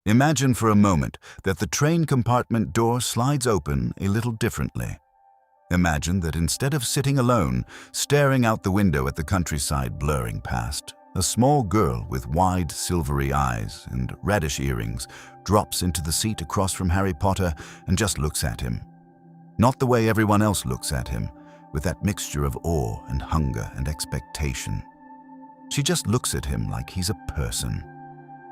Imagine for a moment that the train compartment door slides open a little differently. Imagine that instead of sitting alone, staring out the window at the countryside blurring past, a small girl with wide silvery eyes and reddish earrings drops into the seat across from Harry Potter and just looks at him. Not the way everyone else looks at him, with that mixture of awe and hunger and expectation. She just looks at him like he's a person,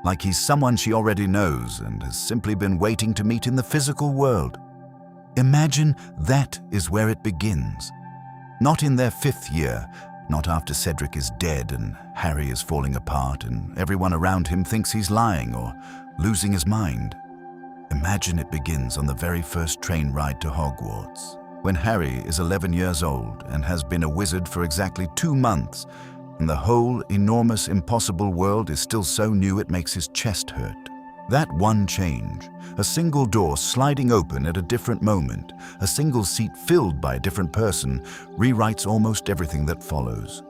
like he's someone she already knows and has simply been waiting to meet in the physical world. Imagine that is where it begins. Not in their 5th year, not after Cedric is dead and Harry is falling apart and everyone around him thinks he's lying or losing his mind. Imagine it begins on the very first train ride to Hogwarts, when Harry is 11 years old and has been a wizard for exactly 2 months, and the whole enormous, impossible world is still so new it makes his chest hurt. That one change, a single door sliding open at a different moment, a single seat filled by a different person, rewrites almost everything that follows.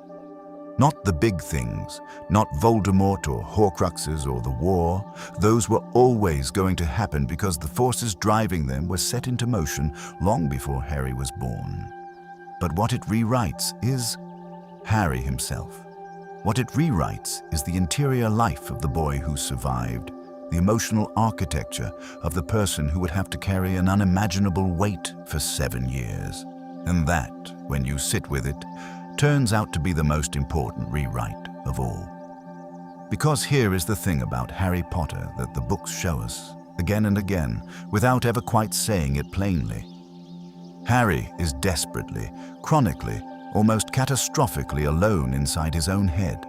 Not the big things, not Voldemort or Horcruxes or the war. Those were always going to happen because the forces driving them were set into motion long before Harry was born. But what it rewrites is Harry himself. What it rewrites is the interior life of the boy who survived, the emotional architecture of the person who would have to carry an unimaginable weight for 7 years. And that, when you sit with it, turns out to be the most important rewrite of all. Because here is the thing about Harry Potter that the books show us, again and again, without ever quite saying it plainly. Harry is desperately, chronically, almost catastrophically alone inside his own head.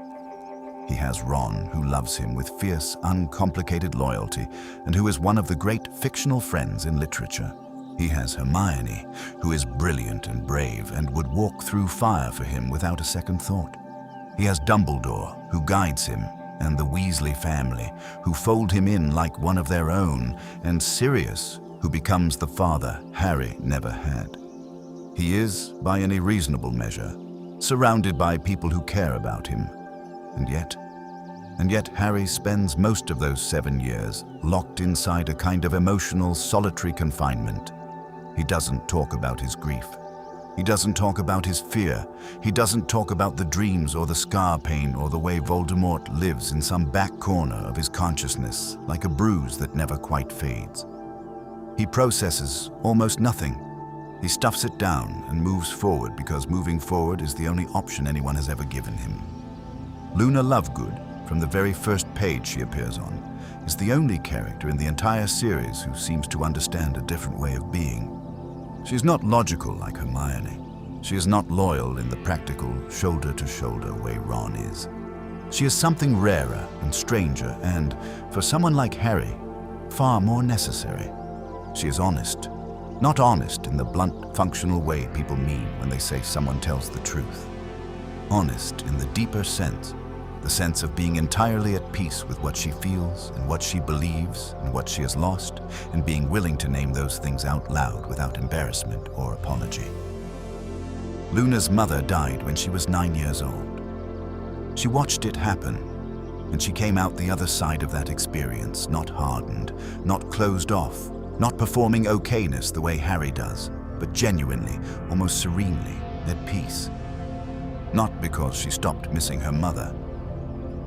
He has Ron, who loves him with fierce, uncomplicated loyalty and who is one of the great fictional friends in literature. He has Hermione, who is brilliant and brave and would walk through fire for him without a second thought. He has Dumbledore, who guides him, and the Weasley family, who fold him in like one of their own, and Sirius, who becomes the father Harry never had. He is, by any reasonable measure, surrounded by people who care about him. And yet Harry spends most of those 7 years locked inside a kind of emotional, solitary confinement. He doesn't talk about his grief. He doesn't talk about his fear. He doesn't talk about the dreams or the scar pain or the way Voldemort lives in some back corner of his consciousness, like a bruise that never quite fades. He processes almost nothing. He stuffs it down and moves forward because moving forward is the only option anyone has ever given him. Luna Lovegood, from the very first page she appears on, is the only character in the entire series who seems to understand a different way of being. She's not logical like Hermione. She is not loyal in the practical, shoulder-to-shoulder way Ron is. She is something rarer and stranger and, for someone like Harry, far more necessary. She is honest. Not honest in the blunt, functional way people mean when they say someone tells the truth. Honest in the deeper sense, the sense of being entirely at peace with what she feels and what she believes and what she has lost, and being willing to name those things out loud without embarrassment or apology. Luna's mother died when she was 9 years old. She watched it happen, and she came out the other side of that experience, not hardened, not closed off, not performing okayness the way Harry does, but genuinely, almost serenely, at peace. Not because she stopped missing her mother.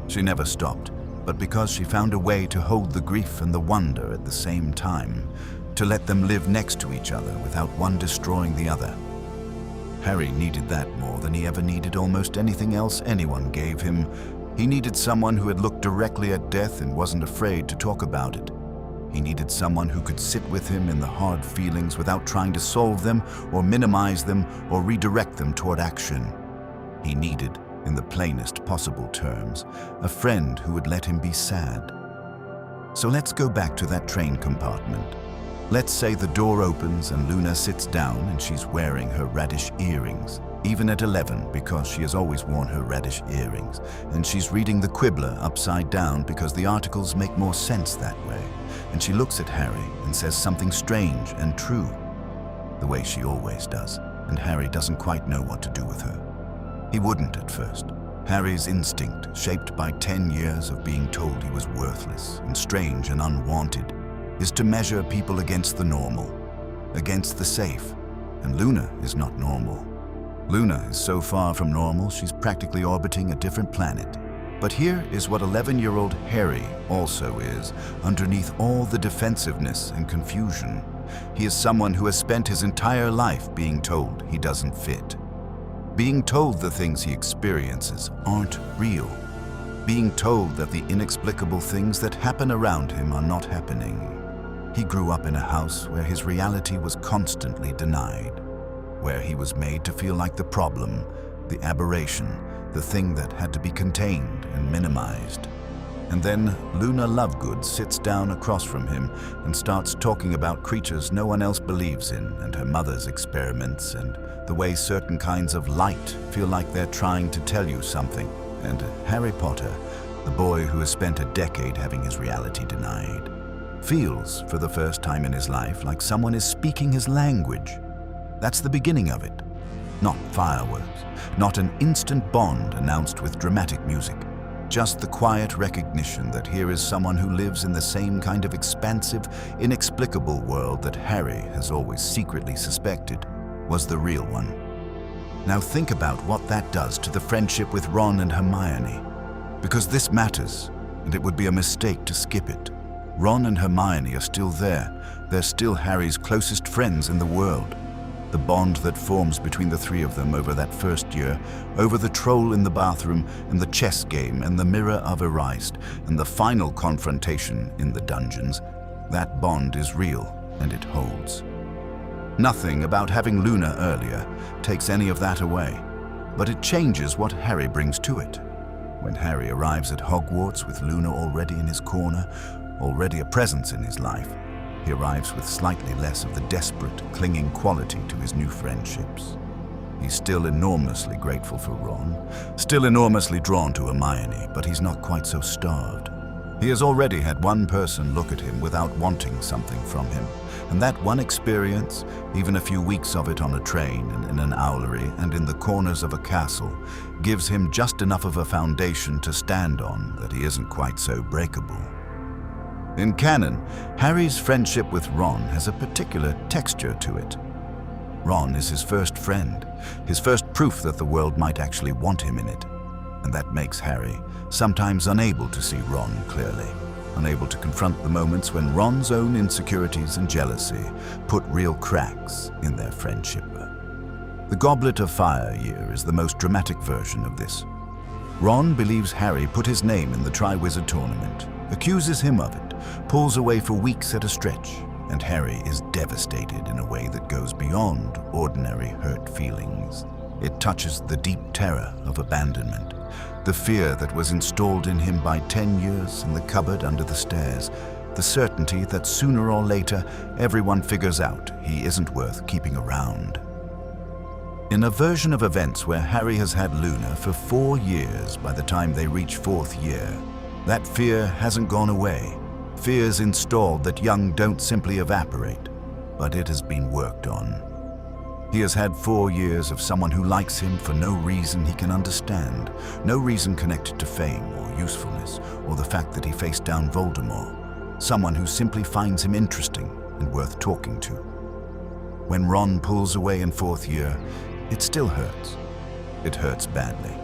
She never stopped, but because she found a way to hold the grief and the wonder at the same time, to let them live next to each other without one destroying the other. Harry needed that more than he ever needed almost anything else anyone gave him. He needed someone who had looked directly at death and wasn't afraid to talk about it. He needed someone who could sit with him in the hard feelings without trying to solve them or minimize them or redirect them toward action. He needed, in the plainest possible terms, a friend who would let him be sad. So let's go back to that train compartment. Let's say the door opens and Luna sits down and she's wearing her reddish earrings, even at 11 because she has always worn her reddish earrings, and she's reading the Quibbler upside down because the articles make more sense that way, and she looks at Harry and says something strange and true, the way she always does, and Harry doesn't quite know what to do with her. He wouldn't at first. Harry's instinct, shaped by 10 years of being told he was worthless and strange and unwanted, is to measure people against the normal, against the safe. And Luna is not normal. Luna is so far from normal, she's practically orbiting a different planet. But here is what 11-year-old Harry also is, underneath all the defensiveness and confusion. He is someone who has spent his entire life being told he doesn't fit. Being told the things he experiences aren't real. Being told that the inexplicable things that happen around him are not happening. He grew up in a house where his reality was constantly denied, where he was made to feel like the problem, the aberration, the thing that had to be contained and minimized. And then Luna Lovegood sits down across from him and starts talking about creatures no one else believes in, and her mother's experiments, and the way certain kinds of light feel like they're trying to tell you something. And Harry Potter, the boy who has spent a decade having his reality denied, feels for the first time in his life like someone is speaking his language. That's the beginning of it. Not fireworks, not an instant bond announced with dramatic music. Just the quiet recognition that here is someone who lives in the same kind of expansive, inexplicable world that Harry has always secretly suspected was the real one. Now think about what that does to the friendship with Ron and Hermione. Because this matters, and it would be a mistake to skip it. Ron and Hermione are still there. They're still Harry's closest friends in the world. The bond that forms between the three of them over that first year, over the troll in the bathroom and the chess game and the mirror of Erased and the final confrontation in the dungeons, that bond is real and it holds. Nothing about having Luna earlier takes any of that away, but it changes what Harry brings to it. When Harry arrives at Hogwarts with Luna already in his corner, already a presence in his life, he arrives with slightly less of the desperate, clinging quality to his new friendships. He's still enormously grateful for Ron, still enormously drawn to Hermione, but he's not quite so starved. He has already had one person look at him without wanting something from him, and that one experience, even a few weeks of it on a train and in an owlery and in the corners of a castle, gives him just enough of a foundation to stand on that he isn't quite so breakable. In canon, Harry's friendship with Ron has a particular texture to it. Ron is his first friend, his first proof that the world might actually want him in it. And that makes Harry sometimes unable to see Ron clearly, unable to confront the moments when Ron's own insecurities and jealousy put real cracks in their friendship. The Goblet of Fire year is the most dramatic version of this. Ron believes Harry put his name in the Triwizard Tournament, accuses him of it, pulls away for weeks at a stretch, and Harry is devastated in a way that goes beyond ordinary hurt feelings. It touches the deep terror of abandonment, the fear that was installed in him by 10 years in the cupboard under the stairs, the certainty that sooner or later everyone figures out he isn't worth keeping around. In a version of events where Harry has had Luna for 4 years by the time they reach 4th year, that fear hasn't gone away. Fears installed that young don't simply evaporate, but it has been worked on. He has had 4 years of someone who likes him for no reason he can understand, no reason connected to fame or usefulness or the fact that he faced down Voldemort, someone who simply finds him interesting and worth talking to. When Ron pulls away in 4th year, it still hurts. It hurts badly.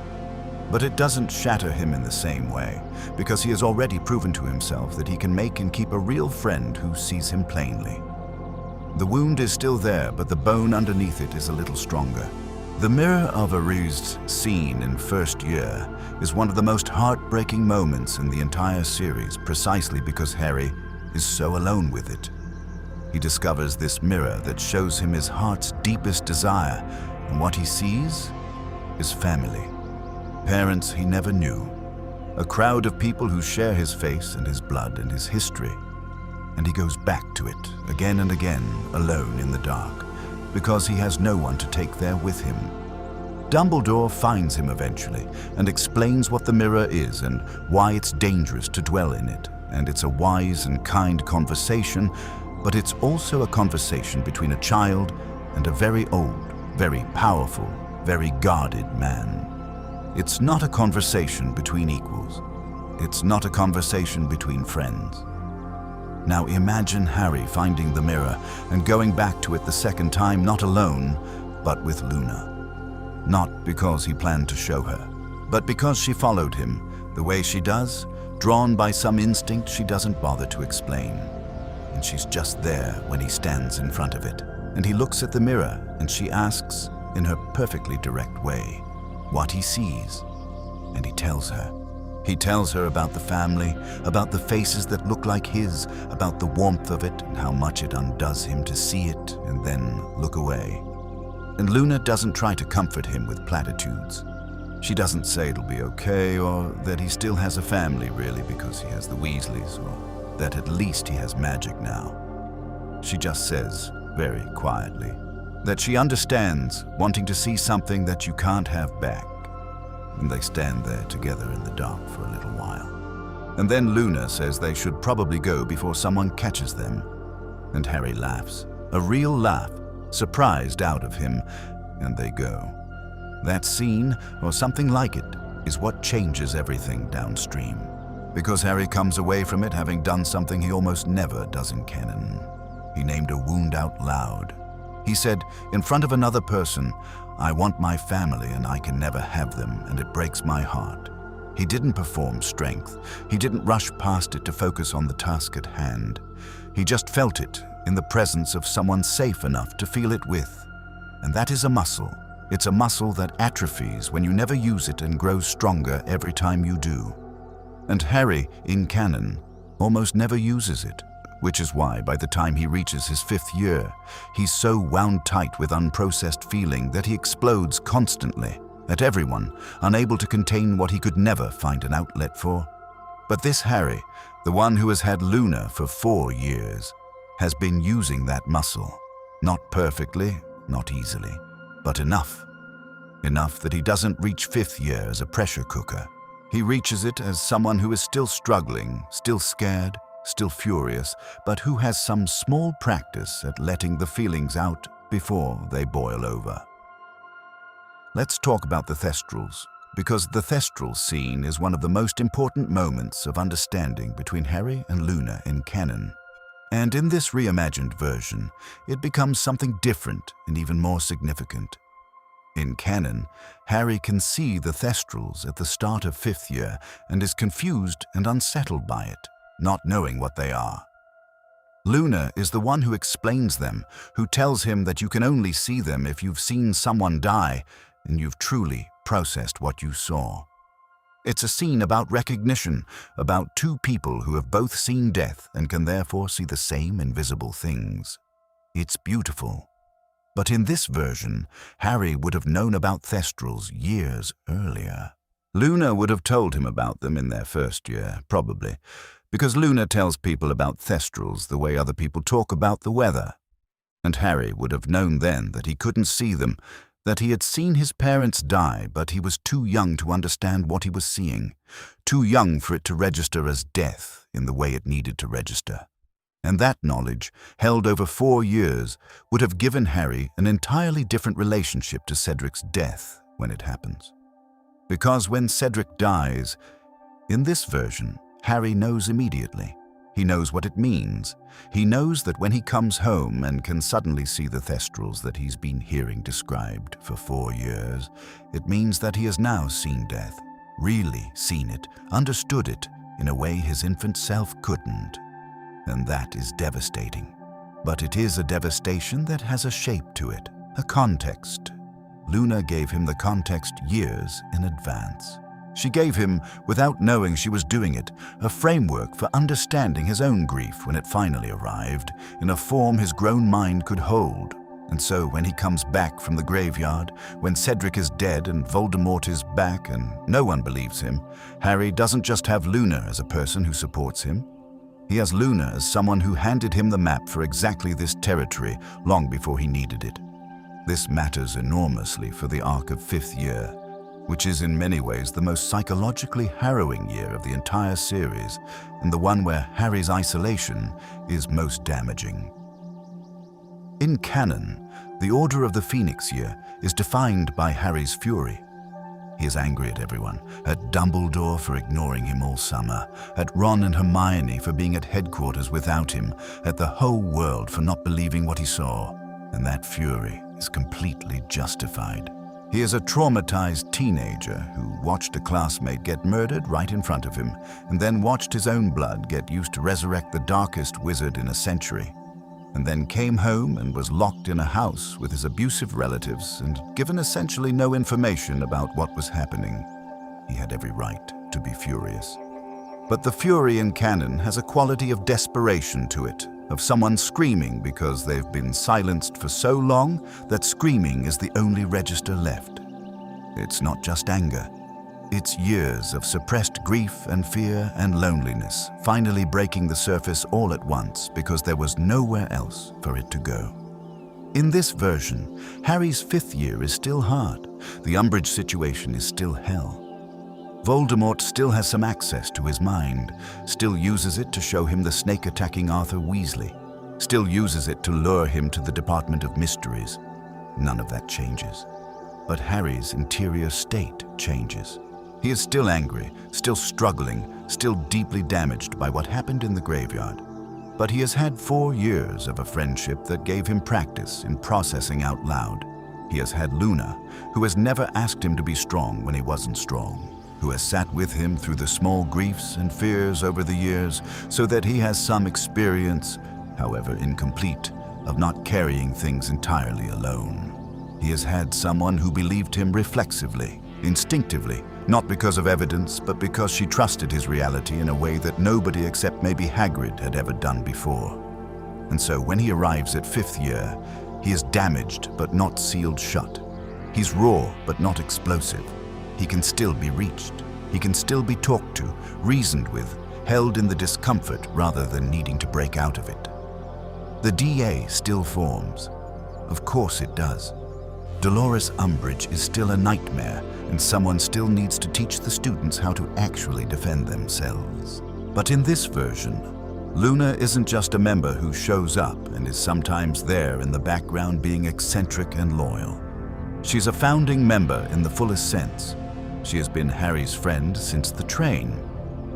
But it doesn't shatter him in the same way, because he has already proven to himself that he can make and keep a real friend who sees him plainly. The wound is still there, but the bone underneath it is a little stronger. The Mirror of Erased scene in 1st year is one of the most heartbreaking moments in the entire series, precisely because Harry is so alone with it. He discovers this mirror that shows him his heart's deepest desire, and what he sees is family. Parents he never knew, a crowd of people who share his face and his blood and his history. And he goes back to it again and again, alone in the dark, because he has no one to take there with him. Dumbledore finds him eventually and explains what the mirror is and why it's dangerous to dwell in it. And it's a wise and kind conversation, but it's also a conversation between a child and a very old, very powerful, very guarded man. It's not a conversation between equals. It's not a conversation between friends. Now imagine Harry finding the mirror and going back to it the second time, not alone, but with Luna. Not because he planned to show her, but because she followed him the way she does, drawn by some instinct she doesn't bother to explain. And she's just there when he stands in front of it. And he looks at the mirror and she asks, in her perfectly direct way, what he sees. And he tells her. He tells her about the family, about the faces that look like his, about the warmth of it and how much it undoes him to see it and then look away. And Luna doesn't try to comfort him with platitudes. She doesn't say it'll be okay, or that he still has a family really because he has the Weasleys, or that at least he has magic now. She just says, very quietly, that she understands wanting to see something that you can't have back. And they stand there together in the dark for a little while. And then Luna says they should probably go before someone catches them. And Harry laughs, a real laugh, surprised out of him, and they go. That scene, or something like it, is what changes everything downstream. Because Harry comes away from it having done something he almost never does in canon. He named a wound out loud. He said, in front of another person, I want my family and I can never have them, and it breaks my heart. He didn't perform strength. He didn't rush past it to focus on the task at hand. He just felt it in the presence of someone safe enough to feel it with. And that is a muscle. It's a muscle that atrophies when you never use it and grows stronger every time you do. And Harry, in canon, almost never uses it. Which is why, by the time he reaches his 5th year, he's so wound tight with unprocessed feeling that he explodes constantly at everyone, unable to contain what he could never find an outlet for. But this Harry, the one who has had Luna for 4 years, has been using that muscle. Not perfectly, not easily, but enough. Enough that he doesn't reach 5th year as a pressure cooker. He reaches it as someone who is still struggling, still scared, still furious, but who has some small practice at letting the feelings out before they boil over. Let's talk about the Thestrals, because the Thestral scene is one of the most important moments of understanding between Harry and Luna in canon. And in this reimagined version, it becomes something different and even more significant. In canon, Harry can see the Thestrals at the start of 5th year and is confused and unsettled by it, not knowing what they are. Luna is the one who explains them, who tells him that you can only see them if you've seen someone die and you've truly processed what you saw. It's a scene about recognition, about two people who have both seen death and can therefore see the same invisible things. It's beautiful. But in this version, Harry would have known about Thestrals years earlier. Luna would have told him about them in their 1st year, probably, because Luna tells people about Thestrals the way other people talk about the weather. And Harry would have known then that he couldn't see them, that he had seen his parents die, but he was too young to understand what he was seeing, too young for it to register as death in the way it needed to register. And that knowledge, held over 4 years, would have given Harry an entirely different relationship to Cedric's death when it happens. Because when Cedric dies, in this version, Harry knows immediately. He knows what it means. He knows that when he comes home and can suddenly see the Thestrals that he's been hearing described for 4 years, it means that he has now seen death, really seen it, understood it in a way his infant self couldn't. And that is devastating. But it is a devastation that has a shape to it, a context. Luna gave him the context years in advance. She gave him, without knowing she was doing it, a framework for understanding his own grief when it finally arrived, in a form his grown mind could hold. And so when he comes back from the graveyard, when Cedric is dead and Voldemort is back and no one believes him, Harry doesn't just have Luna as a person who supports him. He has Luna as someone who handed him the map for exactly this territory long before he needed it. This matters enormously for the arc of 5th year, which is in many ways the most psychologically harrowing year of the entire series, and the one where Harry's isolation is most damaging. In canon, the Order of the Phoenix year is defined by Harry's fury. He is angry at everyone, at Dumbledore for ignoring him all summer, at Ron and Hermione for being at headquarters without him, at the whole world for not believing what he saw, and that fury is completely justified. He is a traumatized teenager who watched a classmate get murdered right in front of him, and then watched his own blood get used to resurrect the darkest wizard in a century, and then came home and was locked in a house with his abusive relatives and given essentially no information about what was happening. He had every right to be furious. But the fury in canon has a quality of desperation to it, of someone screaming because they've been silenced for so long that screaming is the only register left. It's not just anger. It's years of suppressed grief and fear and loneliness finally breaking the surface all at once because there was nowhere else for it to go. In this version, Harry's 5th year is still hard. The Umbridge situation is still hell. Voldemort still has some access to his mind, still uses it to show him the snake attacking Arthur Weasley, still uses it to lure him to the Department of Mysteries. None of that changes. But Harry's interior state changes. He is still angry, still struggling, still deeply damaged by what happened in the graveyard. But he has had 4 years of a friendship that gave him practice in processing out loud. He has had Luna, who has never asked him to be strong when he wasn't strong, who has sat with him through the small griefs and fears over the years so that he has some experience, however incomplete, of not carrying things entirely alone. He has had someone who believed him reflexively, instinctively, not because of evidence, but because she trusted his reality in a way that nobody except maybe Hagrid had ever done before. And so when he arrives at 5th year, he is damaged but not sealed shut. He's raw but not explosive. He can still be reached. He can still be talked to, reasoned with, held in the discomfort rather than needing to break out of it. The DA still forms. Of course it does. Dolores Umbridge is still a nightmare, and someone still needs to teach the students how to actually defend themselves. But in this version, Luna isn't just a member who shows up and is sometimes there in the background being eccentric and loyal. She's a founding member in the fullest sense. She has been Harry's friend since the train.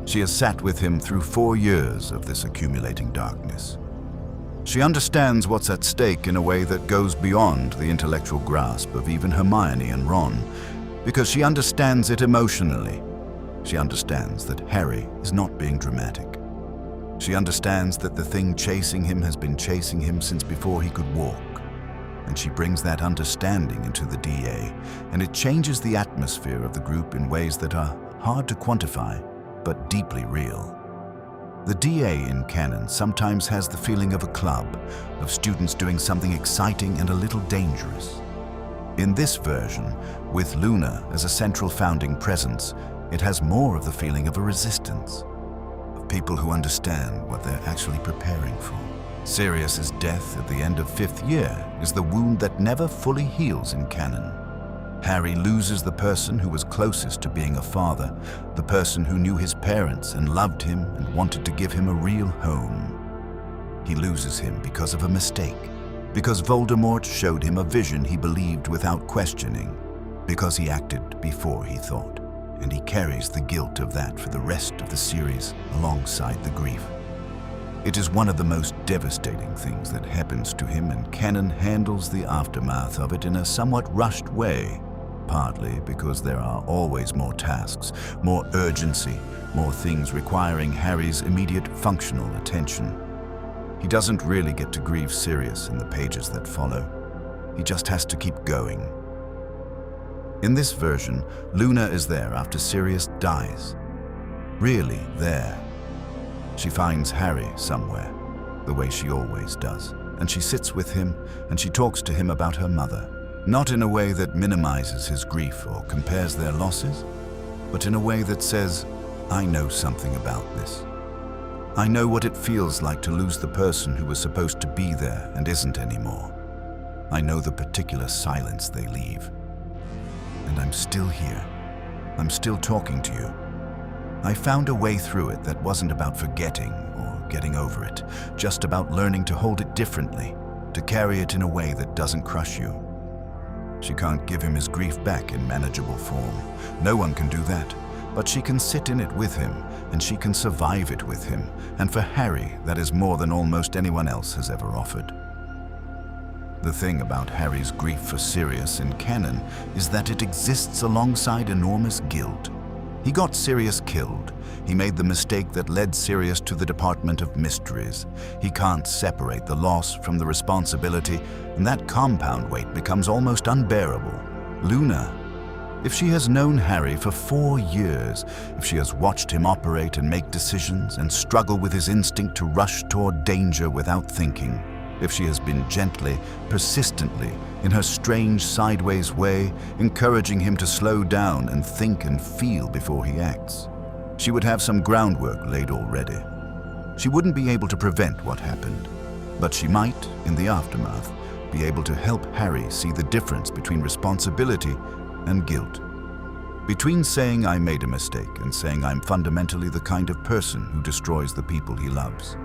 She has sat with him through 4 years of this accumulating darkness. She understands what's at stake in a way that goes beyond the intellectual grasp of even Hermione and Ron, because she understands it emotionally. She understands that Harry is not being dramatic. She understands that the thing chasing him has been chasing him since before he could walk. And she brings that understanding into the DA, and it changes the atmosphere of the group in ways that are hard to quantify, but deeply real. The DA in canon sometimes has the feeling of a club, of students doing something exciting and a little dangerous. In this version, with Luna as a central founding presence, it has more of the feeling of a resistance, of people who understand what they're actually preparing for. Sirius's death at the end of 5th year is the wound that never fully heals in canon. Harry loses the person who was closest to being a father, the person who knew his parents and loved him and wanted to give him a real home. He loses him because of a mistake, because Voldemort showed him a vision he believed without questioning, because he acted before he thought, and he carries the guilt of that for the rest of the series alongside the grief. It is one of the most devastating things that happens to him, and canon handles the aftermath of it in a somewhat rushed way, partly because there are always more tasks, more urgency, more things requiring Harry's immediate functional attention. He doesn't really get to grieve Sirius in the pages that follow. He just has to keep going. In this version, Luna is there after Sirius dies. Really there. She finds Harry somewhere, the way she always does, and she sits with him and she talks to him about her mother. Not in a way that minimizes his grief or compares their losses, but in a way that says, I know something about this. I know what it feels like to lose the person who was supposed to be there and isn't anymore. I know the particular silence they leave. And I'm still here. I'm still talking to you. I found a way through it that wasn't about forgetting or getting over it, just about learning to hold it differently, to carry it in a way that doesn't crush you. She can't give him his grief back in manageable form. No one can do that. But she can sit in it with him, and she can survive it with him. And for Harry, that is more than almost anyone else has ever offered. The thing about Harry's grief for Sirius in canon is that it exists alongside enormous guilt. He got Sirius killed. He made the mistake that led Sirius to the Department of Mysteries. He can't separate the loss from the responsibility, and that compound weight becomes almost unbearable. Luna, if she has known Harry for 4 years, if she has watched him operate and make decisions and struggle with his instinct to rush toward danger without thinking, if she has been gently, persistently, in her strange sideways way, encouraging him to slow down and think and feel before he acts, she would have some groundwork laid already. She wouldn't be able to prevent what happened, but she might, in the aftermath, be able to help Harry see the difference between responsibility and guilt. Between saying I made a mistake and saying I'm fundamentally the kind of person who destroys the people he loves.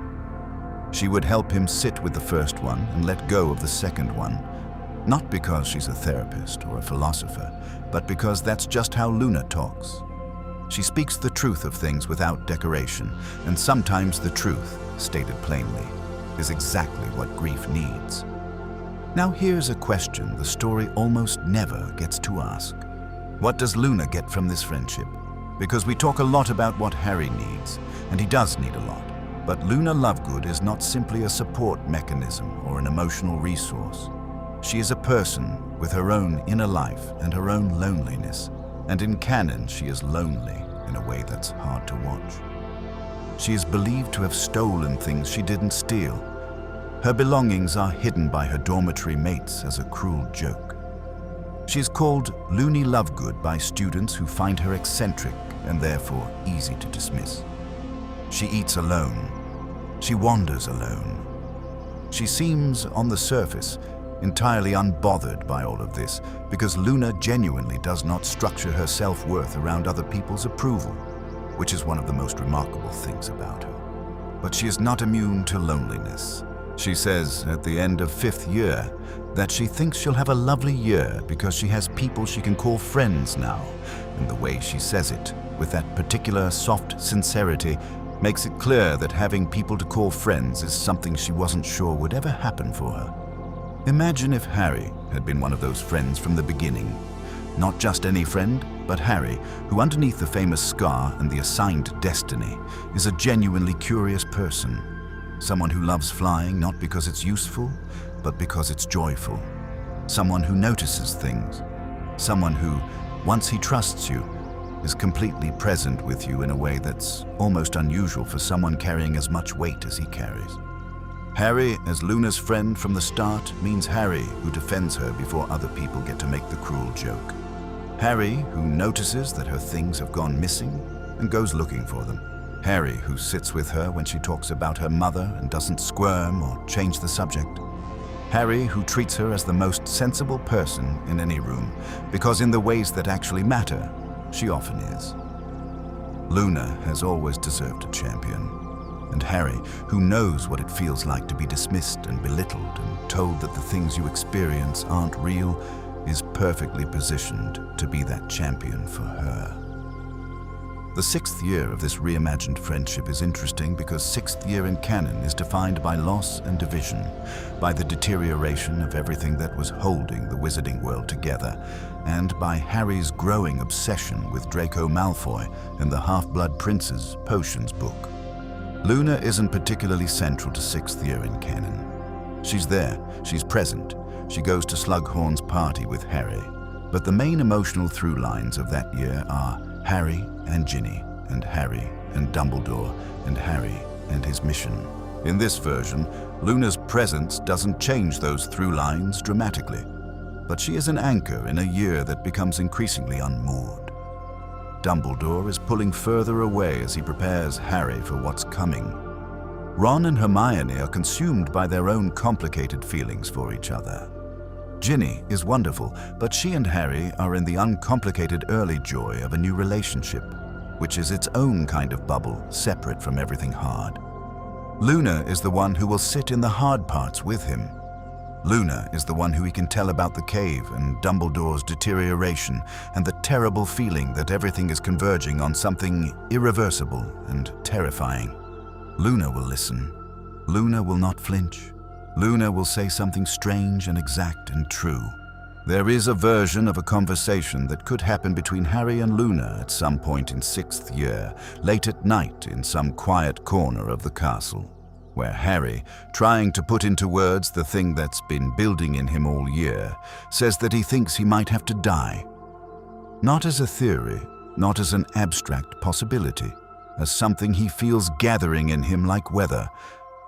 She would help him sit with the first one and let go of the second one, not because she's a therapist or a philosopher, but because that's just how Luna talks. She speaks the truth of things without decoration, and sometimes the truth, stated plainly, is exactly what grief needs. Now here's a question the story almost never gets to ask. What does Luna get from this friendship? Because we talk a lot about what Harry needs, and he does need a lot. But Luna Lovegood is not simply a support mechanism or an emotional resource. She is a person with her own inner life and her own loneliness. And in canon, she is lonely in a way that's hard to watch. She is believed to have stolen things she didn't steal. Her belongings are hidden by her dormitory mates as a cruel joke. She is called Loony Lovegood by students who find her eccentric and therefore easy to dismiss. She eats alone. She wanders alone. She seems, on the surface, entirely unbothered by all of this because Luna genuinely does not structure her self-worth around other people's approval, which is one of the most remarkable things about her. But she is not immune to loneliness. She says at the end of 5th year that she thinks she'll have a lovely year because she has people she can call friends now, and the way she says it, with that particular soft sincerity, makes it clear that having people to call friends is something she wasn't sure would ever happen for her. Imagine if Harry had been one of those friends from the beginning. Not just any friend, but Harry, who underneath the famous scar and the assigned destiny, is a genuinely curious person. Someone who loves flying not because it's useful, but because it's joyful. Someone who notices things. Someone who, once he trusts you, is completely present with you in a way that's almost unusual for someone carrying as much weight as he carries. Harry, as Luna's friend from the start, means Harry who defends her before other people get to make the cruel joke. Harry who notices that her things have gone missing and goes looking for them. Harry who sits with her when she talks about her mother and doesn't squirm or change the subject. Harry who treats her as the most sensible person in any room, because in the ways that actually matter, she often is. Luna has always deserved a champion. And Harry, who knows what it feels like to be dismissed and belittled and told that the things you experience aren't real, is perfectly positioned to be that champion for her. The 6th year of this reimagined friendship is interesting because 6th year in canon is defined by loss and division, by the deterioration of everything that was holding the wizarding world together, and by Harry's growing obsession with Draco Malfoy and the Half-Blood Prince's potions book. Luna isn't particularly central to 6th year in canon. She's there, she's present, she goes to Slughorn's party with Harry, but the main emotional through lines of that year are Harry and Ginny, and Harry and Dumbledore, and Harry and his mission. In this version, Luna's presence doesn't change those through lines dramatically, but she is an anchor in a year that becomes increasingly unmoored. Dumbledore is pulling further away as he prepares Harry for what's coming. Ron and Hermione are consumed by their own complicated feelings for each other. Ginny is wonderful, but she and Harry are in the uncomplicated early joy of a new relationship, which is its own kind of bubble, separate from everything hard. Luna is the one who will sit in the hard parts with him. Luna is the one who he can tell about the cave and Dumbledore's deterioration and the terrible feeling that everything is converging on something irreversible and terrifying. Luna will listen. Luna will not flinch. Luna will say something strange and exact and true. There is a version of a conversation that could happen between Harry and Luna at some point in 6th year, late at night in some quiet corner of the castle, where Harry, trying to put into words the thing that's been building in him all year, says that he thinks he might have to die. Not as a theory, not as an abstract possibility, as something he feels gathering in him like weather,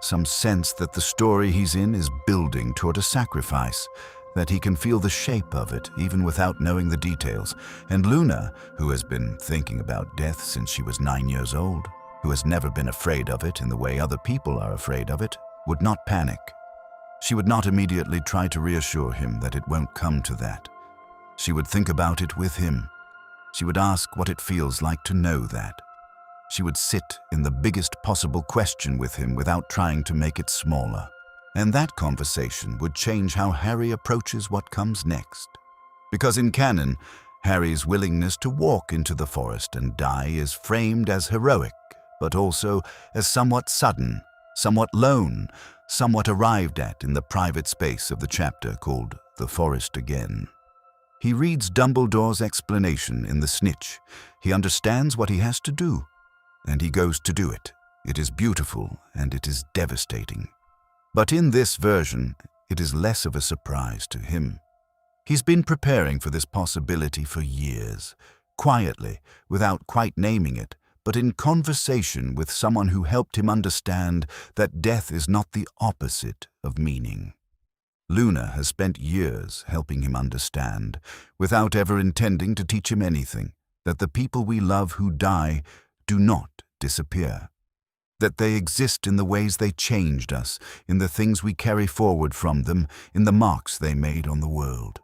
some sense that the story he's in is building toward a sacrifice, that he can feel the shape of it even without knowing the details. And Luna, who has been thinking about death since she was 9 years old, who has never been afraid of it in the way other people are afraid of it, would not panic. She would not immediately try to reassure him that it won't come to that. She would think about it with him. She would ask what it feels like to know that. She would sit in the biggest possible question with him without trying to make it smaller. And that conversation would change how Harry approaches what comes next. Because in canon, Harry's willingness to walk into the forest and die is framed as heroic, but also as somewhat sudden, somewhat lone, somewhat arrived at in the private space of the chapter called The Forest Again. He reads Dumbledore's explanation in the snitch. He understands what he has to do, and he goes to do it. It is beautiful and it is devastating. But in this version, it is less of a surprise to him. He's been preparing for this possibility for years, quietly, without quite naming it, but in conversation with someone who helped him understand that death is not the opposite of meaning. Luna has spent years helping him understand, without ever intending to teach him anything, that the people we love who die do not disappear. That they exist in the ways they changed us, in the things we carry forward from them, in the marks they made on the world.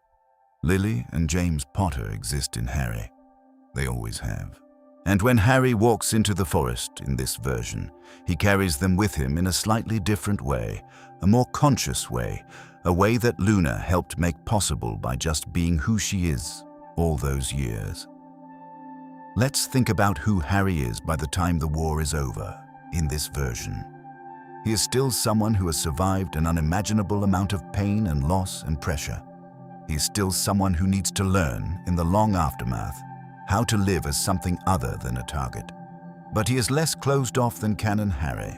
Lily and James Potter exist in Harry. They always have. And when Harry walks into the forest in this version, he carries them with him in a slightly different way, a more conscious way, a way that Luna helped make possible by just being who she is all those years. Let's think about who Harry is by the time the war is over. In this version, he is still someone who has survived an unimaginable amount of pain and loss and pressure. He is still someone who needs to learn, in the long aftermath, how to live as something other than a target. But he is less closed off than Canon Harry.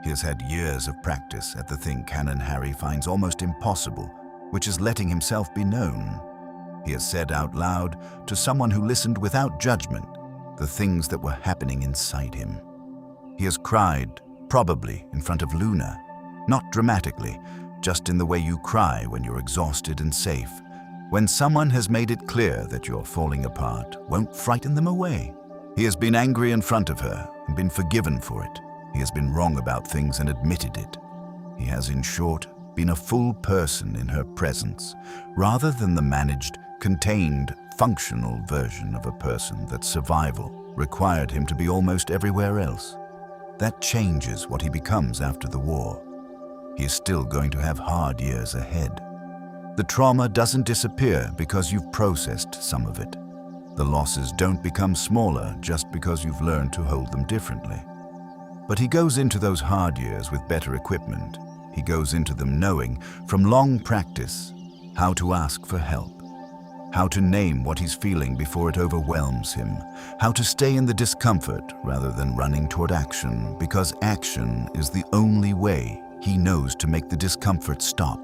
He has had years of practice at the thing Canon Harry finds almost impossible, which is letting himself be known. He has said out loud to someone who listened without judgment the things that were happening inside him. He has cried, probably in front of Luna, not dramatically, just in the way you cry when you're exhausted and safe. When someone has made it clear that you're falling apart, won't frighten them away. He has been angry in front of her and been forgiven for it. He has been wrong about things and admitted it. He has, in short, been a full person in her presence, rather than the managed, contained, functional version of a person that survival required him to be almost everywhere else. That changes what he becomes after the war. He is still going to have hard years ahead. The trauma doesn't disappear because you've processed some of it. The losses don't become smaller just because you've learned to hold them differently. But he goes into those hard years with better equipment. He goes into them knowing, from long practice, how to ask for help. How to name what he's feeling before it overwhelms him, how to stay in the discomfort rather than running toward action, because action is the only way he knows to make the discomfort stop.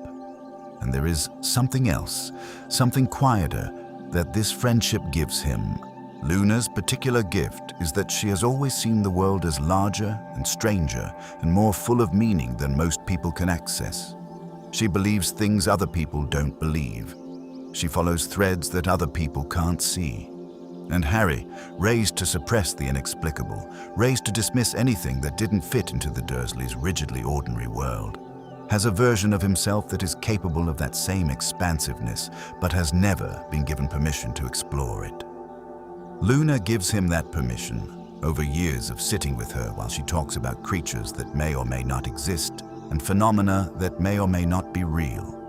And there is something else, something quieter, that this friendship gives him. Luna's particular gift is that she has always seen the world as larger and stranger and more full of meaning than most people can access. She believes things other people don't believe. She follows threads that other people can't see. And Harry, raised to suppress the inexplicable, raised to dismiss anything that didn't fit into the Dursleys' rigidly ordinary world, has a version of himself that is capable of that same expansiveness, but has never been given permission to explore it. Luna gives him that permission, over years of sitting with her while she talks about creatures that may or may not exist, and phenomena that may or may not be real.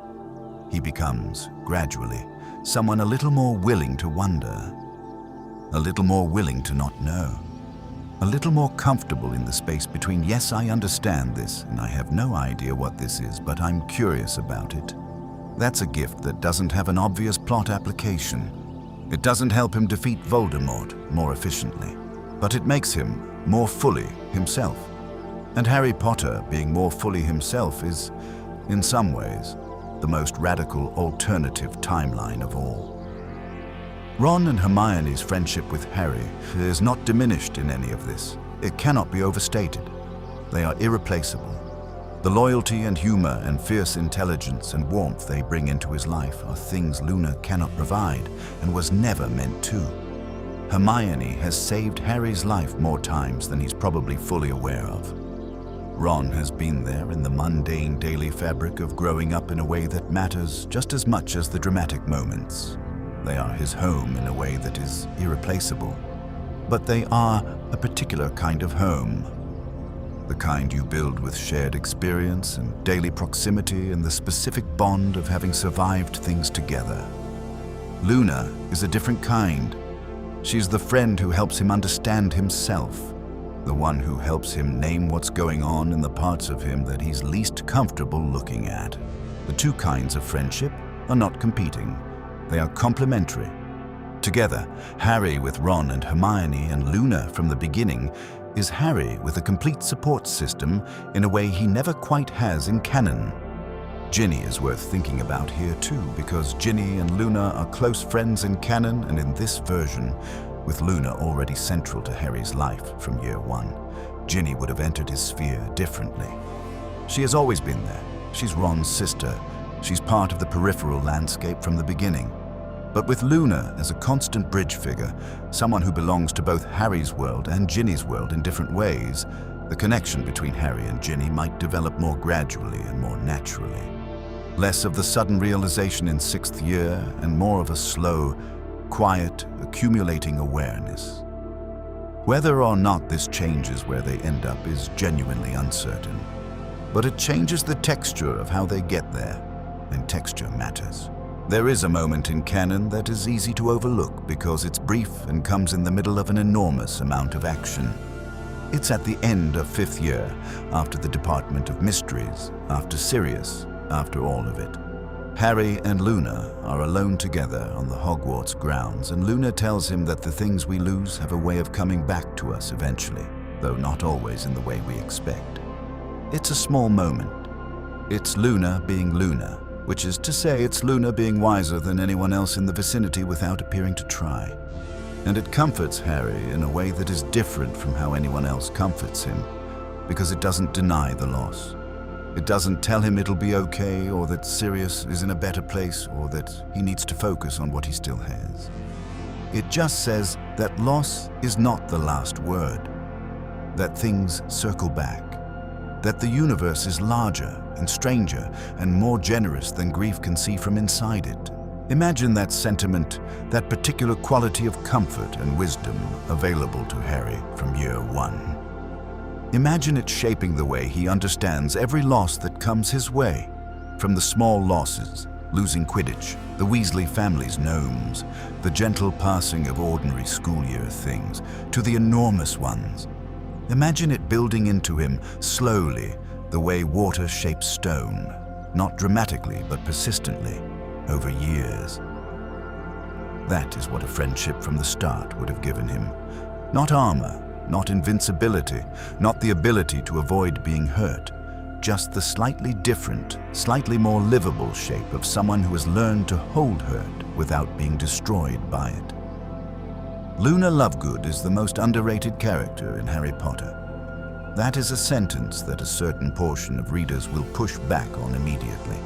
He becomes, gradually, someone a little more willing to wonder, a little more willing to not know, a little more comfortable in the space between, yes, I understand this and I have no idea what this is, but I'm curious about it. That's a gift that doesn't have an obvious plot application. It doesn't help him defeat Voldemort more efficiently, but it makes him more fully himself. And Harry Potter being more fully himself is, in some ways, the most radical alternative timeline of all. Ron and Hermione's friendship with Harry is not diminished in any of this. It cannot be overstated. They are irreplaceable. The loyalty and humor and fierce intelligence and warmth they bring into his life are things Luna cannot provide and was never meant to. Hermione has saved Harry's life more times than he's probably fully aware of. Ron has been there in the mundane daily fabric of growing up in a way that matters just as much as the dramatic moments. They are his home in a way that is irreplaceable. But they are a particular kind of home. The kind you build with shared experience and daily proximity and the specific bond of having survived things together. Luna is a different kind. She's the friend who helps him understand himself, the one who helps him name what's going on in the parts of him that he's least comfortable looking at. The two kinds of friendship are not competing. They are complementary. Together, Harry with Ron and Hermione and Luna from the beginning is Harry with a complete support system in a way he never quite has in canon. Ginny is worth thinking about here too, because Ginny and Luna are close friends in canon, and in this version, with Luna already central to Harry's life from year one, Ginny would have entered his sphere differently. She has always been there. She's Ron's sister. She's part of the peripheral landscape from the beginning. But with Luna as a constant bridge figure, someone who belongs to both Harry's world and Ginny's world in different ways, the connection between Harry and Ginny might develop more gradually and more naturally. Less of the sudden realization in sixth year and more of a slow, quiet, accumulating awareness. Whether or not this changes where they end up is genuinely uncertain. But it changes the texture of how they get there, and texture matters. There is a moment in canon that is easy to overlook because it's brief and comes in the middle of an enormous amount of action. It's at the end of fifth year, after the Department of Mysteries, after Sirius, after all of it. Harry and Luna are alone together on the Hogwarts grounds, and Luna tells him that the things we lose have a way of coming back to us eventually, though not always in the way we expect. It's a small moment. It's Luna being Luna, which is to say it's Luna being wiser than anyone else in the vicinity without appearing to try. And it comforts Harry in a way that is different from how anyone else comforts him, because it doesn't deny the loss. It doesn't tell him it'll be okay, or that Sirius is in a better place, or that he needs to focus on what he still has. It just says that loss is not the last word, that things circle back, that the universe is larger and stranger and more generous than grief can see from inside it. Imagine that sentiment, that particular quality of comfort and wisdom available to Harry from year one. Imagine it shaping the way he understands every loss that comes his way, from the small losses, losing Quidditch, the Weasley family's gnomes, the gentle passing of ordinary school year things, to the enormous ones. Imagine it building into him slowly, the way water shapes stone, not dramatically but persistently, over years. That is what a friendship from the start would have given him. Not armor, not invincibility, not the ability to avoid being hurt, just the slightly different, slightly more livable shape of someone who has learned to hold hurt without being destroyed by it. Luna Lovegood is the most underrated character in Harry Potter. That is a sentence that a certain portion of readers will push back on immediately,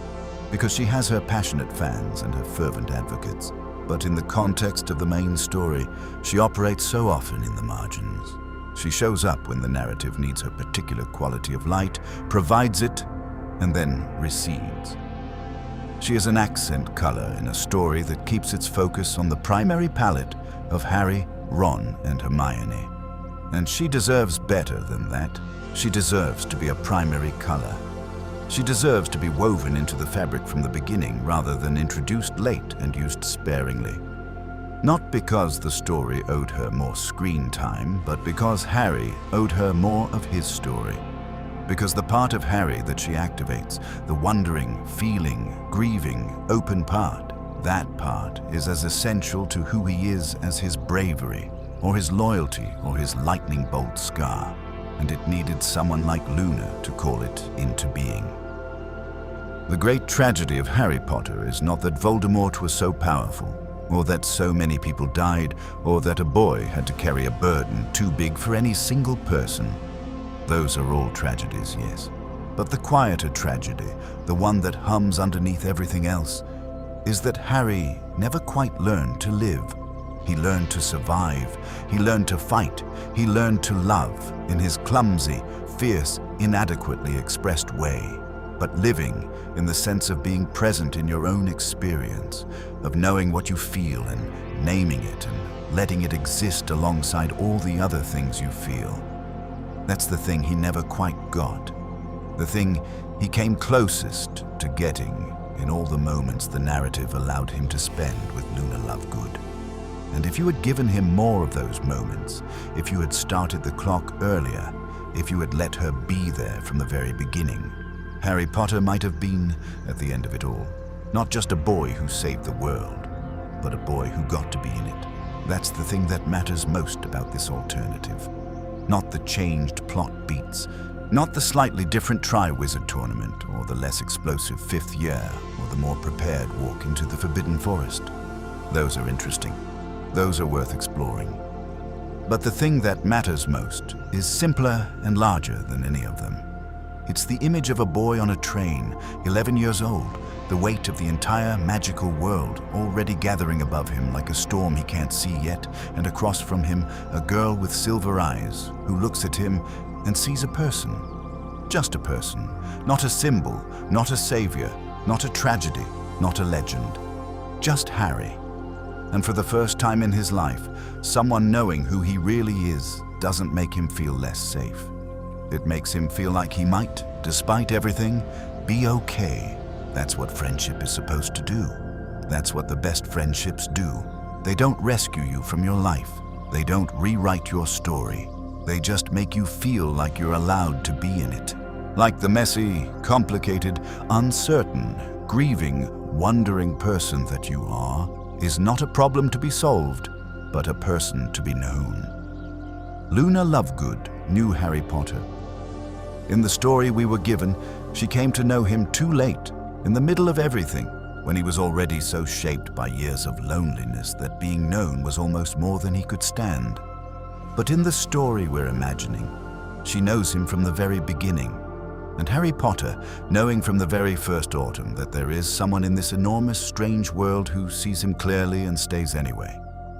because she has her passionate fans and her fervent advocates. But in the context of the main story, she operates so often in the margins. She shows up when the narrative needs her particular quality of light, provides it, and then recedes. She is an accent color in a story that keeps its focus on the primary palette of Harry, Ron, and Hermione. And she deserves better than that. She deserves to be a primary color. She deserves to be woven into the fabric from the beginning rather than introduced late and used sparingly. Not because the story owed her more screen time, but because Harry owed her more of his story. Because the part of Harry that she activates, the wondering, feeling, grieving, open part, that part is as essential to who he is as his bravery, or his loyalty, or his lightning bolt scar. And it needed someone like Luna to call it into being. The great tragedy of Harry Potter is not that Voldemort was so powerful, or that so many people died, or that a boy had to carry a burden too big for any single person. Those are all tragedies, yes. But the quieter tragedy, the one that hums underneath everything else, is that Harry never quite learned to live. He learned to survive, he learned to fight, he learned to love in his clumsy, fierce, inadequately expressed way. But living in the sense of being present in your own experience, of knowing what you feel and naming it and letting it exist alongside all the other things you feel. That's the thing he never quite got. The thing he came closest to getting in all the moments the narrative allowed him to spend with Luna Lovegood. And if you had given him more of those moments, if you had started the clock earlier, if you had let her be there from the very beginning, Harry Potter might have been, at the end of it all, not just a boy who saved the world, but a boy who got to be in it. That's the thing that matters most about this alternative. Not the changed plot beats, not the slightly different Triwizard Tournament, or the less explosive fifth year, or the more prepared walk into the Forbidden Forest. Those are interesting. Those are worth exploring. But the thing that matters most is simpler and larger than any of them. It's the image of a boy on a train, 11 years old, the weight of the entire magical world already gathering above him like a storm he can't see yet, and across from him, a girl with silver eyes who looks at him and sees a person. Just a person, not a symbol, not a savior, not a tragedy, not a legend. Just Harry. And for the first time in his life, someone knowing who he really is doesn't make him feel less safe. It makes him feel like he might, despite everything, be okay. That's what friendship is supposed to do. That's what the best friendships do. They don't rescue you from your life. They don't rewrite your story. They just make you feel like you're allowed to be in it. Like the messy, complicated, uncertain, grieving, wondering person that you are is not a problem to be solved, but a person to be known. Luna Lovegood knew Harry Potter. In the story we were given, she came to know him too late, in the middle of everything, when he was already so shaped by years of loneliness that being known was almost more than he could stand. But in the story we're imagining, she knows him from the very beginning. And Harry Potter, knowing from the very first autumn that there is someone in this enormous, strange world who sees him clearly and stays anyway,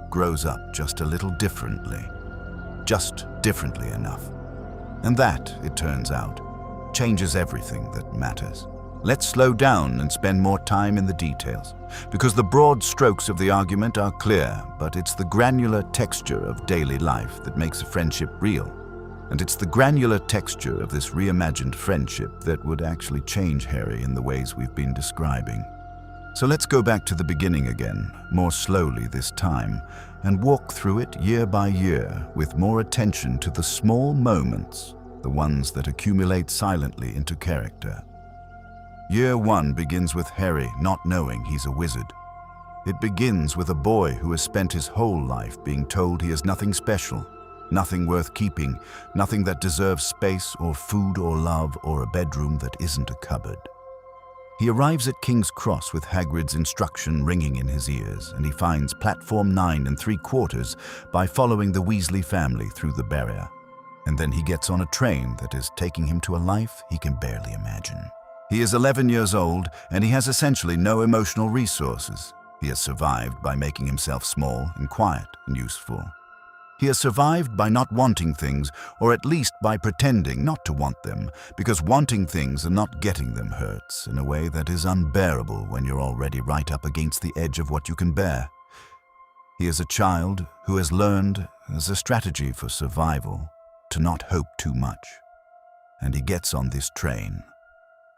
grows up just a little differently. Just differently enough. And that, it turns out, changes everything that matters. Let's slow down and spend more time in the details, because the broad strokes of the argument are clear, but it's the granular texture of daily life that makes a friendship real. And it's the granular texture of this reimagined friendship that would actually change Harry in the ways we've been describing. So let's go back to the beginning again, more slowly this time, and walk through it year by year with more attention to the small moments, the ones that accumulate silently into character. Year one begins with Harry not knowing he's a wizard. It begins with a boy who has spent his whole life being told he is nothing special, nothing worth keeping, nothing that deserves space or food or love or a bedroom that isn't a cupboard. He arrives at King's Cross with Hagrid's instruction ringing in his ears, and he finds platform 9 3/4 by following the Weasley family through the barrier. And then he gets on a train that is taking him to a life he can barely imagine. He is 11 years old, and he has essentially no emotional resources. He has survived by making himself small and quiet and useful. He has survived by not wanting things, or at least by pretending not to want them, because wanting things and not getting them hurts in a way that is unbearable when you're already right up against the edge of what you can bear. He is a child who has learned, as a strategy for survival, to not hope too much. And he gets on this train.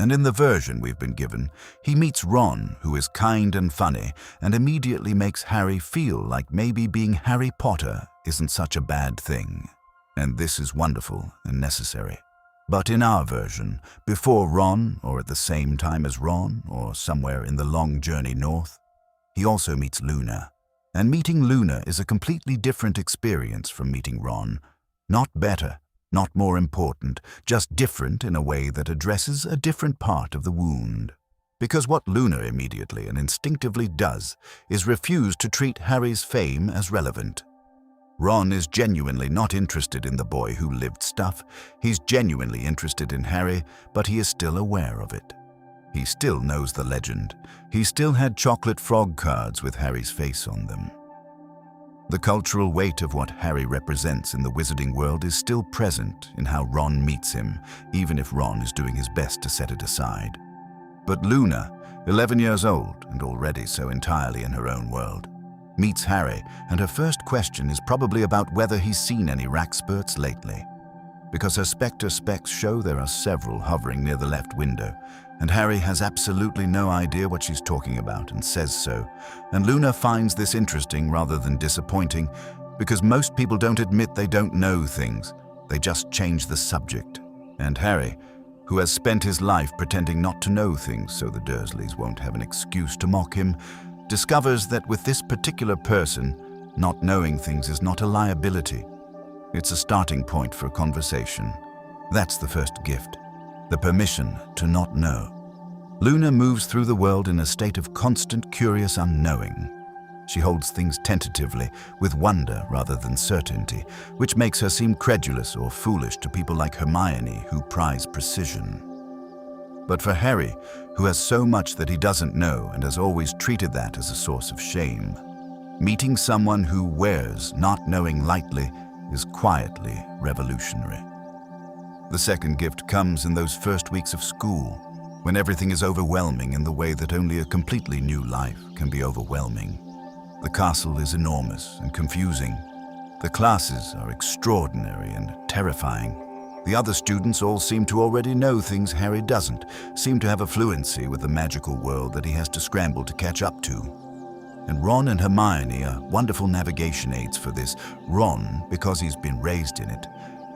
And in the version we've been given, he meets Ron, who is kind and funny, and immediately makes Harry feel like maybe being Harry Potter isn't such a bad thing. And this is wonderful and necessary. But in our version, before Ron, or at the same time as Ron, or somewhere in the long journey north, he also meets Luna. And meeting Luna is a completely different experience from meeting Ron. Not better, not more important, just different in a way that addresses a different part of the wound. Because what Luna immediately and instinctively does is refuse to treat Harry's fame as relevant. Ron is genuinely not interested in the boy who lived stuff. He's genuinely interested in Harry, but he is still aware of it. He still knows the legend. He still had chocolate frog cards with Harry's face on them. The cultural weight of what Harry represents in the wizarding world is still present in how Ron meets him, even if Ron is doing his best to set it aside. But Luna, 11 years old and already so entirely in her own world, meets Harry, and her first question is probably about whether he's seen any Rackspurts lately. Because her Spectre specs show there are several hovering near the left window, and Harry has absolutely no idea what she's talking about and says so. And Luna finds this interesting rather than disappointing, because most people don't admit they don't know things. They just change the subject. And Harry, who has spent his life pretending not to know things so the Dursleys won't have an excuse to mock him, discovers that with this particular person, not knowing things is not a liability. It's a starting point for a conversation. That's the first gift, the permission to not know. Luna moves through the world in a state of constant curious unknowing. She holds things tentatively, with wonder rather than certainty, which makes her seem credulous or foolish to people like Hermione, who prize precision. But for Harry, who has so much that he doesn't know and has always treated that as a source of shame, meeting someone who wears not knowing lightly is quietly revolutionary. The second gift comes in those first weeks of school, when everything is overwhelming in the way that only a completely new life can be overwhelming. The castle is enormous and confusing. The classes are extraordinary and terrifying. The other students all seem to already know things Harry doesn't, seem to have a fluency with the magical world that he has to scramble to catch up to. And Ron and Hermione are wonderful navigation aids for this. Ron, because he's been raised in it,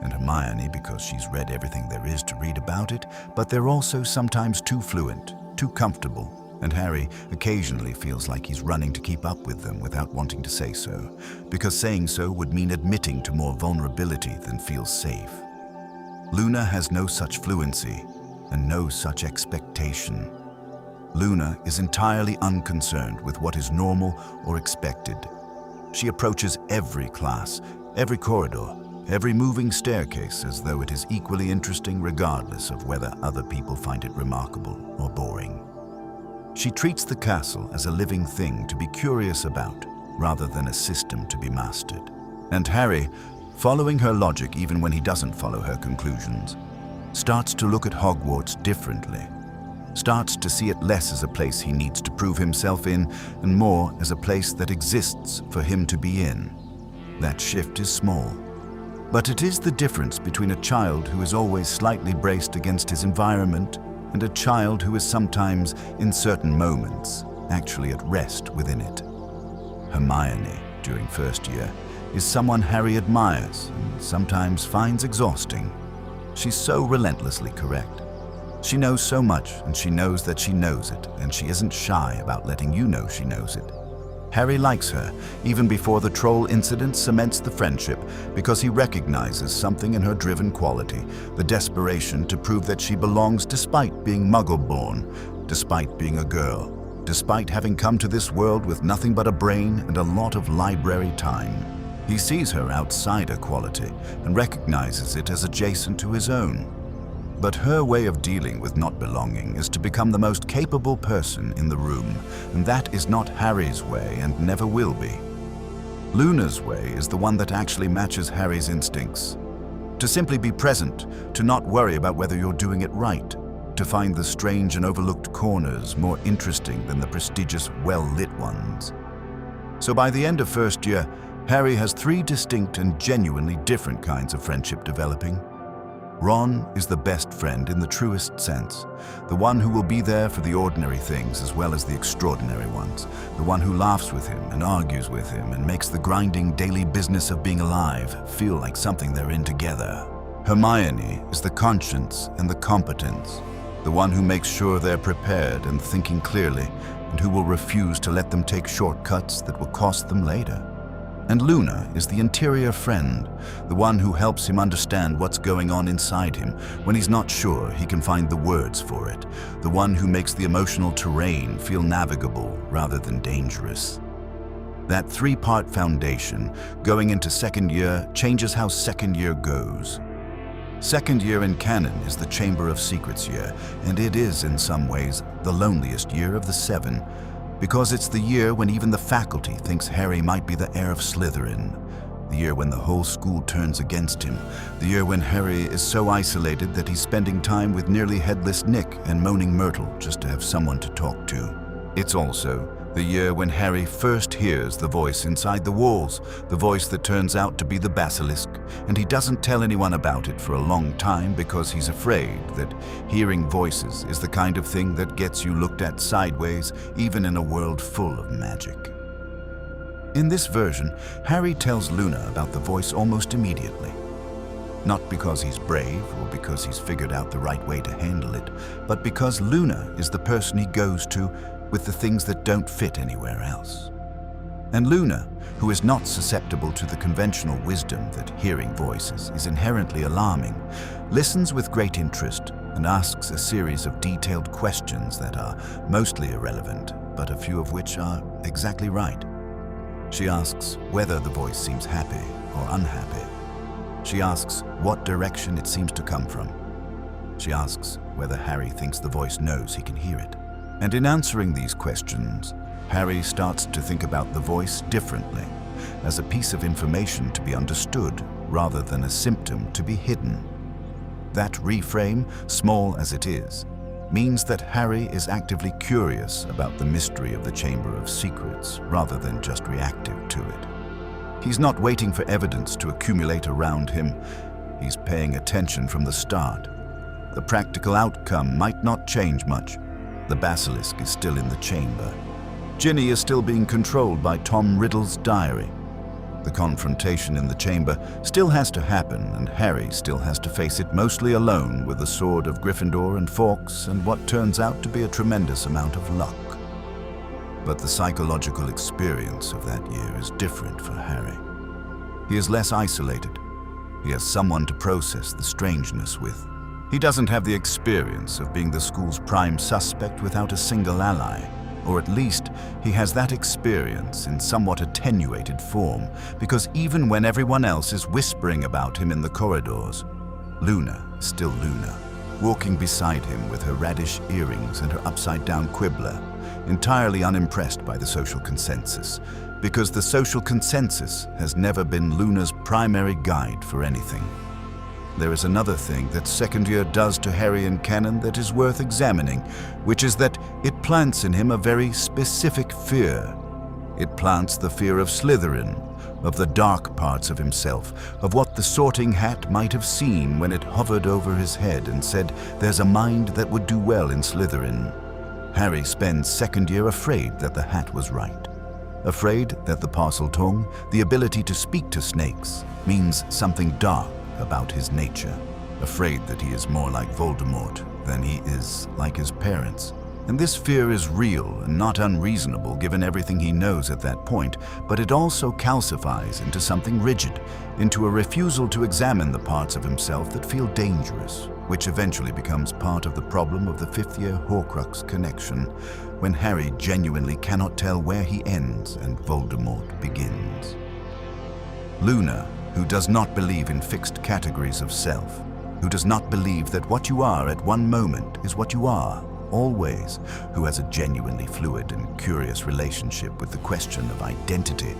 and Hermione because she's read everything there is to read about it, but they're also sometimes too fluent, too comfortable, and Harry occasionally feels like he's running to keep up with them without wanting to say so, because saying so would mean admitting to more vulnerability than feels safe. Luna has no such fluency and no such expectation. Luna is entirely unconcerned with what is normal or expected. She approaches every class, every corridor, every moving staircase as though it is equally interesting regardless of whether other people find it remarkable or boring. She treats the castle as a living thing to be curious about rather than a system to be mastered. And Harry, following her logic even when he doesn't follow her conclusions, starts to look at Hogwarts differently. Starts to see it less as a place he needs to prove himself in and more as a place that exists for him to be in. That shift is small, but it is the difference between a child who is always slightly braced against his environment and a child who is sometimes, in certain moments, actually at rest within it. Hermione, during first year, is someone Harry admires and sometimes finds exhausting. She's so relentlessly correct. She knows so much, and she knows that she knows it, and she isn't shy about letting you know she knows it. Harry likes her, even before the troll incident cements the friendship, because he recognizes something in her driven quality, the desperation to prove that she belongs despite being Muggle-born, despite being a girl, despite having come to this world with nothing but a brain and a lot of library time. He sees her outsider quality and recognizes it as adjacent to his own. But her way of dealing with not belonging is to become the most capable person in the room, and that is not Harry's way and never will be. Luna's way is the one that actually matches Harry's instincts. To simply be present, to not worry about whether you're doing it right, to find the strange and overlooked corners more interesting than the prestigious, well-lit ones. So by the end of first year, Harry has 3 distinct and genuinely different kinds of friendship developing. Ron is the best friend in the truest sense, the one who will be there for the ordinary things as well as the extraordinary ones, the one who laughs with him and argues with him and makes the grinding daily business of being alive feel like something they're in together. Hermione is the conscience and the competence, the one who makes sure they're prepared and thinking clearly, and who will refuse to let them take shortcuts that will cost them later. And Luna is the interior friend, the one who helps him understand what's going on inside him when he's not sure he can find the words for it, the one who makes the emotional terrain feel navigable rather than dangerous. That three-part foundation going into second year changes how second year goes. Second year in canon is the Chamber of Secrets year, and it is, in some ways, the loneliest year of the 7, because it's the year when even the faculty thinks Harry might be the heir of Slytherin, the year when the whole school turns against him, the year when Harry is so isolated that he's spending time with nearly headless Nick and moaning Myrtle just to have someone to talk to. It's also the year when Harry first hears the voice inside the walls, the voice that turns out to be the basilisk, and he doesn't tell anyone about it for a long time because he's afraid that hearing voices is the kind of thing that gets you looked at sideways, even in a world full of magic. In this version, Harry tells Luna about the voice almost immediately. Not because he's brave or because he's figured out the right way to handle it, but because Luna is the person he goes to with the things that don't fit anywhere else. And Luna, who is not susceptible to the conventional wisdom that hearing voices is inherently alarming, listens with great interest and asks a series of detailed questions that are mostly irrelevant, but a few of which are exactly right. She asks whether the voice seems happy or unhappy. She asks what direction it seems to come from. She asks whether Harry thinks the voice knows he can hear it. And in answering these questions, Harry starts to think about the voice differently, as a piece of information to be understood rather than a symptom to be hidden. That reframe, small as it is, means that Harry is actively curious about the mystery of the Chamber of Secrets rather than just reactive to it. He's not waiting for evidence to accumulate around him. He's paying attention from the start. The practical outcome might not change much. The basilisk is still in the chamber. Ginny is still being controlled by Tom Riddle's diary. The confrontation in the chamber still has to happen, and Harry still has to face it mostly alone with the sword of Gryffindor and Fawkes and what turns out to be a tremendous amount of luck. But the psychological experience of that year is different for Harry. He is less isolated. He has someone to process the strangeness with. He doesn't have the experience of being the school's prime suspect without a single ally, or at least he has that experience in somewhat attenuated form, because even when everyone else is whispering about him in the corridors, Luna, still Luna, walking beside him with her radish earrings and her upside-down quibbler, entirely unimpressed by the social consensus, because the social consensus has never been Luna's primary guide for anything. There is another thing that second year does to Harry in canon that is worth examining, which is that it plants in him a very specific fear. It plants the fear of Slytherin, of the dark parts of himself, of what the Sorting Hat might have seen when it hovered over his head and said, "There's a mind that would do well in Slytherin." Harry spends second year afraid that the hat was right. Afraid that the Parseltongue, the ability to speak to snakes, means something dark about his nature, afraid that he is more like Voldemort than he is like his parents. And this fear is real and not unreasonable given everything he knows at that point, but it also calcifies into something rigid, into a refusal to examine the parts of himself that feel dangerous, which eventually becomes part of the problem of the fifth-year Horcrux connection, when Harry genuinely cannot tell where he ends and Voldemort begins. Luna, who does not believe in fixed categories of self, who does not believe that what you are at one moment is what you are, always, who has a genuinely fluid and curious relationship with the question of identity,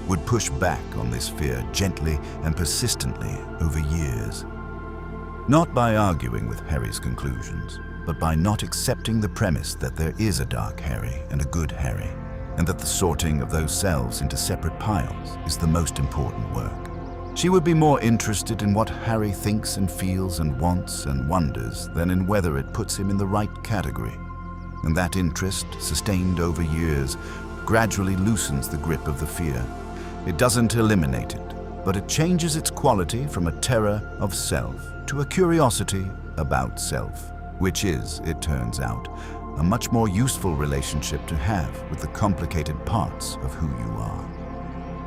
would push back on this fear gently and persistently over years. Not by arguing with Harry's conclusions, but by not accepting the premise that there is a dark Harry and a good Harry, and that the sorting of those selves into separate piles is the most important work. She would be more interested in what Harry thinks and feels and wants and wonders than in whether it puts him in the right category. And that interest, sustained over years, gradually loosens the grip of the fear. It doesn't eliminate it, but it changes its quality from a terror of self to a curiosity about self, which is, it turns out, a much more useful relationship to have with the complicated parts of who you are.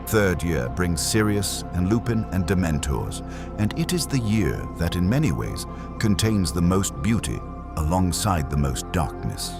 Third year brings Sirius and Lupin and Dementors, and it is the year that in many ways contains the most beauty alongside the most darkness.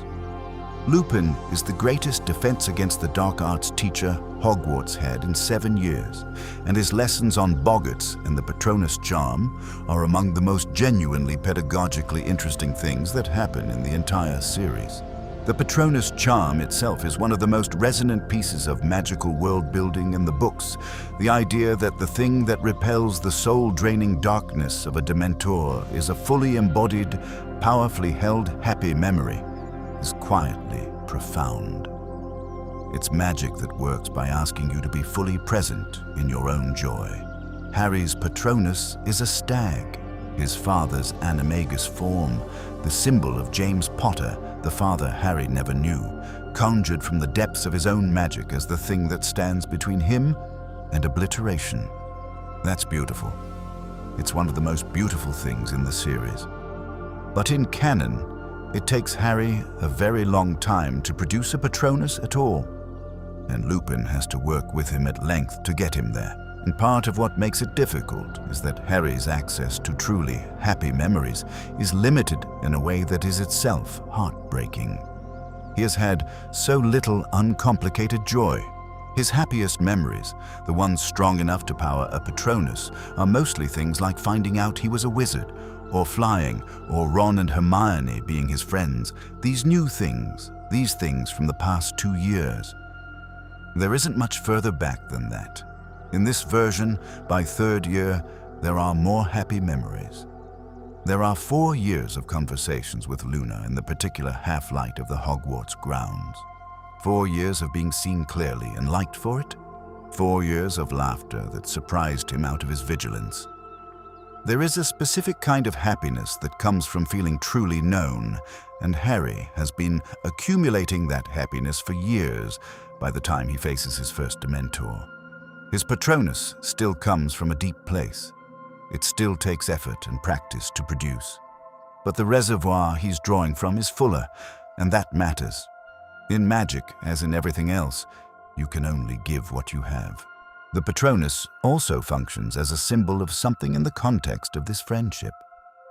Lupin is the greatest defense against the dark arts teacher Hogwarts had in 7 years, and his lessons on Boggarts and the Patronus charm are among the most genuinely pedagogically interesting things that happen in the entire series. The Patronus charm itself is one of the most resonant pieces of magical world-building in the books. The idea that the thing that repels the soul-draining darkness of a Dementor is a fully embodied, powerfully held happy memory is quietly profound. It's magic that works by asking you to be fully present in your own joy. Harry's Patronus is a stag, his father's animagus form, the symbol of James Potter, the father Harry never knew, conjured from the depths of his own magic as the thing that stands between him and obliteration. That's beautiful. It's one of the most beautiful things in the series. But in canon, it takes Harry a very long time to produce a Patronus at all, and Lupin has to work with him at length to get him there. And part of what makes it difficult is that Harry's access to truly happy memories is limited in a way that is itself heartbreaking. He has had so little uncomplicated joy. His happiest memories, the ones strong enough to power a Patronus, are mostly things like finding out he was a wizard, or flying, or Ron and Hermione being his friends. These new things, these things from the past 2 years. There isn't much further back than that. In this version, by third year, there are more happy memories. There are 4 years of conversations with Luna in the particular half-light of the Hogwarts grounds. 4 years of being seen clearly and liked for it. 4 years of laughter that surprised him out of his vigilance. There is a specific kind of happiness that comes from feeling truly known, and Harry has been accumulating that happiness for years by the time he faces his first Dementor. His Patronus still comes from a deep place. It still takes effort and practice to produce. But the reservoir he's drawing from is fuller, and that matters. In magic, as in everything else, you can only give what you have. The Patronus also functions as a symbol of something in the context of this friendship.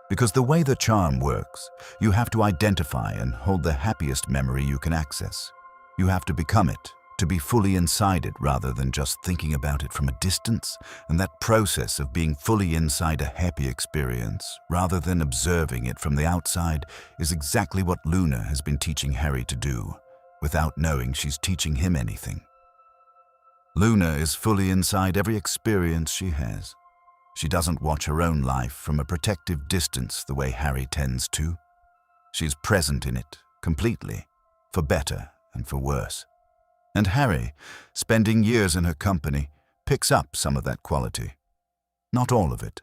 Because the way the charm works, you have to identify and hold the happiest memory you can access. You have to become it, to be fully inside it rather than just thinking about it from a distance, and that process of being fully inside a happy experience rather than observing it from the outside is exactly what Luna has been teaching Harry to do, without knowing she's teaching him anything. Luna is fully inside every experience she has. She doesn't watch her own life from a protective distance the way Harry tends to. She's present in it, completely, for better and for worse. And Harry, spending years in her company, picks up some of that quality. Not all of it.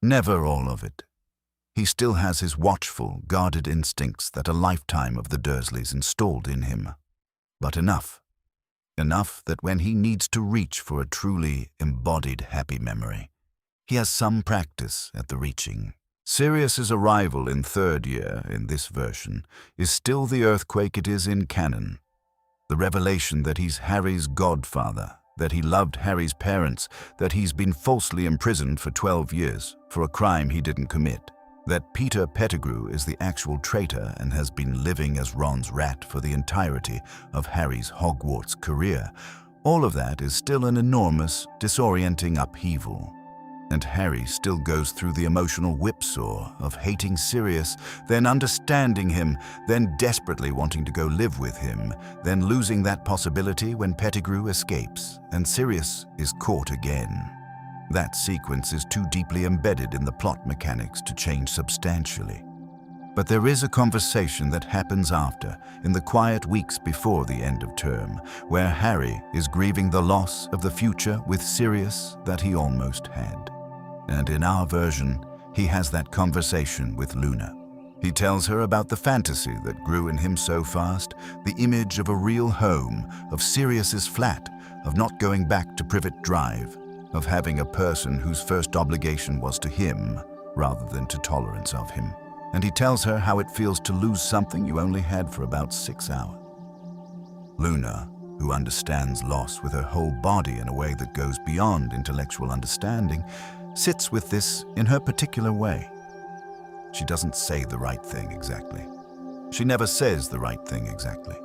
Never all of it. He still has his watchful, guarded instincts that a lifetime of the Dursleys installed in him. But enough. Enough that when he needs to reach for a truly embodied happy memory, he has some practice at the reaching. Sirius's arrival in third year, in this version, is still the earthquake it is in canon. The revelation that he's Harry's godfather, that he loved Harry's parents, that he's been falsely imprisoned for 12 years for a crime he didn't commit, that Peter Pettigrew is the actual traitor and has been living as Ron's rat for the entirety of Harry's Hogwarts career. All of that is still an enormous, disorienting upheaval. And Harry still goes through the emotional whipsaw of hating Sirius, then understanding him, then desperately wanting to go live with him, then losing that possibility when Pettigrew escapes and Sirius is caught again. That sequence is too deeply embedded in the plot mechanics to change substantially. But there is a conversation that happens after, in the quiet weeks before the end of term, where Harry is grieving the loss of the future with Sirius that he almost had. And in our version, he has that conversation with Luna. He tells her about the fantasy that grew in him so fast, the image of a real home, of Sirius's flat, of not going back to Privet Drive, of having a person whose first obligation was to him rather than to tolerance of him. And he tells her how it feels to lose something you only had for about 6 hours. Luna, who understands loss with her whole body in a way that goes beyond intellectual understanding, sits with this in her particular way. She doesn't say the right thing exactly. She never says the right thing exactly.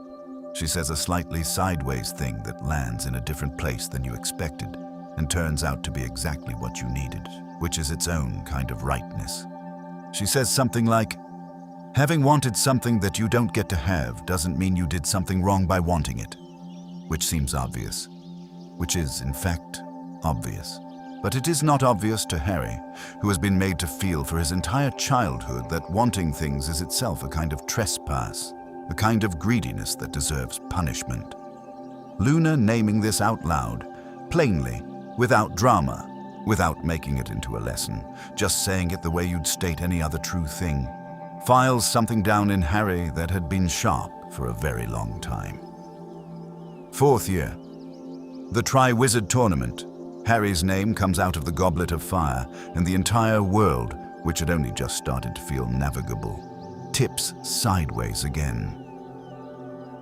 She says a slightly sideways thing that lands in a different place than you expected and turns out to be exactly what you needed, which is its own kind of rightness. She says something like, "Having wanted something that you don't get to have doesn't mean you did something wrong by wanting it," which seems obvious, which is, in fact, obvious. But it is not obvious to Harry, who has been made to feel for his entire childhood that wanting things is itself a kind of trespass, a kind of greediness that deserves punishment. Luna naming this out loud, plainly, without drama, without making it into a lesson, just saying it the way you'd state any other true thing, files something down in Harry that had been sharp for a very long time. 4th year. The Tri-Wizard Tournament. Harry's name comes out of the Goblet of Fire, and the entire world, which had only just started to feel navigable, tips sideways again.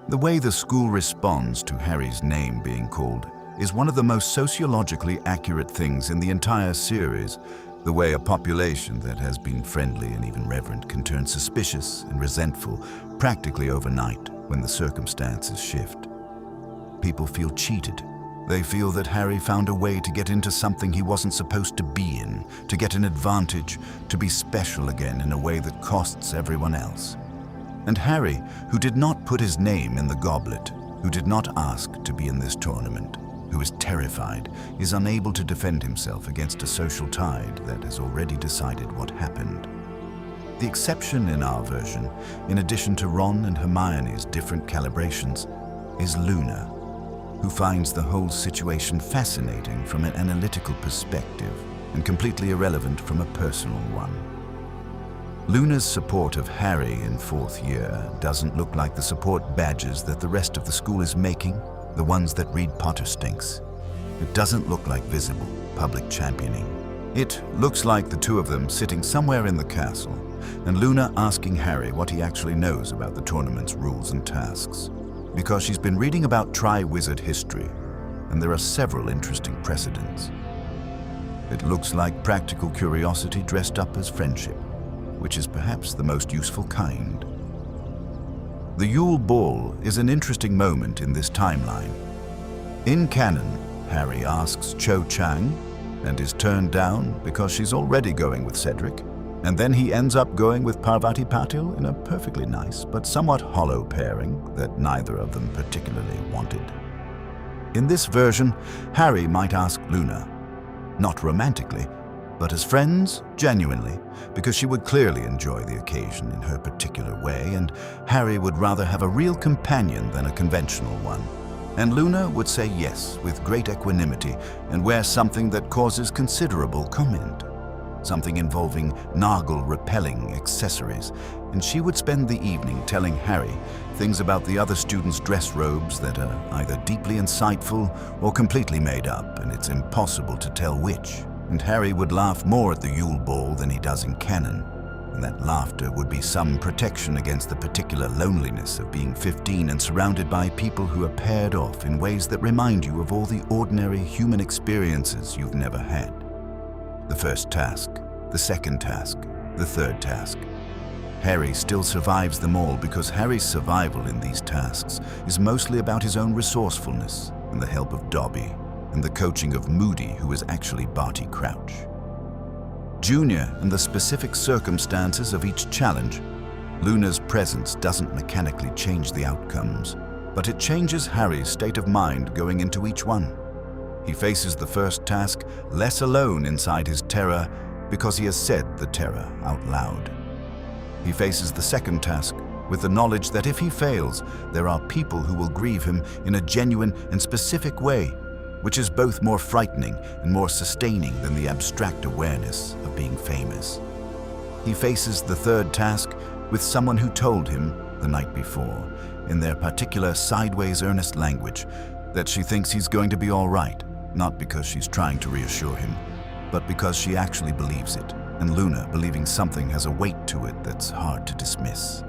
The way the school responds to Harry's name being called is one of the most sociologically accurate things in the entire series, the way a population that has been friendly and even reverent can turn suspicious and resentful practically overnight when the circumstances shift. People feel cheated. They feel that Harry found a way to get into something he wasn't supposed to be in, to get an advantage, to be special again in a way that costs everyone else. And Harry, who did not put his name in the goblet, who did not ask to be in this tournament, who is terrified, is unable to defend himself against a social tide that has already decided what happened. The exception in our version, in addition to Ron and Hermione's different calibrations, is Luna, who finds the whole situation fascinating from an analytical perspective and completely irrelevant from a personal one. Luna's support of Harry in 4th year doesn't look like the support badges that the rest of the school is making, the ones that read Potter stinks. It doesn't look like visible public championing. It looks like the two of them sitting somewhere in the castle, and Luna asking Harry what he actually knows about the tournament's rules and tasks, because she's been reading about Tri-Wizard history, and there are several interesting precedents. It looks like practical curiosity dressed up as friendship, which is perhaps the most useful kind. The Yule Ball is an interesting moment in this timeline. In canon, Harry asks Cho Chang and is turned down because she's already going with Cedric, and then he ends up going with Parvati Patil in a perfectly nice but somewhat hollow pairing that neither of them particularly wanted. In this version, Harry might ask Luna, not romantically, but as friends, genuinely, because she would clearly enjoy the occasion in her particular way, and Harry would rather have a real companion than a conventional one. And Luna would say yes with great equanimity and wear something that causes considerable comment, something involving Noggle-repelling accessories, and she would spend the evening telling Harry things about the other students' dress robes that are either deeply insightful or completely made up, and it's impossible to tell which. And Harry would laugh more at the Yule Ball than he does in canon, and that laughter would be some protection against the particular loneliness of being 15 and surrounded by people who are paired off in ways that remind you of all the ordinary human experiences you've never had. The first task, the second task, the third task. Harry still survives them all because Harry's survival in these tasks is mostly about his own resourcefulness and the help of Dobby, and the coaching of Moody, who is actually Barty Crouch. Junior and the specific circumstances of each challenge, Luna's presence doesn't mechanically change the outcomes, but it changes Harry's state of mind going into each one. He faces the first task less alone inside his terror because he has said the terror out loud. He faces the second task with the knowledge that if he fails, there are people who will grieve him in a genuine and specific way, which is both more frightening and more sustaining than the abstract awareness of being famous. He faces the third task with someone who told him the night before, in their particular sideways earnest language, that she thinks he's going to be all right, not because she's trying to reassure him, but because she actually believes it, and Luna believing something has a weight to it that's hard to dismiss.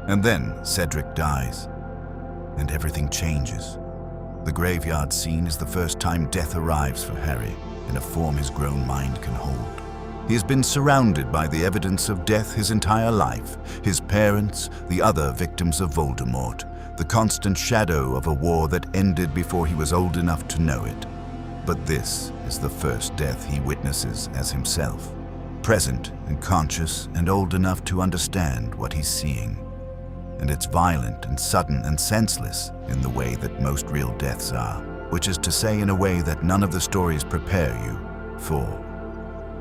And then Cedric dies, and everything changes. The graveyard scene is the first time death arrives for Harry in a form his grown mind can hold. He has been surrounded by the evidence of death his entire life, his parents, the other victims of Voldemort, the constant shadow of a war that ended before he was old enough to know it. But this is the first death he witnesses as himself, present and conscious and old enough to understand what he's seeing. And it's violent and sudden and senseless in the way that most real deaths are, which is to say in a way that none of the stories prepare you for.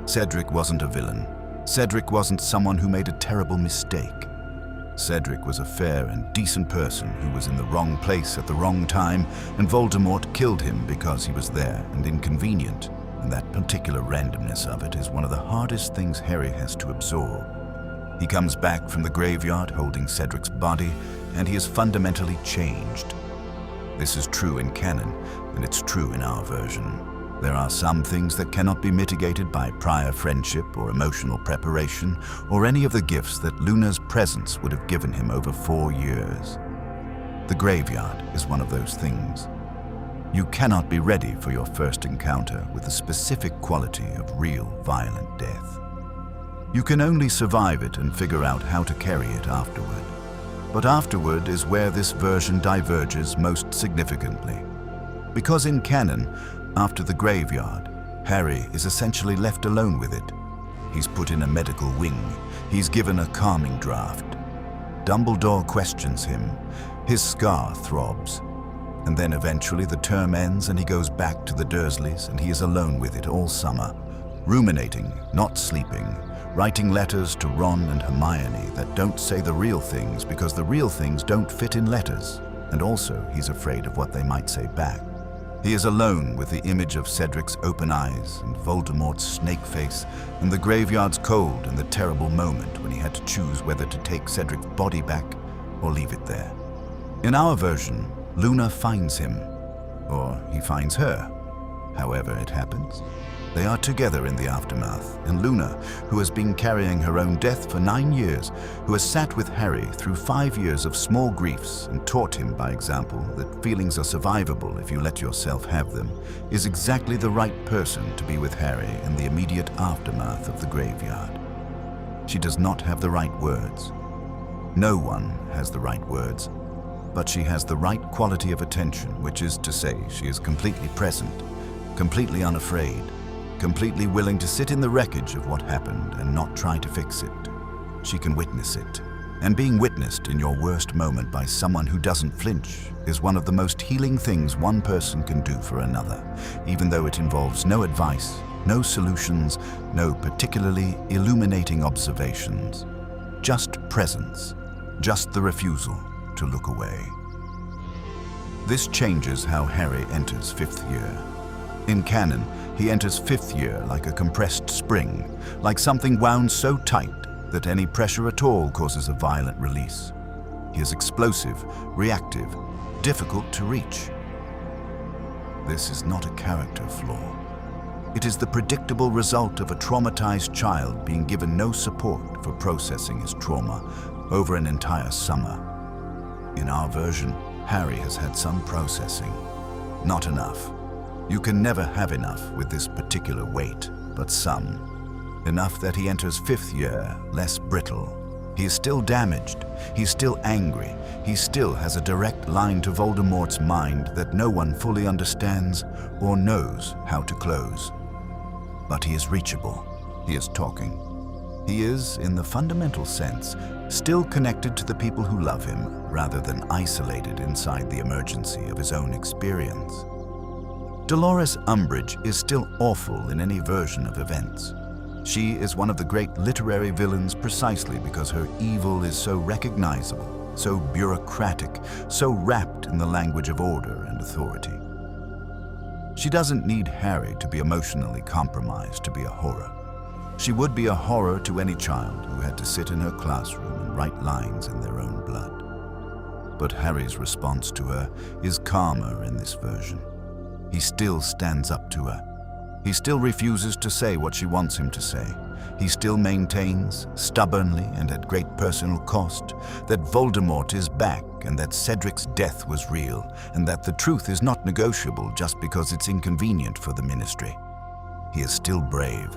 Cedric wasn't a villain. Cedric wasn't someone who made a terrible mistake. Cedric was a fair and decent person who was in the wrong place at the wrong time, and Voldemort killed him because he was there and inconvenient, and that particular randomness of it is one of the hardest things Harry has to absorb. He comes back from the graveyard holding Cedric's body, and he is fundamentally changed. This is true in canon, and it's true in our version. There are some things that cannot be mitigated by prior friendship or emotional preparation, or any of the gifts that Luna's presence would have given him over 4 years. The graveyard is one of those things. You cannot be ready for your first encounter with the specific quality of real violent death. You can only survive it and figure out how to carry it afterward. But afterward is where this version diverges most significantly. Because in canon, after the graveyard, Harry is essentially left alone with it. He's put in a medical wing. He's given a calming draft. Dumbledore questions him. His scar throbs. And then eventually the term ends and he goes back to the Dursleys and he is alone with it all summer, ruminating, not sleeping, writing letters to Ron and Hermione that don't say the real things because the real things don't fit in letters, and also he's afraid of what they might say back. He is alone with the image of Cedric's open eyes and Voldemort's snake face and the graveyard's cold and the terrible moment when he had to choose whether to take Cedric's body back or leave it there. In our version, Luna finds him, or he finds her. However it happens, they are together in the aftermath, and Luna, who has been carrying her own death for 9 years, who has sat with Harry through 5 years of small griefs and taught him by example that feelings are survivable if you let yourself have them, is exactly the right person to be with Harry in the immediate aftermath of the graveyard. She does not have the right words. No one has the right words, but she has the right quality of attention, which is to say she is completely present, completely unafraid, completely willing to sit in the wreckage of what happened and not try to fix it. She can witness it. And being witnessed in your worst moment by someone who doesn't flinch is one of the most healing things one person can do for another, even though it involves no advice, no solutions, no particularly illuminating observations. Just presence, just the refusal to look away. This changes how Harry enters 5th year. In canon, he enters 5th year like a compressed spring, like something wound so tight that any pressure at all causes a violent release. He is explosive, reactive, difficult to reach. This is not a character flaw. It is the predictable result of a traumatized child being given no support for processing his trauma over an entire summer. In our version, Harry has had some processing. Not enough. You can never have enough with this particular weight, but some. Enough that he enters 5th year less brittle. He is still damaged, he's still angry, he still has a direct line to Voldemort's mind that no one fully understands or knows how to close. But he is reachable, he is talking. He is, in the fundamental sense, still connected to the people who love him rather than isolated inside the emergency of his own experience. Dolores Umbridge is still awful in any version of events. She is one of the great literary villains precisely because her evil is so recognizable, so bureaucratic, so wrapped in the language of order and authority. She doesn't need Harry to be emotionally compromised to be a horror. She would be a horror to any child who had to sit in her classroom and write lines in their own blood. But Harry's response to her is calmer in this version. He still stands up to her. He still refuses to say what she wants him to say. He still maintains, stubbornly and at great personal cost, that Voldemort is back and that Cedric's death was real, and that the truth is not negotiable just because it's inconvenient for the Ministry. He is still brave,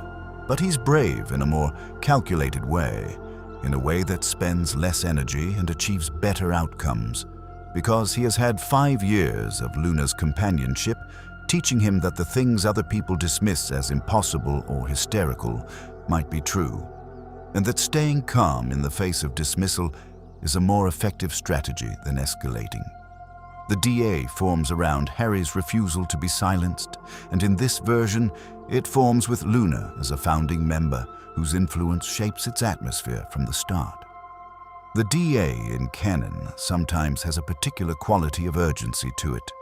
but he's brave in a more calculated way, in a way that spends less energy and achieves better outcomes, because he has had 5 years of Luna's companionship teaching him that the things other people dismiss as impossible or hysterical might be true, and that staying calm in the face of dismissal is a more effective strategy than escalating. The DA forms around Harry's refusal to be silenced, and in this version, it forms with Luna as a founding member whose influence shapes its atmosphere from the start. The DA in canon sometimes has a particular quality of urgency to it,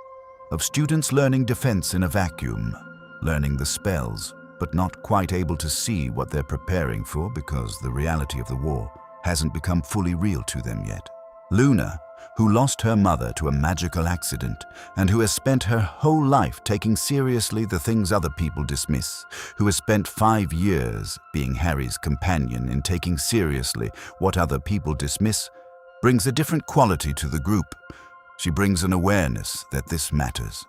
of students learning defense in a vacuum, learning the spells, but not quite able to see what they're preparing for because the reality of the war hasn't become fully real to them yet. Luna, who lost her mother to a magical accident and who has spent her whole life taking seriously the things other people dismiss, who has spent 5 years being Harry's companion in taking seriously what other people dismiss, brings a different quality to the group. She brings an awareness that this matters,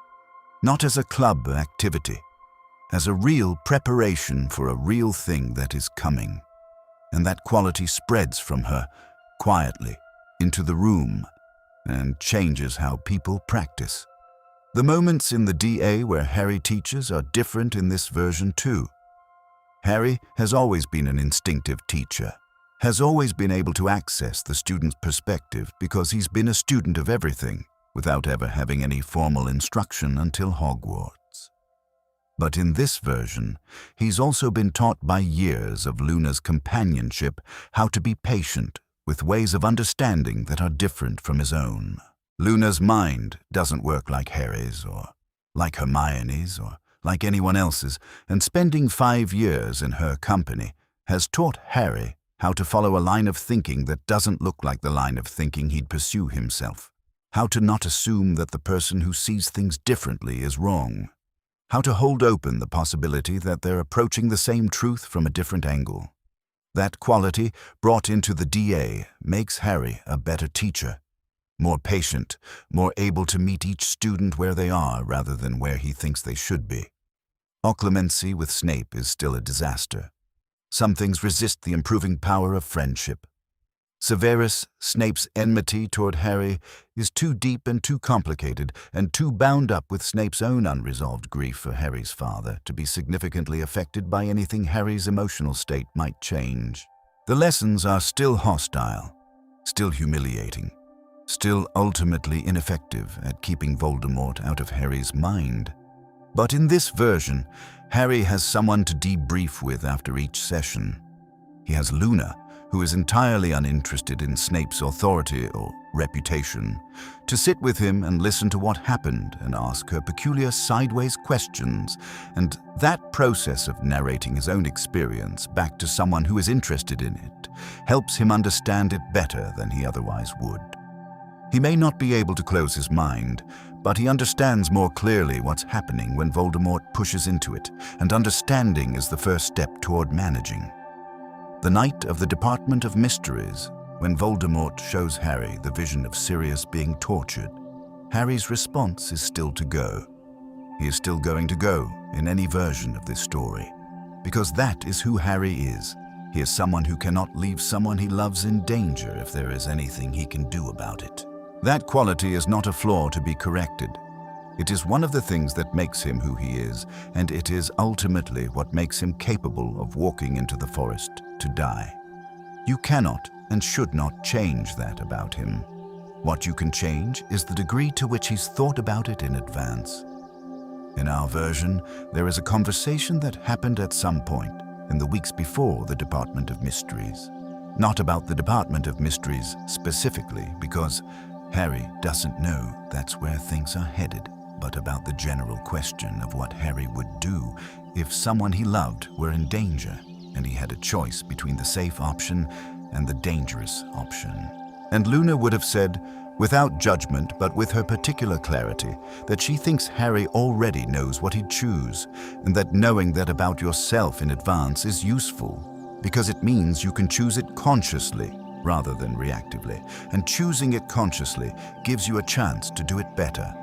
not as a club activity, as a real preparation for a real thing that is coming. And that quality spreads from her, quietly, into the room, and changes how people practice. The moments in the DA where Harry teaches are different in this version too. Harry has always been an instinctive teacher, has always been able to access the student's perspective because he's been a student of everything without ever having any formal instruction until Hogwarts. But in this version, he's also been taught by years of Luna's companionship how to be patient with ways of understanding that are different from his own. Luna's mind doesn't work like Harry's or like Hermione's or like anyone else's, and spending 5 years in her company has taught Harry how to follow a line of thinking that doesn't look like the line of thinking he'd pursue himself, how to not assume that the person who sees things differently is wrong, how to hold open the possibility that they're approaching the same truth from a different angle. That quality, brought into the DA, makes Harry a better teacher, more patient, more able to meet each student where they are rather than where he thinks they should be. Occlumency with Snape is still a disaster. Some things resist the improving power of friendship. Severus Snape's enmity toward Harry is too deep and too complicated and too bound up with Snape's own unresolved grief for Harry's father to be significantly affected by anything Harry's emotional state might change. The lessons are still hostile, still humiliating, still ultimately ineffective at keeping Voldemort out of Harry's mind. But in this version, Harry has someone to debrief with after each session. He has Luna, who is entirely uninterested in Snape's authority or reputation, to sit with him and listen to what happened and ask her peculiar sideways questions, and that process of narrating his own experience back to someone who is interested in it helps him understand it better than he otherwise would. He may not be able to close his mind, but he understands more clearly what's happening when Voldemort pushes into it, and understanding is the first step toward managing. The night of the Department of Mysteries, when Voldemort shows Harry the vision of Sirius being tortured, Harry's response is still to go. He is still going to go in any version of this story, because that is who Harry is. He is someone who cannot leave someone he loves in danger if there is anything he can do about it. That quality is not a flaw to be corrected. It is one of the things that makes him who he is, and it is ultimately what makes him capable of walking into the forest to die. You cannot and should not change that about him. What you can change is the degree to which he's thought about it in advance. In our version, there is a conversation that happened at some point, in the weeks before the Department of Mysteries. Not about the Department of Mysteries specifically, because Harry doesn't know that's where things are headed, but about the general question of what Harry would do if someone he loved were in danger and he had a choice between the safe option and the dangerous option. And Luna would have said, without judgment but with her particular clarity, that she thinks Harry already knows what he'd choose, and that knowing that about yourself in advance is useful, because it means you can choose it consciously rather than reactively, and choosing it consciously gives you a chance to do it better.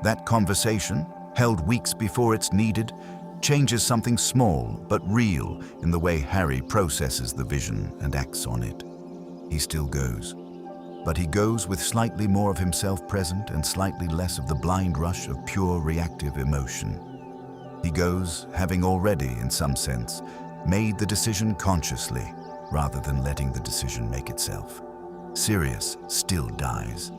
That conversation, held weeks before it's needed, changes something small but real in the way Harry processes the vision and acts on it. He still goes, but he goes with slightly more of himself present and slightly less of the blind rush of pure reactive emotion. He goes having already, in some sense, made the decision consciously rather than letting the decision make itself. Sirius still dies.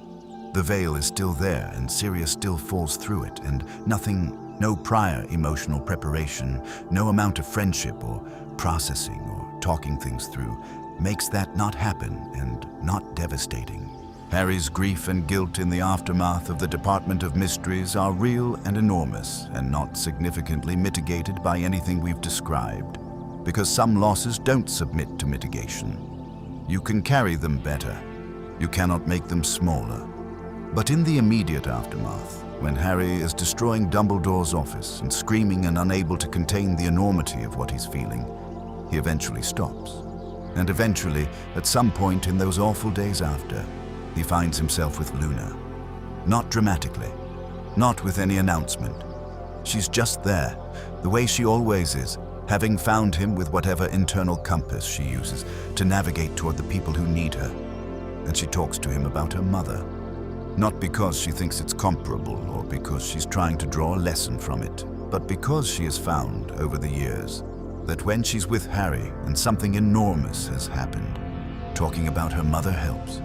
The veil is still there and Sirius still falls through it, and nothing, no prior emotional preparation, no amount of friendship or processing or talking things through makes that not happen and not devastating. Harry's grief and guilt in the aftermath of the Department of Mysteries are real and enormous and not significantly mitigated by anything we've described, because some losses don't submit to mitigation. You can carry them better. You cannot make them smaller. But in the immediate aftermath, when Harry is destroying Dumbledore's office and screaming and unable to contain the enormity of what he's feeling, he eventually stops. And eventually, at some point in those awful days after, he finds himself with Luna. Not dramatically, not with any announcement. She's just there, the way she always is, having found him with whatever internal compass she uses to navigate toward the people who need her. And she talks to him about her mother. Not because she thinks it's comparable or because she's trying to draw a lesson from it, but because she has found, over the years, that when she's with Harry and something enormous has happened, talking about her mother helps.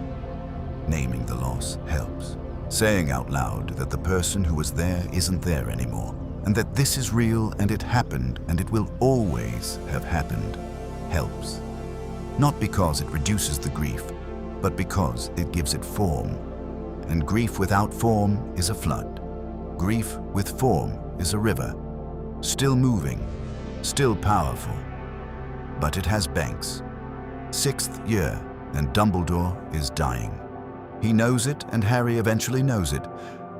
Naming the loss helps. Saying out loud that the person who was there isn't there anymore, and that this is real and it happened and it will always have happened, helps. Not because it reduces the grief, but because it gives it form. And grief without form is a flood. Grief with form is a river, still moving, still powerful, but it has banks. 6th year, and Dumbledore is dying. He knows it, and Harry eventually knows it,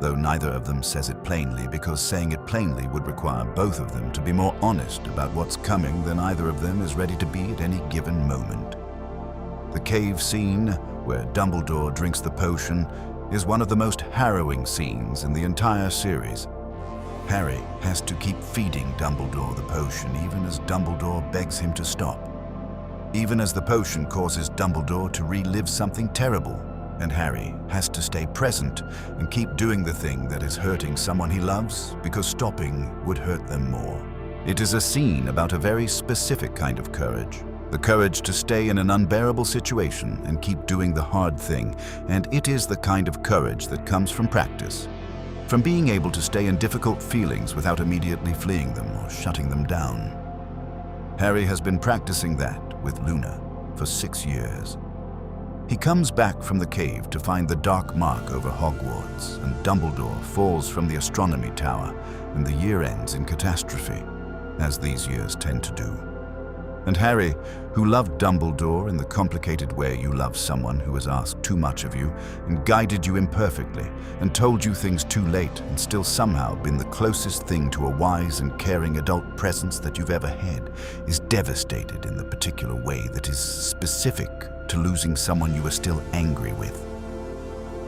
though neither of them says it plainly, because saying it plainly would require both of them to be more honest about what's coming than either of them is ready to be at any given moment. The cave scene, where Dumbledore drinks the potion, is one of the most harrowing scenes in the entire series. Harry has to keep feeding Dumbledore the potion even as Dumbledore begs him to stop. Even as the potion causes Dumbledore to relive something terrible, and Harry has to stay present and keep doing the thing that is hurting someone he loves because stopping would hurt them more. It is a scene about a very specific kind of courage. The courage to stay in an unbearable situation and keep doing the hard thing, and it is the kind of courage that comes from practice. From being able to stay in difficult feelings without immediately fleeing them or shutting them down. Harry has been practicing that with Luna for 6 years. He comes back from the cave to find the dark mark over Hogwarts, and Dumbledore falls from the astronomy tower, and the year ends in catastrophe, as these years tend to do. And Harry, who loved Dumbledore in the complicated way you love someone who has asked too much of you and guided you imperfectly and told you things too late and still somehow been the closest thing to a wise and caring adult presence that you've ever had, is devastated in the particular way that is specific to losing someone you are still angry with.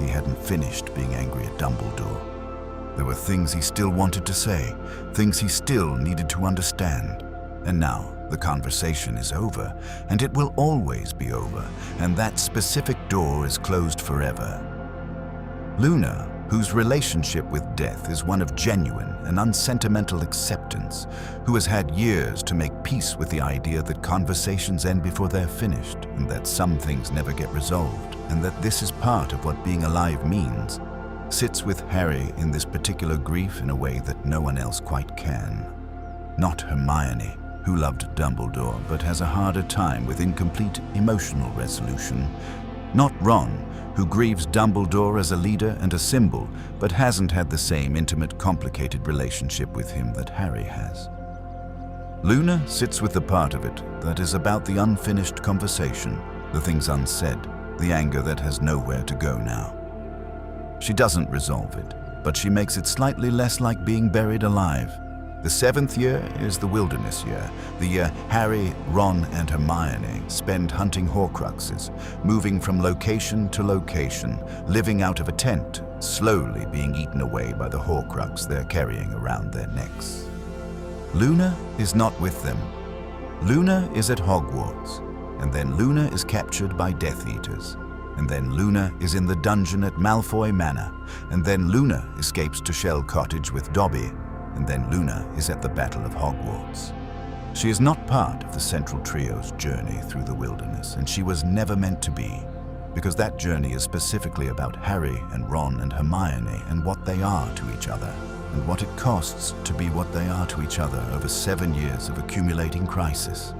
He hadn't finished being angry at Dumbledore. There were things he still wanted to say, things he still needed to understand. And now, the conversation is over, and it will always be over, and that specific door is closed forever. Luna, whose relationship with death is one of genuine and unsentimental acceptance, who has had years to make peace with the idea that conversations end before they're finished, and that some things never get resolved, and that this is part of what being alive means, sits with Harry in this particular grief in a way that no one else quite can. Not Hermione, who loved Dumbledore but has a harder time with incomplete emotional resolution. Not Ron, who grieves Dumbledore as a leader and a symbol, but hasn't had the same intimate, complicated relationship with him that Harry has. Luna sits with the part of it that is about the unfinished conversation, the things unsaid, the anger that has nowhere to go now. She doesn't resolve it, but she makes it slightly less like being buried alive. The 7th year is the wilderness year, the year Harry, Ron, and Hermione spend hunting Horcruxes, moving from location to location, living out of a tent, slowly being eaten away by the Horcrux they're carrying around their necks. Luna is not with them. Luna is at Hogwarts, and then Luna is captured by Death Eaters, and then Luna is in the dungeon at Malfoy Manor, and then Luna escapes to Shell Cottage with Dobby, and then Luna is at the Battle of Hogwarts. She is not part of the Central Trio's journey through the wilderness, and she was never meant to be, because that journey is specifically about Harry and Ron and Hermione and what they are to each other, and what it costs to be what they are to each other over 7 years of accumulating crisis.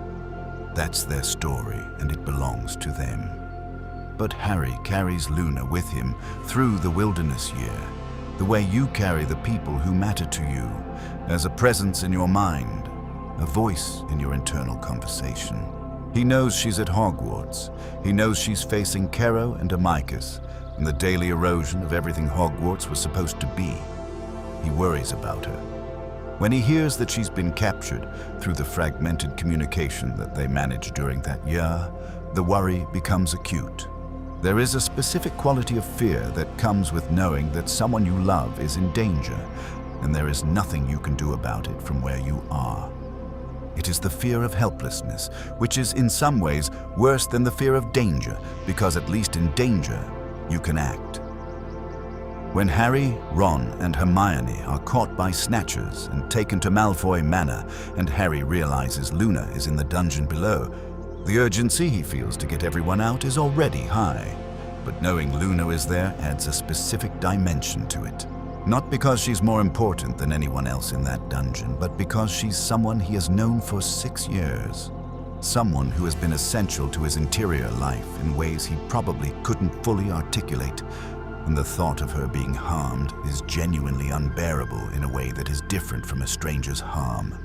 That's their story, and it belongs to them. But Harry carries Luna with him through the wilderness year, the way you carry the people who matter to you, as a presence in your mind, a voice in your internal conversation. He knows she's at Hogwarts. He knows she's facing Caro and Amicus, and the daily erosion of everything Hogwarts was supposed to be. He worries about her. When he hears that she's been captured through the fragmented communication that they managed during that year, the worry becomes acute. There is a specific quality of fear that comes with knowing that someone you love is in danger, and there is nothing you can do about it from where you are. It is the fear of helplessness, which is in some ways worse than the fear of danger, because at least in danger, you can act. When Harry, Ron, and Hermione are caught by Snatchers and taken to Malfoy Manor, and Harry realizes Luna is in the dungeon below, the urgency he feels to get everyone out is already high. But knowing Luna is there adds a specific dimension to it. Not because she's more important than anyone else in that dungeon, but because she's someone he has known for 6 years. Someone who has been essential to his interior life in ways he probably couldn't fully articulate. And the thought of her being harmed is genuinely unbearable in a way that is different from a stranger's harm.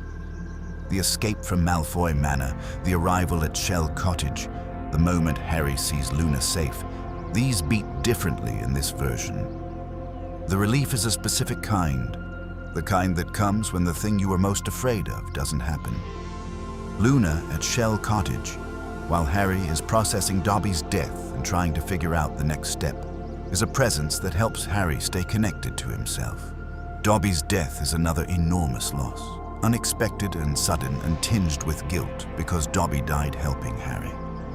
The escape from Malfoy Manor, the arrival at Shell Cottage, the moment Harry sees Luna safe, these beat differently in this version. The relief is a specific kind, the kind that comes when the thing you were most afraid of doesn't happen. Luna at Shell Cottage, while Harry is processing Dobby's death and trying to figure out the next step, is a presence that helps Harry stay connected to himself. Dobby's death is another enormous loss, unexpected and sudden and tinged with guilt because Dobby died helping Harry.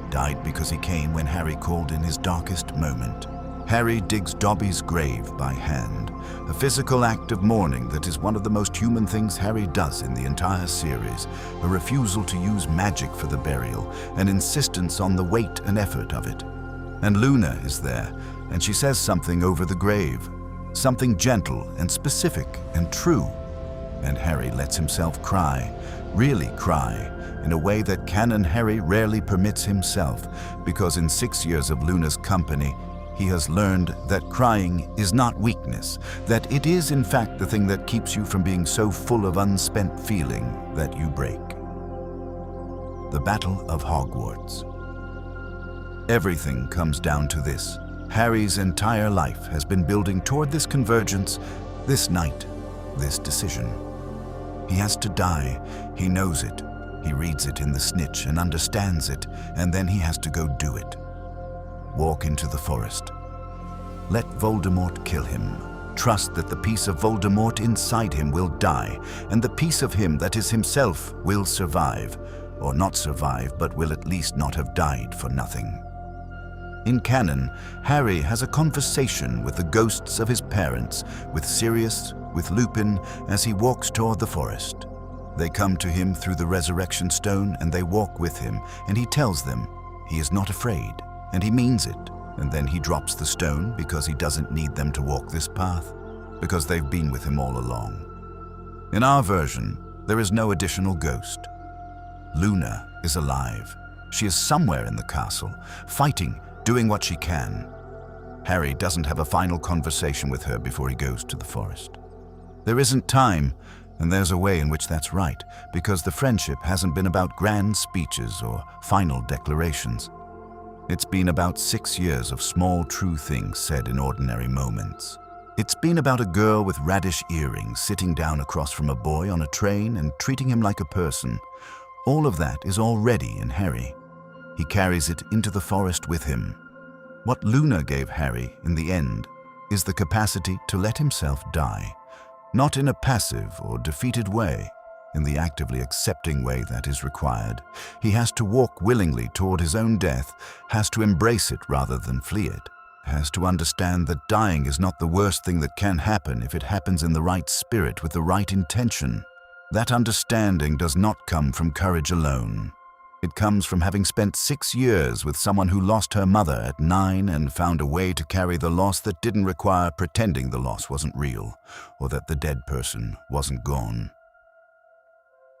Died because he came when Harry called in his darkest moment. Harry digs Dobby's grave by hand, a physical act of mourning that is one of the most human things Harry does in the entire series, a refusal to use magic for the burial, an insistence on the weight and effort of it. And Luna is there, and she says something over the grave, something gentle and specific and true. And Harry lets himself cry, really cry, in a way that Canon Harry rarely permits himself, because in 6 years of Luna's company, he has learned that crying is not weakness, that it is in fact the thing that keeps you from being so full of unspent feeling that you break. The Battle of Hogwarts. Everything comes down to this. Harry's entire life has been building toward this convergence, this night, this decision. He has to die. He knows it. He reads it in the snitch and understands it, and then he has to go do it. Walk into the forest. Let Voldemort kill him. Trust that the piece of Voldemort inside him will die, and the piece of him that is himself will survive, or not survive, but will at least not have died for nothing. In canon, Harry has a conversation with the ghosts of his parents, with Sirius, with Lupin, as he walks toward the forest. They come to him through the resurrection stone, and they walk with him, and he tells them he is not afraid, and he means it, and then he drops the stone because he doesn't need them to walk this path, because they've been with him all along. In our version, there is no additional ghost. Luna is alive. She is somewhere in the castle, fighting, doing what she can. Harry doesn't have a final conversation with her before he goes to the forest. There isn't time, and there's a way in which that's right, because the friendship hasn't been about grand speeches or final declarations. It's been about 6 years of small, true things said in ordinary moments. It's been about a girl with radish earrings sitting down across from a boy on a train and treating him like a person. All of that is already in Harry. He carries it into the forest with him. What Luna gave Harry, in the end, is the capacity to let himself die, not in a passive or defeated way, in the actively accepting way that is required. He has to walk willingly toward his own death, has to embrace it rather than flee it, has to understand that dying is not the worst thing that can happen if it happens in the right spirit with the right intention. That understanding does not come from courage alone. It comes from having spent 6 years with someone who lost her mother at 9 and found a way to carry the loss that didn't require pretending the loss wasn't real or that the dead person wasn't gone.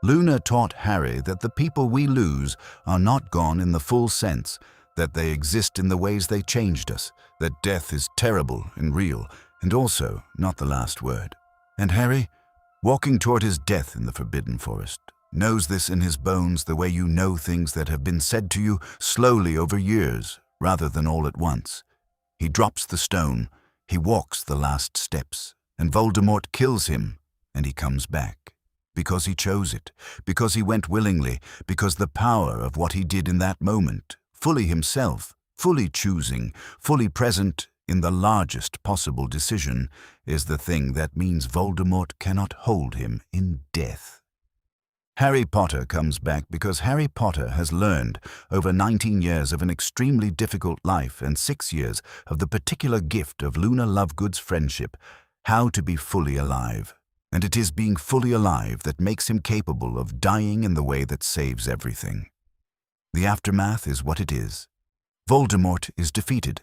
Luna taught Harry that the people we lose are not gone in the full sense, that they exist in the ways they changed us, that death is terrible and real, and also not the last word. And Harry, walking toward his death in the Forbidden Forest, knows this in his bones the way you know things that have been said to you slowly over years, rather than all at once. He drops the stone, he walks the last steps, and Voldemort kills him, and he comes back. Because he chose it, because he went willingly, because the power of what he did in that moment, fully himself, fully choosing, fully present in the largest possible decision, is the thing that means Voldemort cannot hold him in death. Harry Potter comes back because Harry Potter has learned over 19 years of an extremely difficult life and 6 years of the particular gift of Luna Lovegood's friendship, how to be fully alive. And it is being fully alive that makes him capable of dying in the way that saves everything. The aftermath is what it is. Voldemort is defeated.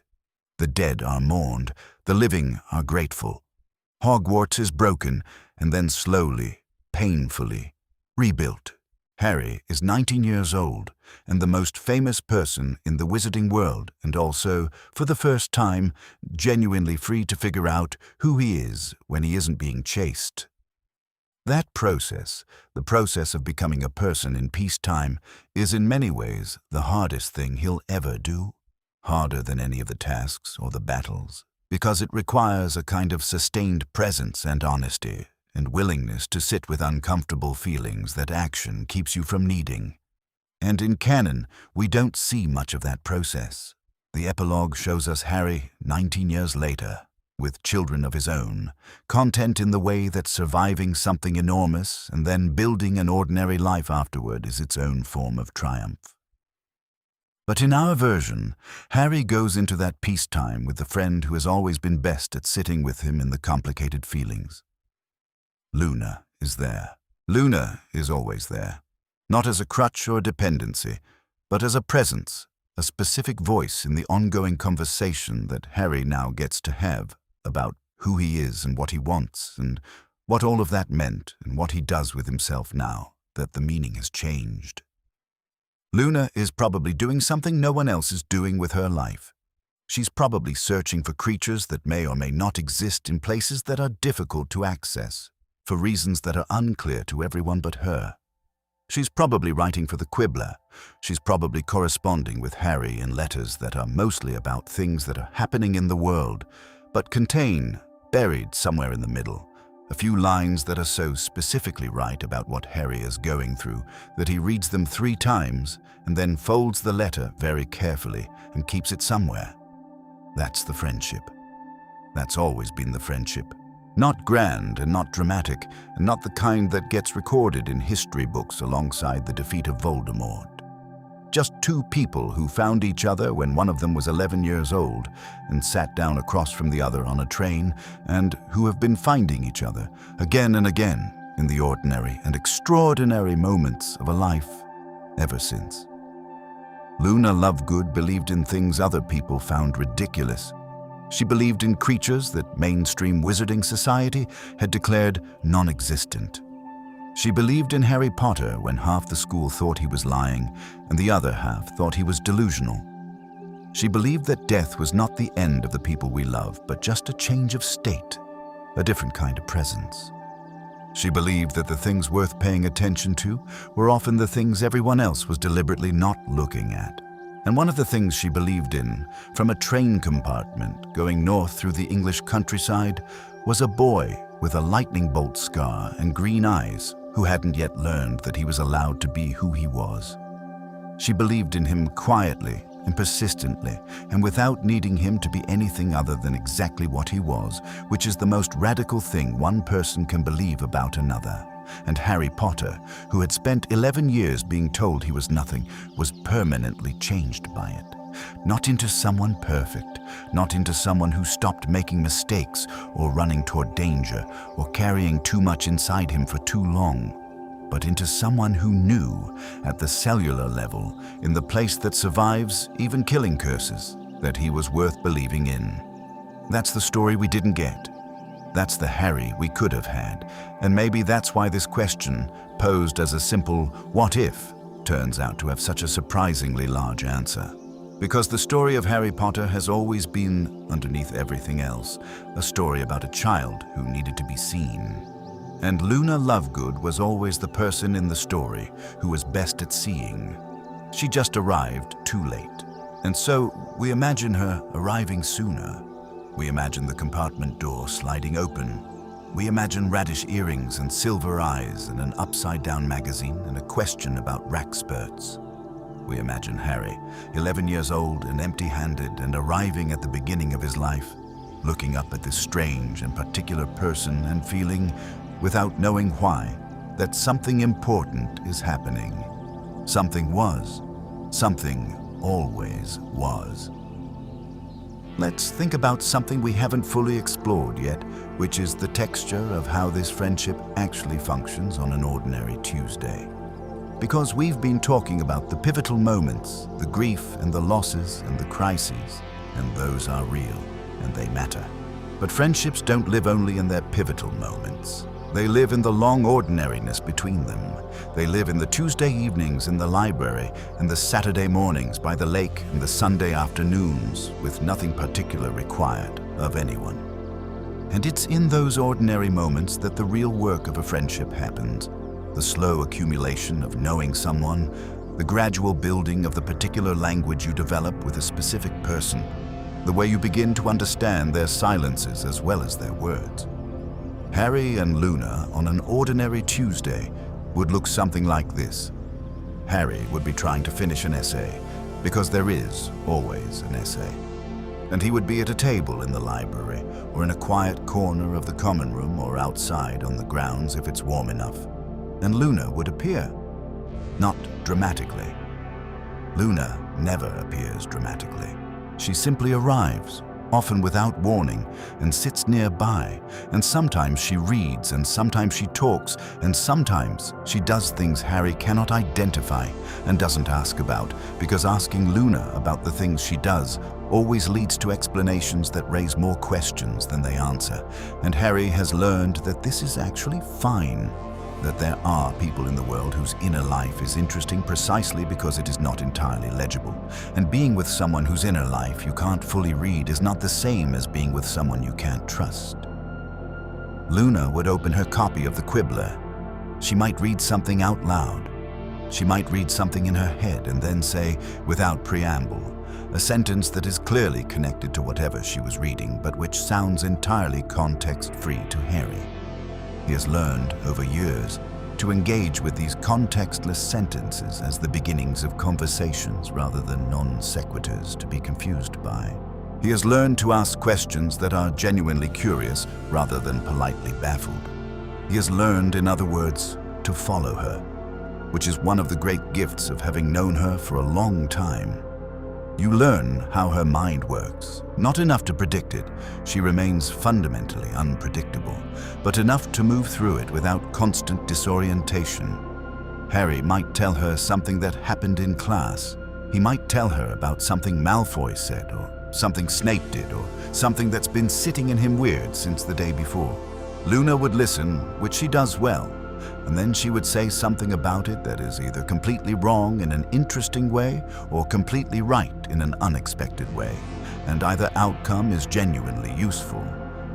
The dead are mourned. The living are grateful. Hogwarts is broken and then slowly, painfully, rebuilt. Harry is 19 years old and the most famous person in the wizarding world, and also, for the first time, genuinely free to figure out who he is when he isn't being chased. That process, the process of becoming a person in peacetime, is in many ways the hardest thing he'll ever do, harder than any of the tasks or the battles, because it requires a kind of sustained presence and honesty, and willingness to sit with uncomfortable feelings that action keeps you from needing. And in canon, we don't see much of that process. The epilogue shows us Harry 19 years later, with children of his own, content in the way that surviving something enormous and then building an ordinary life afterward is its own form of triumph. But in our version, Harry goes into that peacetime with the friend who has always been best at sitting with him in the complicated feelings. Luna is there. Luna is always there, not as a crutch or a dependency, but as a presence, a specific voice in the ongoing conversation that Harry now gets to have about who he is and what he wants and what all of that meant and what he does with himself now that the meaning has changed. Luna is probably doing something no one else is doing with her life. She's probably searching for creatures that may or may not exist in places that are difficult to access, for reasons that are unclear to everyone but her. She's probably writing for the Quibbler. She's probably corresponding with Harry in letters that are mostly about things that are happening in the world, but contain, buried somewhere in the middle, a few lines that are so specifically right about what Harry is going through that he reads them 3 times and then folds the letter very carefully and keeps it somewhere. That's the friendship. That's always been the friendship. Not grand and not dramatic, and not the kind that gets recorded in history books alongside the defeat of Voldemort. Just 2 people who found each other when one of them was 11 years old and sat down across from the other on a train, and who have been finding each other again and again in the ordinary and extraordinary moments of a life ever since. Luna Lovegood believed in things other people found ridiculous. She believed in creatures that mainstream wizarding society had declared non-existent. She believed in Harry Potter when half the school thought he was lying and the other half thought he was delusional. She believed that death was not the end of the people we love, but just a change of state, a different kind of presence. She believed that the things worth paying attention to were often the things everyone else was deliberately not looking at. And one of the things she believed in, from a train compartment going north through the English countryside, was a boy with a lightning bolt scar and green eyes who hadn't yet learned that he was allowed to be who he was. She believed in him quietly and persistently, and without needing him to be anything other than exactly what he was, which is the most radical thing one person can believe about another. And Harry Potter, who had spent 11 years being told he was nothing, was permanently changed by it. Not into someone perfect, not into someone who stopped making mistakes or running toward danger or carrying too much inside him for too long, but into someone who knew, at the cellular level, in the place that survives even killing curses, that he was worth believing in. That's the story we didn't get. That's the Harry we could have had. And maybe that's why this question, posed as a simple "what if?" turns out to have such a surprisingly large answer. Because the story of Harry Potter has always been, underneath everything else, a story about a child who needed to be seen. And Luna Lovegood was always the person in the story who was best at seeing. She just arrived too late. And so we imagine her arriving sooner. We imagine the compartment door sliding open. We imagine radish earrings and silver eyes and an upside-down magazine and a question about rack spurts. We imagine Harry, 11 years old and empty-handed and arriving at the beginning of his life, looking up at this strange and particular person and feeling, without knowing why, that something important is happening. Something was. Something always was. Let's think about something we haven't fully explored yet, which is the texture of how this friendship actually functions on an ordinary Tuesday. Because we've been talking about the pivotal moments, the grief and the losses and the crises, and those are real and they matter. But friendships don't live only in their pivotal moments. They live in the long ordinariness between them. They live in the Tuesday evenings in the library and the Saturday mornings by the lake and the Sunday afternoons with nothing particular required of anyone. And it's in those ordinary moments that the real work of a friendship happens. The slow accumulation of knowing someone, the gradual building of the particular language you develop with a specific person, the way you begin to understand their silences as well as their words. Harry and Luna on an ordinary Tuesday would look something like this. Harry would be trying to finish an essay, because there is always an essay. And he would be at a table in the library, or in a quiet corner of the common room, or outside on the grounds if it's warm enough. And Luna would appear. Not dramatically. Luna never appears dramatically. She simply arrives, often without warning, and sits nearby, and sometimes she reads, and sometimes she talks, and sometimes she does things Harry cannot identify and doesn't ask about, because asking Luna about the things she does always leads to explanations that raise more questions than they answer, and Harry has learned that this is actually fine. That there are people in the world whose inner life is interesting precisely because it is not entirely legible. And being with someone whose inner life you can't fully read is not the same as being with someone you can't trust. Luna would open her copy of the Quibbler. She might read something out loud. She might read something in her head and then say, without preamble, a sentence that is clearly connected to whatever she was reading, but which sounds entirely context-free to Harry. He has learned, over years, to engage with these contextless sentences as the beginnings of conversations rather than non sequiturs to be confused by. He has learned to ask questions that are genuinely curious rather than politely baffled. He has learned, in other words, to follow her, which is one of the great gifts of having known her for a long time. You learn how her mind works. Not enough to predict it, she remains fundamentally unpredictable, but enough to move through it without constant disorientation. Harry might tell her something that happened in class. He might tell her about something Malfoy said, or something Snape did, or something that's been sitting in him weird since the day before. Luna would listen, which she does well, and then she would say something about it that is either completely wrong in an interesting way or completely right in an unexpected way, and either outcome is genuinely useful.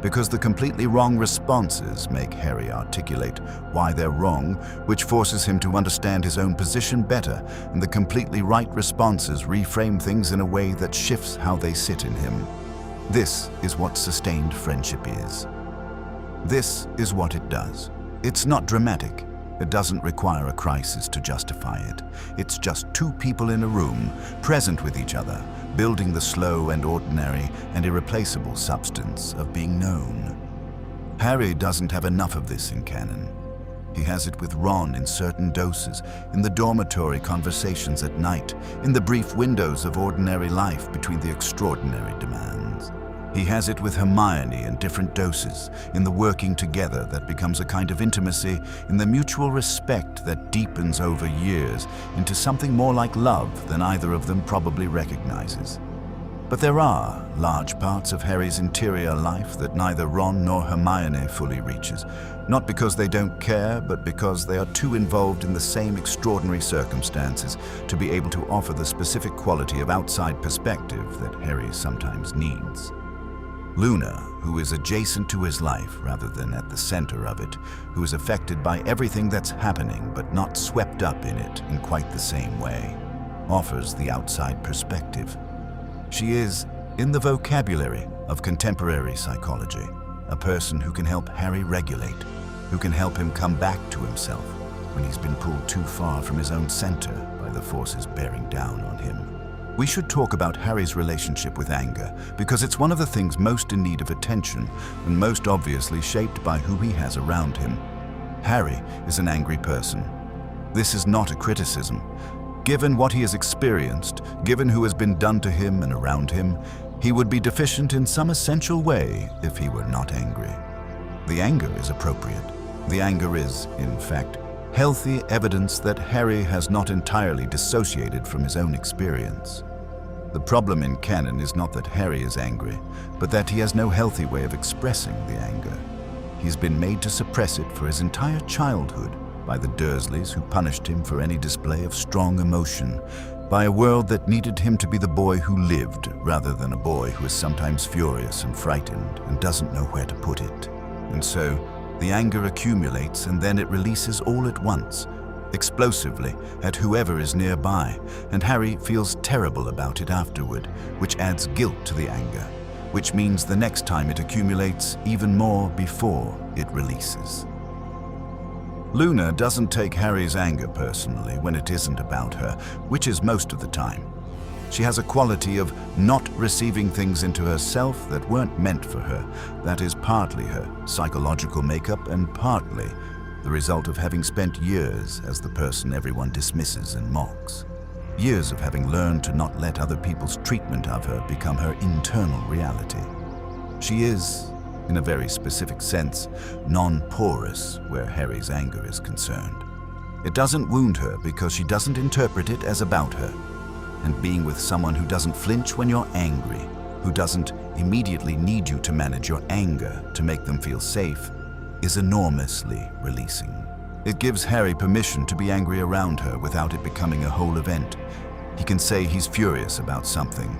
Because the completely wrong responses make Harry articulate why they're wrong, which forces him to understand his own position better, and the completely right responses reframe things in a way that shifts how they sit in him. This is what sustained friendship is. This is what it does. It's not dramatic. It doesn't require a crisis to justify it. It's just two people in a room, present with each other, building the slow and ordinary and irreplaceable substance of being known. Harry doesn't have enough of this in canon. He has it with Ron in certain doses, in the dormitory conversations at night, in the brief windows of ordinary life between the extraordinary demands. He has it with Hermione in different doses, in the working together that becomes a kind of intimacy, in the mutual respect that deepens over years into something more like love than either of them probably recognizes. But there are large parts of Harry's interior life that neither Ron nor Hermione fully reaches, not because they don't care, but because they are too involved in the same extraordinary circumstances to be able to offer the specific quality of outside perspective that Harry sometimes needs. Luna, who is adjacent to his life rather than at the center of it, who is affected by everything that's happening but not swept up in it in quite the same way, offers the outside perspective. She is, in the vocabulary of contemporary psychology, a person who can help Harry regulate, who can help him come back to himself when he's been pulled too far from his own center by the forces bearing down on him. We should talk about Harry's relationship with anger because it's one of the things most in need of attention and most obviously shaped by who he has around him. Harry is an angry person. This is not a criticism. Given what he has experienced, given who has been done to him and around him, he would be deficient in some essential way if he were not angry. The anger is appropriate. The anger is, in fact, healthy evidence that Harry has not entirely dissociated from his own experience. The problem in canon is not that Harry is angry, but that he has no healthy way of expressing the anger. He's been made to suppress it for his entire childhood by the Dursleys who punished him for any display of strong emotion, by a world that needed him to be the boy who lived rather than a boy who is sometimes furious and frightened and doesn't know where to put it. And so, the anger accumulates and then it releases all at once, explosively, at whoever is nearby, and Harry feels terrible about it afterward, which adds guilt to the anger, which means the next time it accumulates even more before it releases. Luna doesn't take Harry's anger personally when it isn't about her, which is most of the time. She has a quality of not receiving things into herself that weren't meant for her. That is partly her psychological makeup and partly the result of having spent years as the person everyone dismisses and mocks. Years of having learned to not let other people's treatment of her become her internal reality. She is, in a very specific sense, non-porous where Harry's anger is concerned. It doesn't wound her because she doesn't interpret it as about her. And being with someone who doesn't flinch when you're angry, who doesn't immediately need you to manage your anger to make them feel safe, is enormously releasing. It gives Harry permission to be angry around her without it becoming a whole event. He can say he's furious about something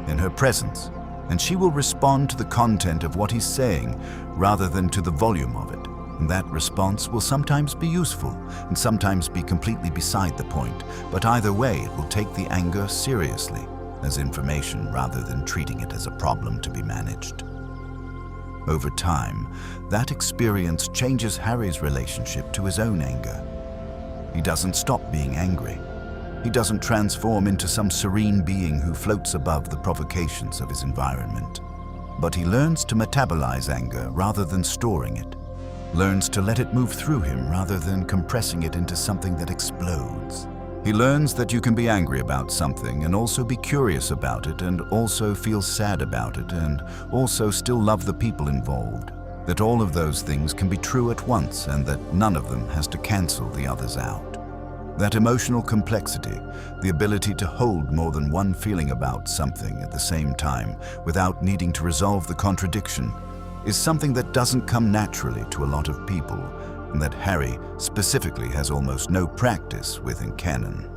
in her presence, and she will respond to the content of what he's saying rather than to the volume of it. And that response will sometimes be useful and sometimes be completely beside the point, but either way it will take the anger seriously, as information rather than treating it as a problem to be managed. Over time, that experience changes Harry's relationship to his own anger. He doesn't stop being angry. He doesn't transform into some serene being who floats above the provocations of his environment. But he learns to metabolize anger rather than storing it. Learns to let it move through him rather than compressing it into something that explodes. He learns that you can be angry about something and also be curious about it and also feel sad about it and also still love the people involved. That all of those things can be true at once and that none of them has to cancel the others out. That emotional complexity, the ability to hold more than one feeling about something at the same time without needing to resolve the contradiction, is something that doesn't come naturally to a lot of people and that Harry specifically has almost no practice with in canon.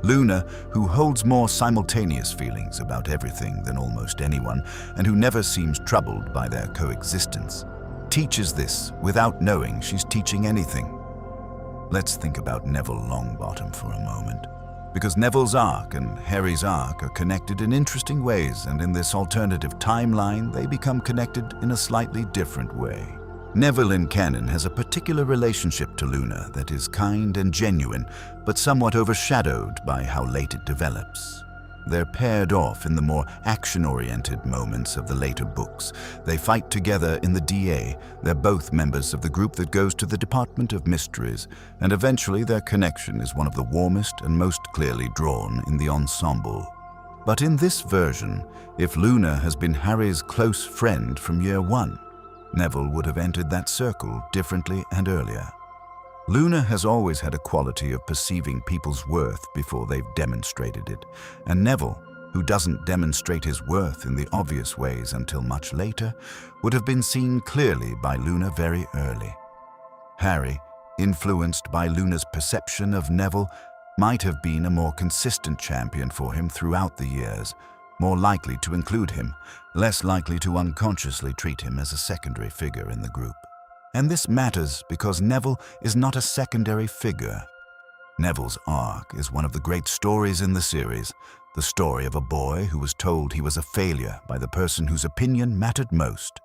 Luna, who holds more simultaneous feelings about everything than almost anyone, and who never seems troubled by their coexistence, teaches this without knowing she's teaching anything. Let's think about Neville Longbottom for a moment, because Neville's arc and Harry's arc are connected in interesting ways, and in this alternative timeline they become connected in a slightly different way. Neville in canon has a particular relationship to Luna that is kind and genuine, but somewhat overshadowed by how late it develops. They're paired off in the more action-oriented moments of the later books. They fight together in the DA. They're both members of the group that goes to the Department of Mysteries, and eventually their connection is one of the warmest and most clearly drawn in the ensemble. But in this version, if Luna has been Harry's close friend from year one, Neville would have entered that circle differently and earlier. Luna has always had a quality of perceiving people's worth before they've demonstrated it, and Neville, who doesn't demonstrate his worth in the obvious ways until much later, would have been seen clearly by Luna very early. Harry, influenced by Luna's perception of Neville, might have been a more consistent champion for him throughout the years, more likely to include him, less likely to unconsciously treat him as a secondary figure in the group. And this matters because Neville is not a secondary figure. Neville's arc is one of the great stories in the series, the story of a boy who was told he was a failure by the person whose opinion mattered most,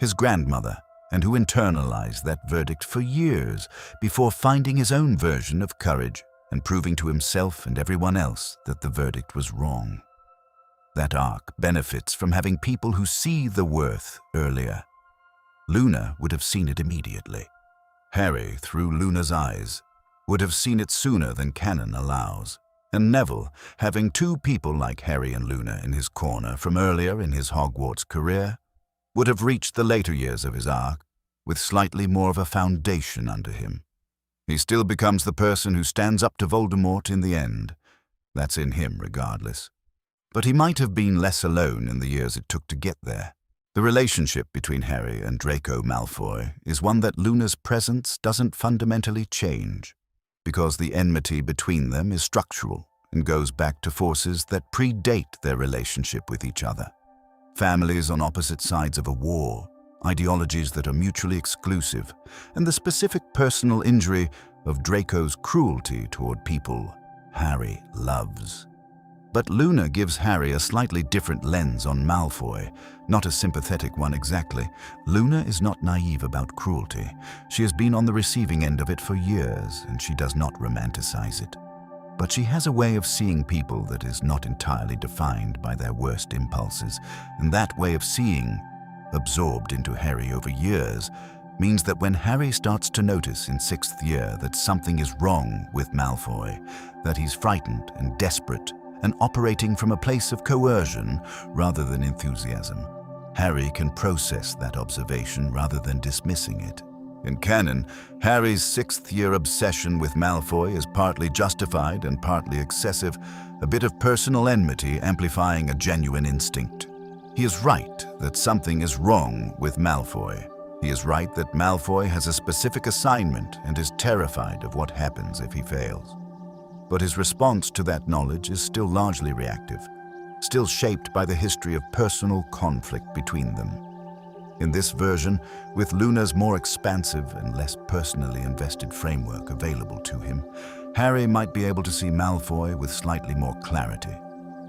his grandmother, and who internalized that verdict for years before finding his own version of courage and proving to himself and everyone else that the verdict was wrong. That arc benefits from having people who see the worth earlier. Luna would have seen it immediately. Harry, through Luna's eyes, would have seen it sooner than canon allows. And Neville, having two people like Harry and Luna in his corner from earlier in his Hogwarts career, would have reached the later years of his arc with slightly more of a foundation under him. He still becomes the person who stands up to Voldemort in the end. That's in him regardless. But he might have been less alone in the years it took to get there. The relationship between Harry and Draco Malfoy is one that Luna's presence doesn't fundamentally change, because the enmity between them is structural and goes back to forces that predate their relationship with each other. Families on opposite sides of a war, ideologies that are mutually exclusive, and the specific personal injury of Draco's cruelty toward people Harry loves. But Luna gives Harry a slightly different lens on Malfoy, not a sympathetic one exactly. Luna is not naive about cruelty. She has been on the receiving end of it for years, and she does not romanticize it. But she has a way of seeing people that is not entirely defined by their worst impulses, and that way of seeing, absorbed into Harry over years, means that when Harry starts to notice in 6th year that something is wrong with Malfoy, that he's frightened and desperate, and operating from a place of coercion rather than enthusiasm, Harry can process that observation rather than dismissing it. In canon, Harry's 6th year obsession with Malfoy is partly justified and partly excessive, a bit of personal enmity amplifying a genuine instinct. He is right that something is wrong with Malfoy. He is right that Malfoy has a specific assignment and is terrified of what happens if he fails. But his response to that knowledge is still largely reactive, still shaped by the history of personal conflict between them. In this version, with Luna's more expansive and less personally invested framework available to him, Harry might be able to see Malfoy with slightly more clarity,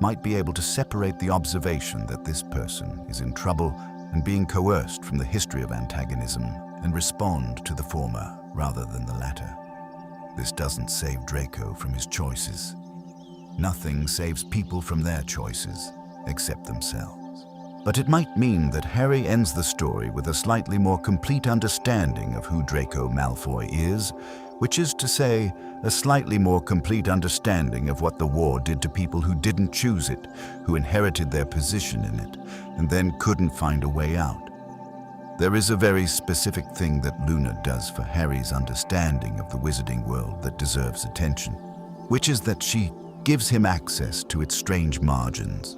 might be able to separate the observation that this person is in trouble and being coerced from the history of antagonism and respond to the former rather than the latter. This doesn't save Draco from his choices. Nothing saves people from their choices, except themselves. But it might mean that Harry ends the story with a slightly more complete understanding of who Draco Malfoy is, which is to say, a slightly more complete understanding of what the war did to people who didn't choose it, who inherited their position in it, and then couldn't find a way out. There is a very specific thing that Luna does for Harry's understanding of the wizarding world that deserves attention, which is that she gives him access to its strange margins.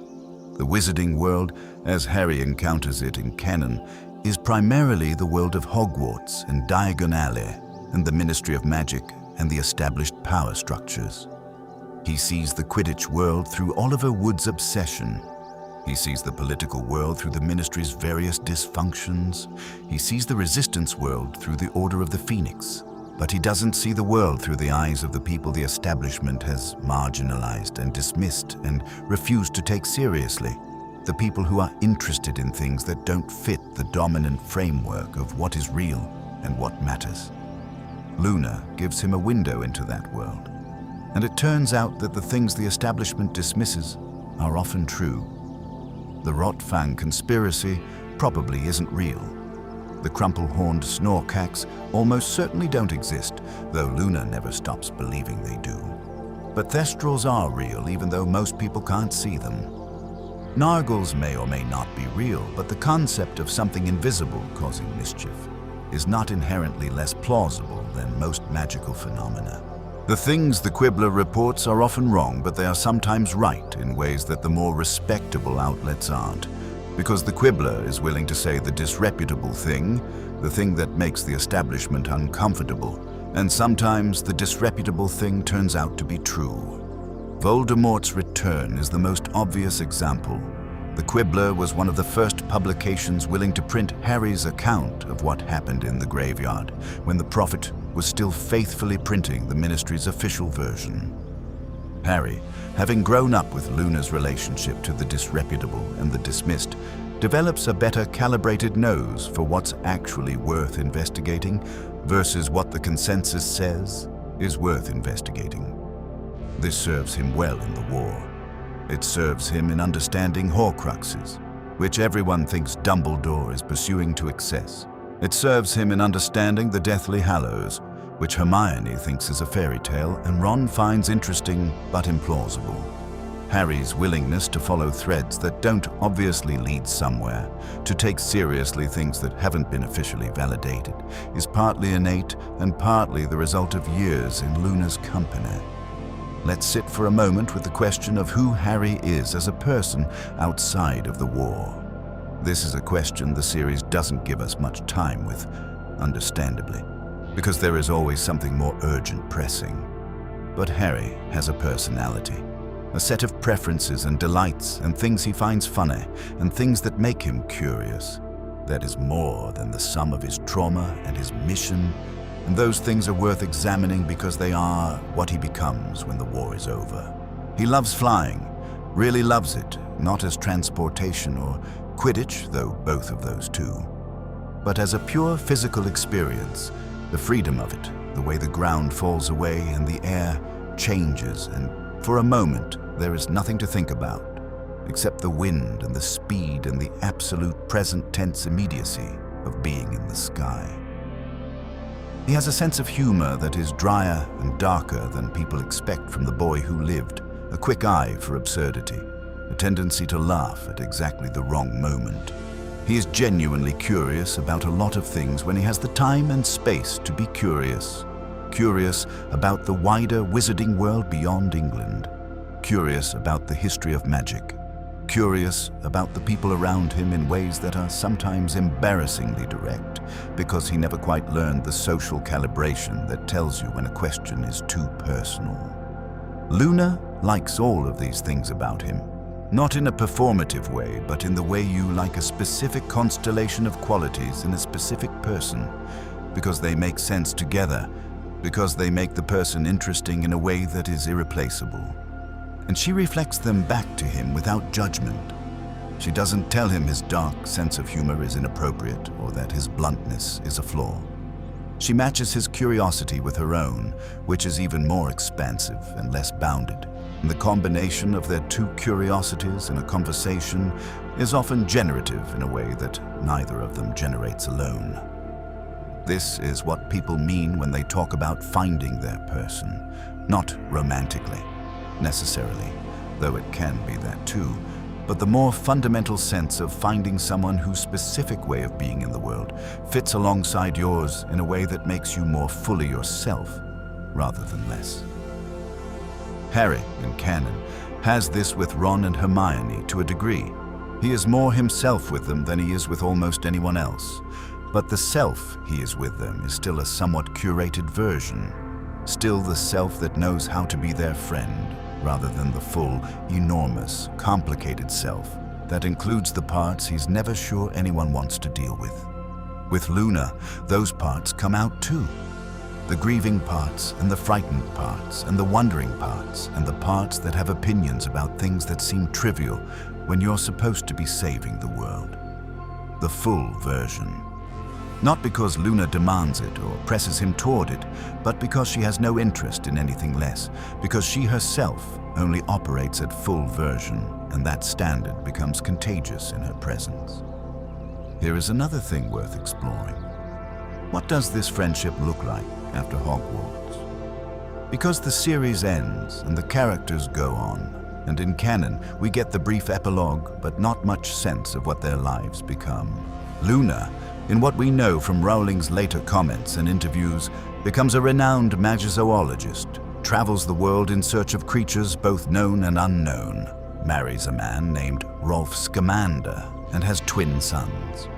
The wizarding world, as Harry encounters it in canon, is primarily the world of Hogwarts and Diagon Alley and the Ministry of Magic and the established power structures. He sees the Quidditch world through Oliver Wood's obsession. He sees the political world through the Ministry's various dysfunctions. He sees the Resistance world through the Order of the Phoenix. But he doesn't see the world through the eyes of the people the establishment has marginalized and dismissed and refused to take seriously. The people who are interested in things that don't fit the dominant framework of what is real and what matters. Luna gives him a window into that world. And it turns out that the things the establishment dismisses are often true. The Rotfang conspiracy probably isn't real. The crumple-horned Snorkax almost certainly don't exist, though Luna never stops believing they do. But Thestrals are real, even though most people can't see them. Nargles may or may not be real, but the concept of something invisible causing mischief is not inherently less plausible than most magical phenomena. The things the Quibbler reports are often wrong, but they are sometimes right in ways that the more respectable outlets aren't. Because the Quibbler is willing to say the disreputable thing, the thing that makes the establishment uncomfortable, and sometimes the disreputable thing turns out to be true. Voldemort's Return is the most obvious example. The Quibbler was one of the first publications willing to print Harry's account of what happened in the graveyard, when the Prophet was still faithfully printing the Ministry's official version. Harry, having grown up with Luna's relationship to the disreputable and the dismissed, develops a better calibrated nose for what's actually worth investigating versus what the consensus says is worth investigating. This serves him well in the war. It serves him in understanding Horcruxes, which everyone thinks Dumbledore is pursuing to excess. It serves him in understanding the Deathly Hallows, which Hermione thinks is a fairy tale and Ron finds interesting but implausible. Harry's willingness to follow threads that don't obviously lead somewhere, to take seriously things that haven't been officially validated, is partly innate and partly the result of years in Luna's company. Let's sit for a moment with the question of who Harry is as a person outside of the war. This is a question the series doesn't give us much time with, understandably, because there is always something more urgent pressing. But Harry has a personality, a set of preferences and delights and things he finds funny and things that make him curious. That is more than the sum of his trauma and his mission, and those things are worth examining because they are what he becomes when the war is over. He loves flying, really loves it, not as transportation or Quidditch, though both of those too, but as a pure physical experience, the freedom of it, the way the ground falls away and the air changes, and for a moment there is nothing to think about, except the wind and the speed and the absolute present tense immediacy of being in the sky. He has a sense of humor that is drier and darker than people expect from the boy who lived, a quick eye for absurdity, a tendency to laugh at exactly the wrong moment. He is genuinely curious about a lot of things when he has the time and space to be curious. Curious about the wider wizarding world beyond England. Curious about the history of magic. Curious about the people around him in ways that are sometimes embarrassingly direct, because he never quite learned the social calibration that tells you when a question is too personal. Luna likes all of these things about him, not in a performative way, but in the way you like a specific constellation of qualities in a specific person, because they make sense together, because they make the person interesting in a way that is irreplaceable. And she reflects them back to him without judgment. She doesn't tell him his dark sense of humor is inappropriate or that his bluntness is a flaw. She matches his curiosity with her own, which is even more expansive and less bounded. And the combination of their two curiosities in a conversation is often generative in a way that neither of them generates alone. This is what people mean when they talk about finding their person, not romantically, necessarily, though it can be that too, but the more fundamental sense of finding someone whose specific way of being in the world fits alongside yours in a way that makes you more fully yourself rather than less. Harry, in canon, has this with Ron and Hermione to a degree. He is more himself with them than he is with almost anyone else. But the self he is with them is still a somewhat curated version. Still the self that knows how to be their friend, rather than the full, enormous, complicated self that includes the parts he's never sure anyone wants to deal with. With Luna, those parts come out too. The grieving parts, and the frightened parts, and the wondering parts, and the parts that have opinions about things that seem trivial when you're supposed to be saving the world. The full version. Not because Luna demands it or presses him toward it, but because she has no interest in anything less, because she herself only operates at full version, and that standard becomes contagious in her presence. Here is another thing worth exploring. What does this friendship look like after Hogwarts? Because the series ends and the characters go on, and in canon we get the brief epilogue but not much sense of what their lives become. Luna, in what we know from Rowling's later comments and interviews, becomes a renowned magizoologist, travels the world in search of creatures both known and unknown, marries a man named Rolf Scamander, and has twin sons.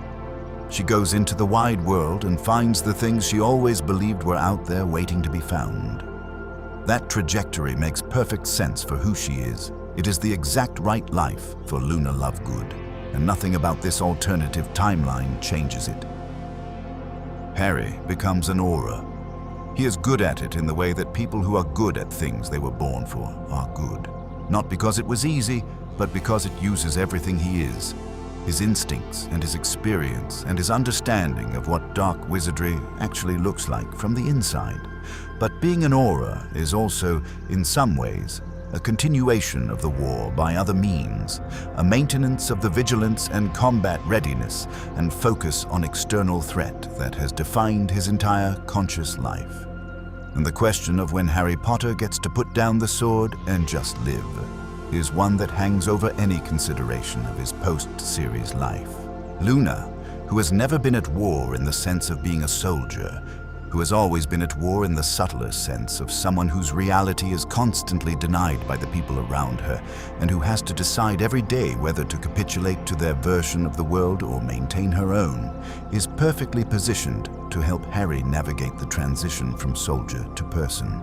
She goes into the wide world and finds the things she always believed were out there waiting to be found. That trajectory makes perfect sense for who she is. It is the exact right life for Luna Lovegood, and nothing about this alternative timeline changes it. Harry becomes an aura. He is good at it in the way that people who are good at things they were born for are good. Not because it was easy, but because it uses everything he is. His instincts and his experience and his understanding of what dark wizardry actually looks like from the inside. But being an aura is also, in some ways, a continuation of the war by other means, a maintenance of the vigilance and combat readiness and focus on external threat that has defined his entire conscious life. And the question of when Harry Potter gets to put down the sword and just live is one that hangs over any consideration of his post-series life. Luna, who has never been at war in the sense of being a soldier, who has always been at war in the subtler sense of someone whose reality is constantly denied by the people around her, and who has to decide every day whether to capitulate to their version of the world or maintain her own, is perfectly positioned to help Harry navigate the transition from soldier to person.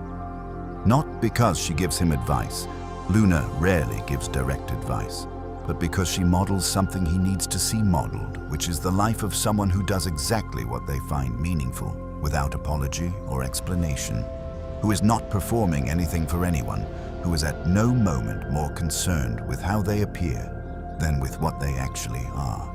Not because she gives him advice. Luna rarely gives direct advice, but because she models something he needs to see modeled, which is the life of someone who does exactly what they find meaningful, without apology or explanation, who is not performing anything for anyone, who is at no moment more concerned with how they appear than with what they actually are.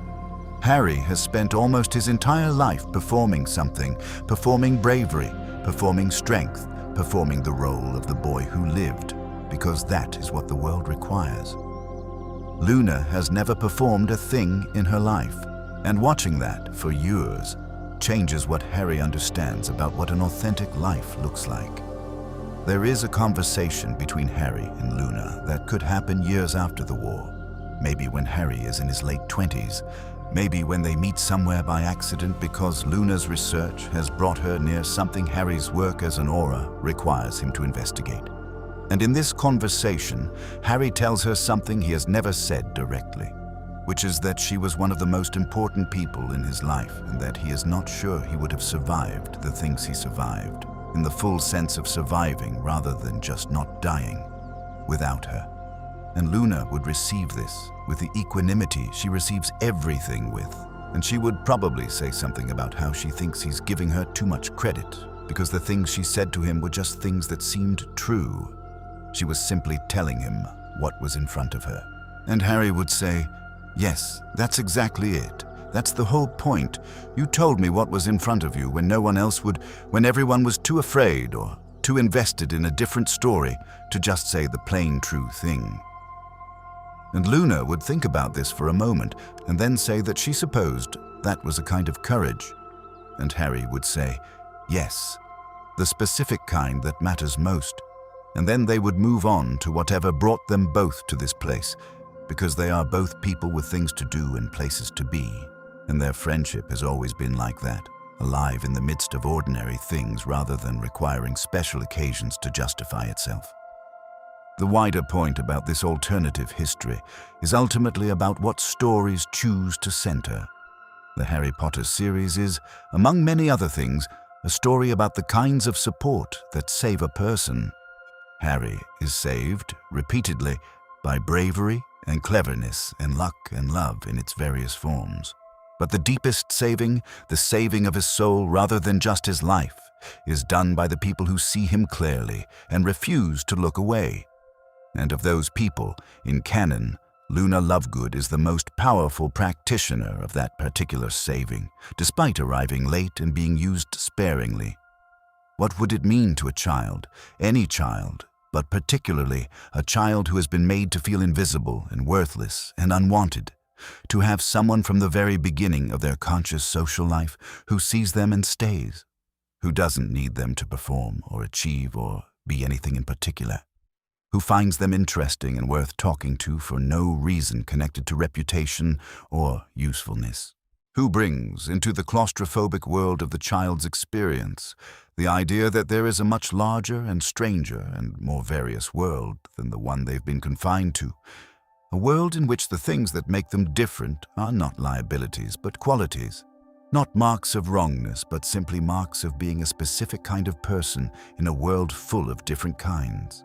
Harry has spent almost his entire life performing something, performing bravery, performing strength, performing the role of the boy who lived, because that is what the world requires. Luna has never performed a thing in her life, and watching that for years changes what Harry understands about what an authentic life looks like. There is a conversation between Harry and Luna that could happen years after the war, maybe when Harry is in his late 20s, maybe when they meet somewhere by accident because Luna's research has brought her near something Harry's work as an aura requires him to investigate. And in this conversation, Harry tells her something he has never said directly, which is that she was one of the most important people in his life and that he is not sure he would have survived the things he survived, in the full sense of surviving rather than just not dying, without her. And Luna would receive this with the equanimity she receives everything with, and she would probably say something about how she thinks he's giving her too much credit because the things she said to him were just things that seemed true. She was simply telling him what was in front of her. And Harry would say, "Yes, that's exactly it. That's the whole point. You told me what was in front of you when no one else would, when everyone was too afraid or too invested in a different story to just say the plain true thing." And Luna would think about this for a moment and then say that she supposed that was a kind of courage. And Harry would say, "Yes, the specific kind that matters most." And then they would move on to whatever brought them both to this place, because they are both people with things to do and places to be. And their friendship has always been like that, alive in the midst of ordinary things rather than requiring special occasions to justify itself. The wider point about this alternative history is ultimately about what stories choose to center. The Harry Potter series is, among many other things, a story about the kinds of support that save a person. Harry is saved, repeatedly, by bravery and cleverness and luck and love in its various forms. But the deepest saving, the saving of his soul rather than just his life, is done by the people who see him clearly and refuse to look away. And of those people, in canon, Luna Lovegood is the most powerful practitioner of that particular saving, despite arriving late and being used sparingly. What would it mean to a child, any child, but particularly a child who has been made to feel invisible and worthless and unwanted, to have someone from the very beginning of their conscious social life who sees them and stays, who doesn't need them to perform or achieve or be anything in particular, who finds them interesting and worth talking to for no reason connected to reputation or usefulness, who brings into the claustrophobic world of the child's experience the idea that there is a much larger and stranger and more various world than the one they've been confined to, a world in which the things that make them different are not liabilities but qualities, not marks of wrongness but simply marks of being a specific kind of person in a world full of different kinds.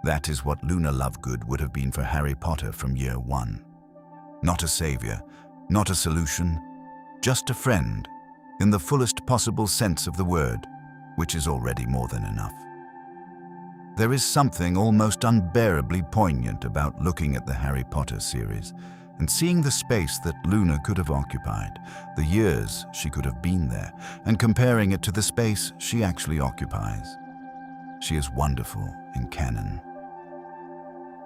That is what Luna Lovegood would have been for Harry Potter from year one. Not a savior, not a solution, just a friend, in the fullest possible sense of the word, which is already more than enough. There is something almost unbearably poignant about looking at the Harry Potter series and seeing the space that Luna could have occupied, the years she could have been there, and comparing it to the space she actually occupies. She is wonderful in canon.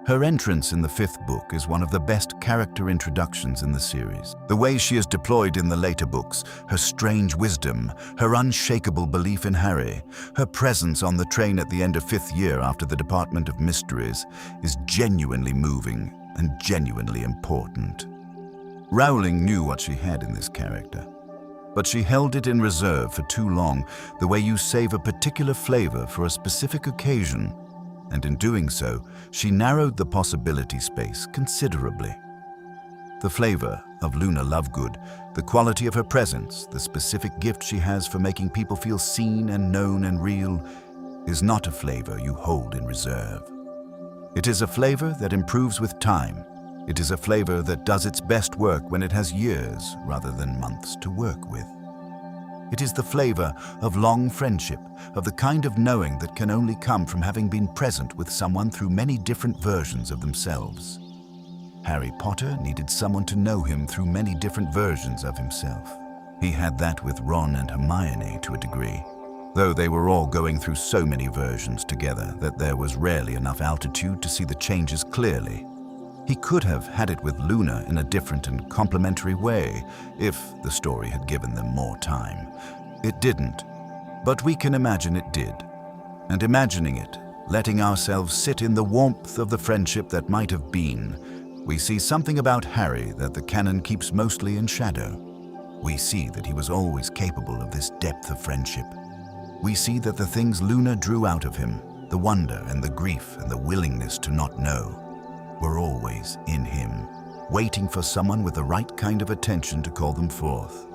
Her entrance in the fifth book is one of the best character introductions in the series. The way she is deployed in the later books, her strange wisdom, her unshakable belief in Harry, her presence on the train at the end of fifth year after the Department of Mysteries, is genuinely moving and genuinely important. Rowling knew what she had in this character, but she held it in reserve for too long, the way you save a particular flavor for a specific occasion, and in doing so, she narrowed the possibility space considerably. The flavor of Luna Lovegood, the quality of her presence, the specific gift she has for making people feel seen and known and real, is not a flavor you hold in reserve. It is a flavor that improves with time. It is a flavor that does its best work when it has years rather than months to work with. It is the flavor of long friendship, of the kind of knowing that can only come from having been present with someone through many different versions of themselves. Harry Potter needed someone to know him through many different versions of himself. He had that with Ron and Hermione to a degree, though they were all going through so many versions together that there was rarely enough altitude to see the changes clearly. He could have had it with Luna in a different and complementary way if the story had given them more time. It didn't, but we can imagine it did. And imagining it, letting ourselves sit in the warmth of the friendship that might have been, we see something about Harry that the canon keeps mostly in shadow. We see that he was always capable of this depth of friendship. We see that the things Luna drew out of him, the wonder and the grief and the willingness to not know, were always in him, waiting for someone with the right kind of attention to call them forth.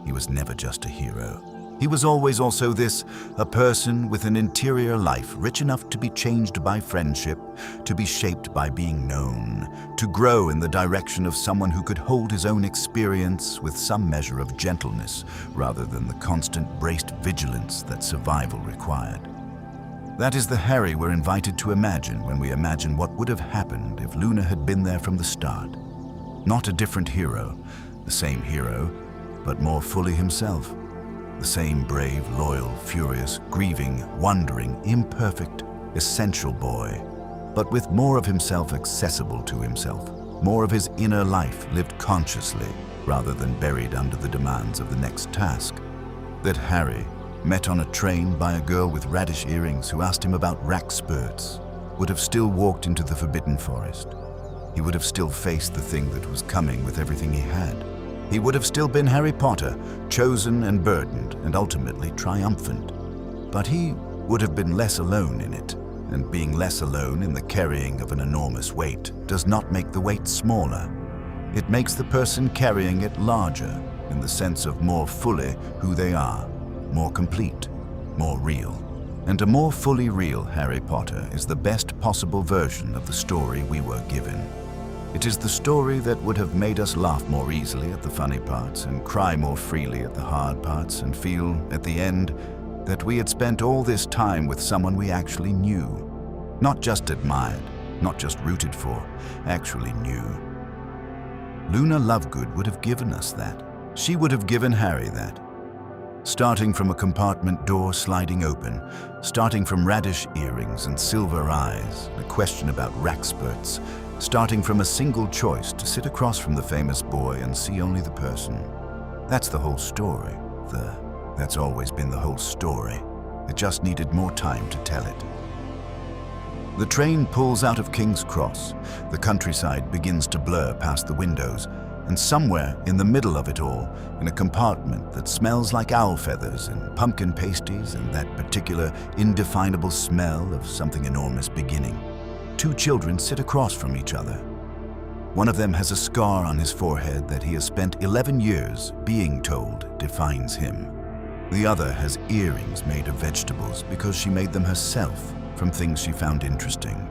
He was never just a hero. He was always also this, a person with an interior life rich enough to be changed by friendship, to be shaped by being known, to grow in the direction of someone who could hold his own experience with some measure of gentleness rather than the constant braced vigilance that survival required. That is the Harry we're invited to imagine when we imagine what would have happened if Luna had been there from the start. Not a different hero, the same hero, but more fully himself. The same brave, loyal, furious, grieving, wondering, imperfect, essential boy, but with more of himself accessible to himself, more of his inner life lived consciously rather than buried under the demands of the next task. That Harry, met on a train by a girl with radish earrings who asked him about rack spurts, would have still walked into the Forbidden Forest. He would have still faced the thing that was coming with everything he had. He would have still been Harry Potter, chosen and burdened and ultimately triumphant. But he would have been less alone in it. and being less alone in the carrying of an enormous weight does not make the weight smaller. It makes the person carrying it larger, in the sense of more fully who they are, more complete, more real. And a more fully real Harry Potter is the best possible version of the story we were given. It is the story that would have made us laugh more easily at the funny parts and cry more freely at the hard parts and feel, at the end, that we had spent all this time with someone we actually knew. Not just admired, not just rooted for, actually knew. Luna Lovegood would have given us that. She would have given Harry that. Starting from a compartment door sliding open, starting from radish earrings and silver eyes, a question about rackspurts, starting from a single choice to sit across from the famous boy and see only the person. That's the whole story. That's always been the whole story. It just needed more time to tell it. The train pulls out of King's Cross. The countryside begins to blur past the windows, and somewhere in the middle of it all, in a compartment that smells like owl feathers and pumpkin pasties and that particular indefinable smell of something enormous beginning, two children sit across from each other. One of them has a scar on his forehead that he has spent 11 years being told defines him. The other has earrings made of vegetables because she made them herself from things she found interesting.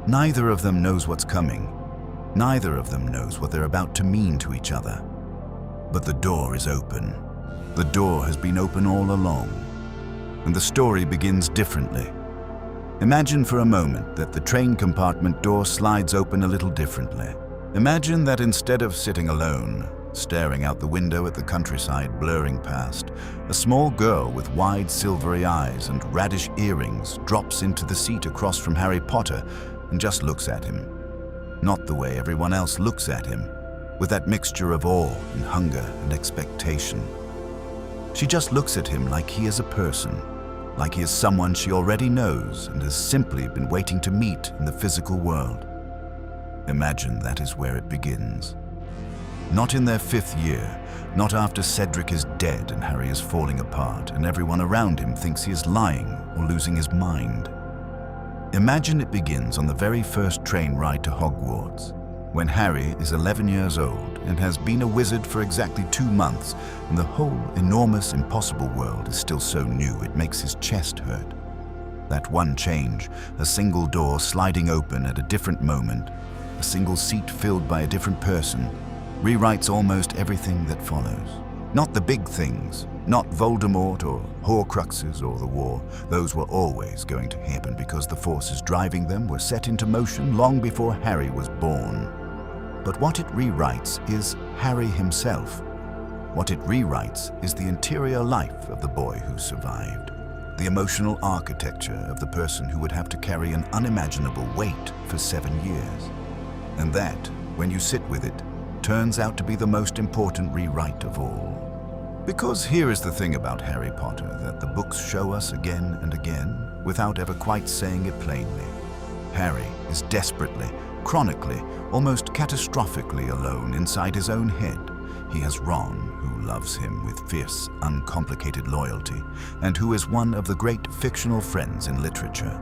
Neither of them knows what's coming. Neither of them knows what they're about to mean to each other. But the door is open. The door has been open all along. And the story begins differently. Imagine for a moment that the train compartment door slides open a little differently. Imagine that instead of sitting alone, staring out the window at the countryside blurring past, a small girl with wide silvery eyes and radish earrings drops into the seat across from Harry Potter and just looks at him. Not the way everyone else looks at him, with that mixture of awe and hunger and expectation. She just looks at him like he is a person, like he is someone she already knows and has simply been waiting to meet in the physical world. Imagine that is where it begins. Not in their 5th year, not after Cedric is dead and Harry is falling apart and everyone around him thinks he is lying or losing his mind. Imagine it begins on the very first train ride to Hogwarts, when Harry is 11 years old and has been a wizard for exactly 2 months, and the whole enormous, impossible world is still so new it makes his chest hurt. That one change, a single door sliding open at a different moment, a single seat filled by a different person, rewrites almost everything that follows. Not the big things, not Voldemort or Horcruxes or the war. Those were always going to happen because the forces driving them were set into motion long before Harry was born. But what it rewrites is Harry himself. What it rewrites is the interior life of the boy who survived, the emotional architecture of the person who would have to carry an unimaginable weight for 7 years. And that, when you sit with it, turns out to be the most important rewrite of all. Because here is the thing about Harry Potter that the books show us again and again, without ever quite saying it plainly. Harry is desperately, chronically, almost catastrophically alone inside his own head. He has Ron, who loves him with fierce, uncomplicated loyalty, and who is one of the great fictional friends in literature.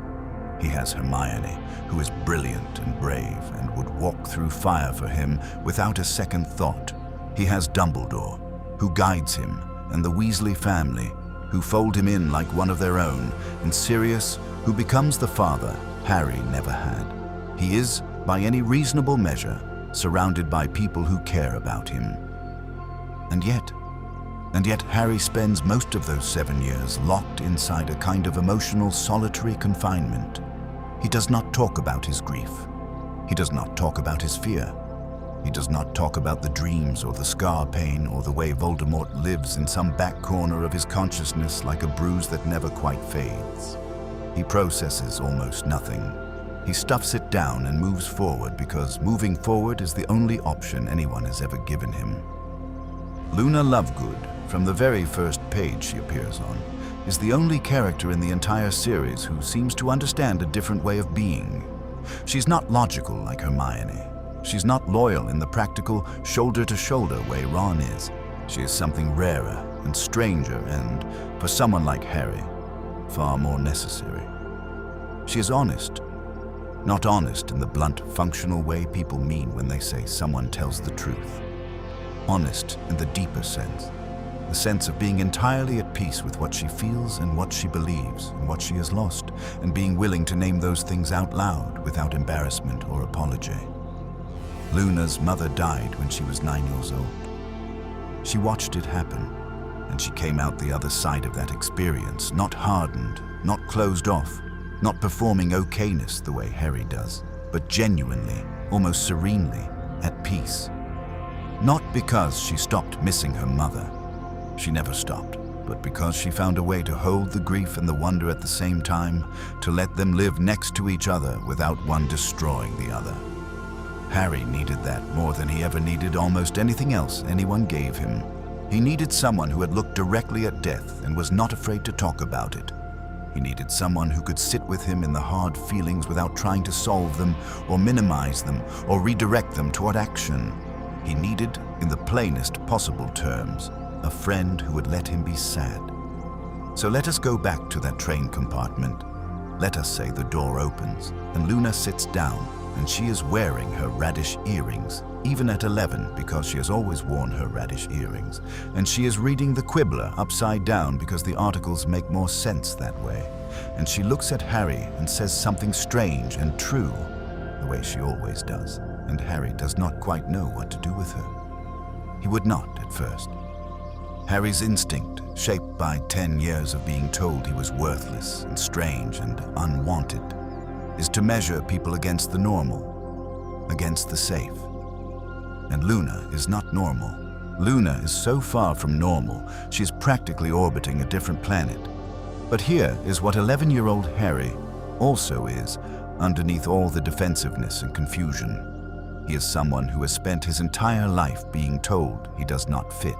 He has Hermione, who is brilliant and brave and would walk through fire for him without a second thought. He has Dumbledore, who guides him, and the Weasley family, who fold him in like one of their own, and Sirius, who becomes the father Harry never had. He is, by any reasonable measure, surrounded by people who care about him. And yet Harry spends most of those 7 years locked inside a kind of emotional solitary confinement. He does not talk about his grief. He does not talk about his fear. He does not talk about the dreams or the scar pain or the way Voldemort lives in some back corner of his consciousness like a bruise that never quite fades. He processes almost nothing. He stuffs it down and moves forward because moving forward is the only option anyone has ever given him. Luna Lovegood, from the very first page she appears on, is the only character in the entire series who seems to understand a different way of being. She's not logical like Hermione. She's not loyal in the practical, shoulder-to-shoulder way Ron is. She is something rarer and stranger and, for someone like Harry, far more necessary. She is honest. Not honest in the blunt, functional way people mean when they say someone tells the truth. Honest in the deeper sense, the sense of being entirely at peace with what she feels and what she believes and what she has lost, and being willing to name those things out loud without embarrassment or apology. Luna's mother died when she was 9 years old. She watched it happen, and she came out the other side of that experience, not hardened, not closed off, not performing okayness the way Harry does, but genuinely, almost serenely, at peace. Not because she stopped missing her mother. She never stopped, but because she found a way to hold the grief and the wonder at the same time, to let them live next to each other without one destroying the other. Harry needed that more than he ever needed almost anything else anyone gave him. He needed someone who had looked directly at death and was not afraid to talk about it. He needed someone who could sit with him in the hard feelings without trying to solve them or minimize them or redirect them toward action. He needed, in the plainest possible terms, a friend who would let him be sad. So let us go back to that train compartment. Let us say the door opens and Luna sits down, and she is wearing her radish earrings, even at 11 because she has always worn her radish earrings, and she is reading the Quibbler upside down because the articles make more sense that way, and she looks at Harry and says something strange and true, the way she always does, and Harry does not quite know what to do with her. He would not at first. Harry's instinct, shaped by 10 years of being told he was worthless and strange and unwanted, is to measure people against the normal, against the safe. And Luna is not normal. Luna is so far from normal, she's practically orbiting a different planet. But here is what 11-year-old Harry also is, underneath all the defensiveness and confusion. He is someone who has spent his entire life being told he does not fit,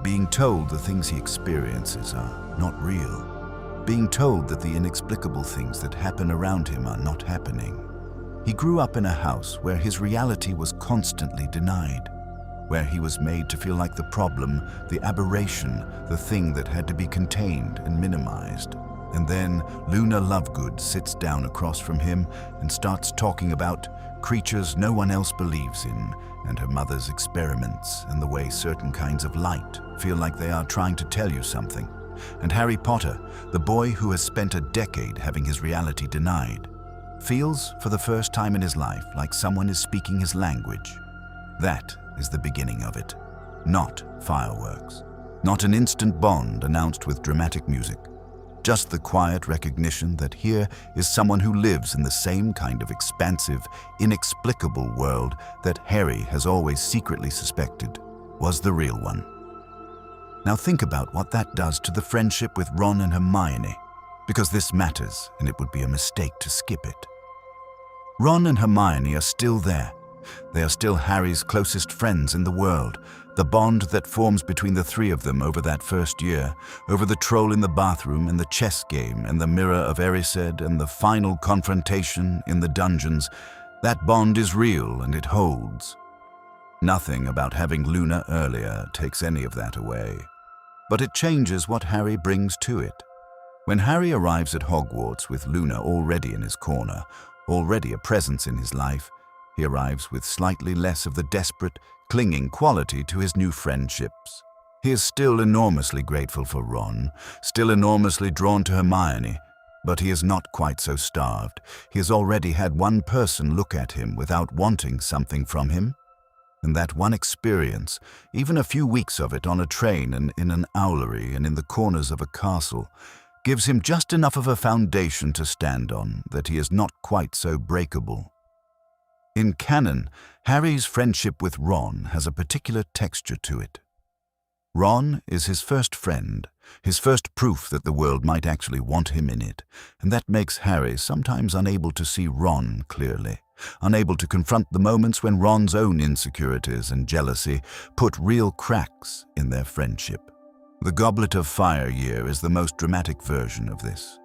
being told the things he experiences are not real, being told that the inexplicable things that happen around him are not happening. He grew up in a house where his reality was constantly denied, where he was made to feel like the problem, the aberration, the thing that had to be contained and minimized. And then Luna Lovegood sits down across from him and starts talking about creatures no one else believes in, and her mother's experiments, and the way certain kinds of light feel like they are trying to tell you something. And Harry Potter, the boy who has spent a decade having his reality denied, feels for the first time in his life like someone is speaking his language. That is the beginning of it. Not fireworks. Not an instant bond announced with dramatic music. Just the quiet recognition that here is someone who lives in the same kind of expansive, inexplicable world that Harry has always secretly suspected was the real one. Now think about what that does to the friendship with Ron and Hermione, because this matters and it would be a mistake to skip it. Ron and Hermione are still there. They are still Harry's closest friends in the world. The bond that forms between the three of them over that first year, over the troll in the bathroom and the chess game and the mirror of Erised and the final confrontation in the dungeons, that bond is real and it holds. Nothing about having Luna earlier takes any of that away. But it changes what Harry brings to it. When Harry arrives at Hogwarts with Luna already in his corner, already a presence in his life, he arrives with slightly less of the desperate, clinging quality to his new friendships. He is still enormously grateful for Ron, still enormously drawn to Hermione, but he is not quite so starved. He has already had one person look at him without wanting something from him. And that one experience, even a few weeks of it on a train and in an owlery and in the corners of a castle, gives him just enough of a foundation to stand on that he is not quite so breakable. In canon, Harry's friendship with Ron has a particular texture to it. Ron is his first friend, his first proof that the world might actually want him in it, and that makes Harry sometimes unable to see Ron clearly, unable to confront the moments when Ron's own insecurities and jealousy put real cracks in their friendship. The Goblet of Fire year is the most dramatic version of this.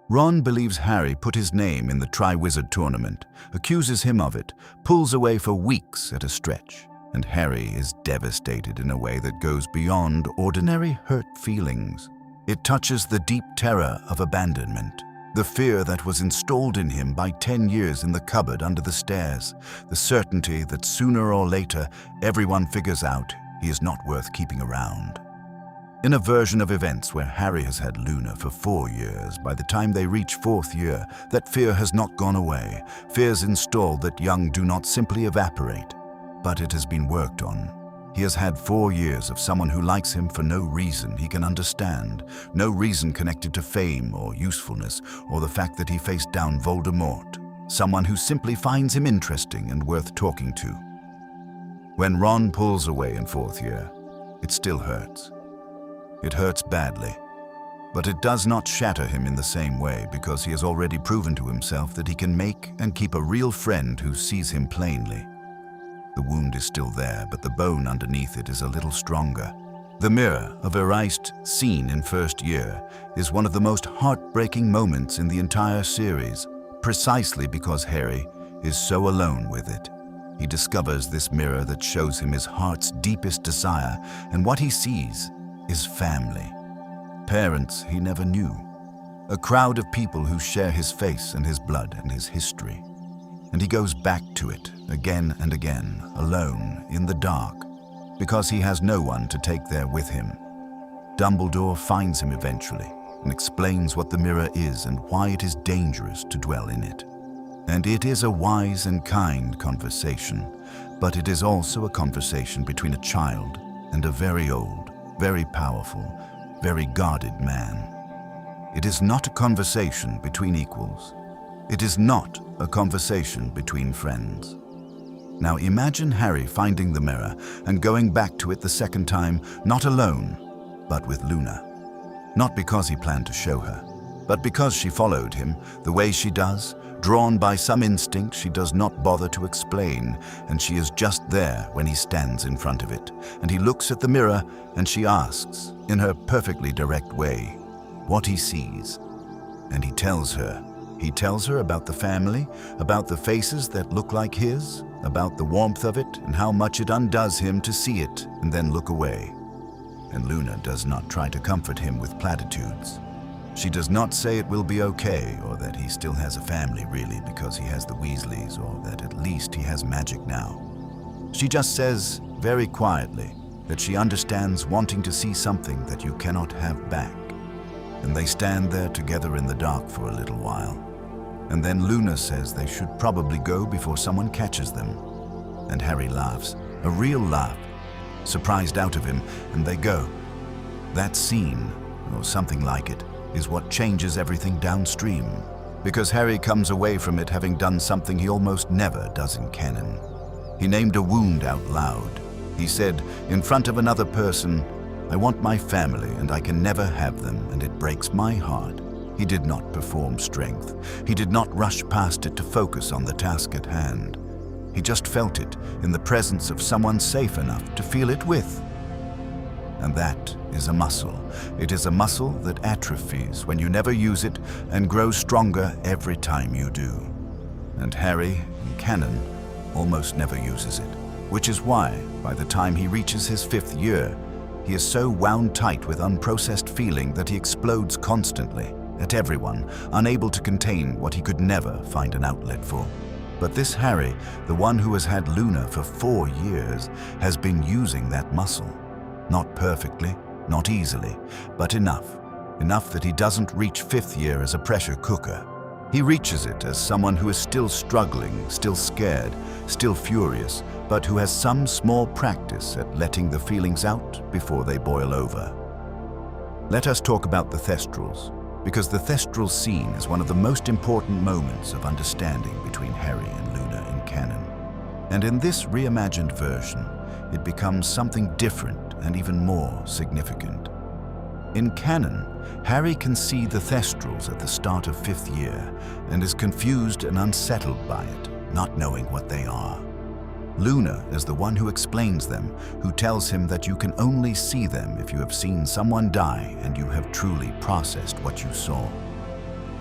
Ron believes Harry put his name in the Triwizard Tournament, accuses him of it, pulls away for weeks at a stretch, and Harry is devastated in a way that goes beyond ordinary hurt feelings. It touches the deep terror of abandonment, The fear that was installed in him by 10 years in the cupboard under the stairs, the certainty that sooner or later everyone figures out he is not worth keeping around. In a version of events where Harry has had Luna for 4 years, by the time they reach 4th year, that fear has not gone away. Fears installed that young do not simply evaporate, but it has been worked on. He has had 4 years of someone who likes him for no reason he can understand, no reason connected to fame or usefulness or the fact that he faced down Voldemort, someone who simply finds him interesting and worth talking to. When Ron pulls away in 4th year, it still hurts. It hurts badly, but it does not shatter him in the same way because he has already proven to himself that he can make and keep a real friend who sees him plainly. The wound is still there, but the bone underneath it is a little stronger. The mirror of erased scene in 1st year is one of the most heartbreaking moments in the entire series, precisely because Harry is so alone with it. He discovers this mirror that shows him his heart's deepest desire, and what he sees is family. Parents he never knew. A crowd of people who share his face and his blood and his history. And he goes back to it again and again, alone, in the dark, because he has no one to take there with him. Dumbledore finds him eventually and explains what the mirror is and why it is dangerous to dwell in it. And it is a wise and kind conversation, but it is also a conversation between a child and a very old, very powerful, very guarded man. It is not a conversation between equals. It is not a conversation between friends. Now imagine Harry finding the mirror and going back to it the second time, not alone, but with Luna. Not because he planned to show her, but because she followed him the way she does, drawn by some instinct she does not bother to explain, and she is just there when he stands in front of it. And he looks at the mirror and she asks, in her perfectly direct way, what he sees. And he tells her. He tells her about the family, about the faces that look like his, about the warmth of it and how much it undoes him to see it and then look away. And Luna does not try to comfort him with platitudes. She does not say it will be okay, or that he still has a family really because he has the Weasleys, or that at least he has magic now. She just says, very quietly, that she understands wanting to see something that you cannot have back. And they stand there together in the dark for a little while. And then Luna says they should probably go before someone catches them. And Harry laughs, a real laugh, surprised out of him, and they go. That scene, or something like it, is what changes everything downstream, because Harry comes away from it having done something he almost never does in canon. He named a wound out loud. He said, in front of another person, I want my family and I can never have them, and it breaks my heart. He did not perform strength. He did not rush past it to focus on the task at hand. He just felt it in the presence of someone safe enough to feel it with. And that is a muscle. It is a muscle that atrophies when you never use it and grows stronger every time you do. And Harry, in canon, almost never uses it, which is why, by the time he reaches his 5th year, he is so wound tight with unprocessed feeling that he explodes constantly, at everyone, unable to contain what he could never find an outlet for. But this Harry, the one who has had Luna for 4 years, has been using that muscle. Not perfectly, not easily, but enough. Enough that he doesn't reach 5th year as a pressure cooker. He reaches it as someone who is still struggling, still scared, still furious, but who has some small practice at letting the feelings out before they boil over. Let us talk about the Thestrals, because the Thestral scene is one of the most important moments of understanding between Harry and Luna in canon. And in this reimagined version, it becomes something different and even more significant. In canon, Harry can see the Thestrals at the start of 5th year and is confused and unsettled by it, not knowing what they are. Luna is the one who explains them, who tells him that you can only see them if you have seen someone die and you have truly processed what you saw.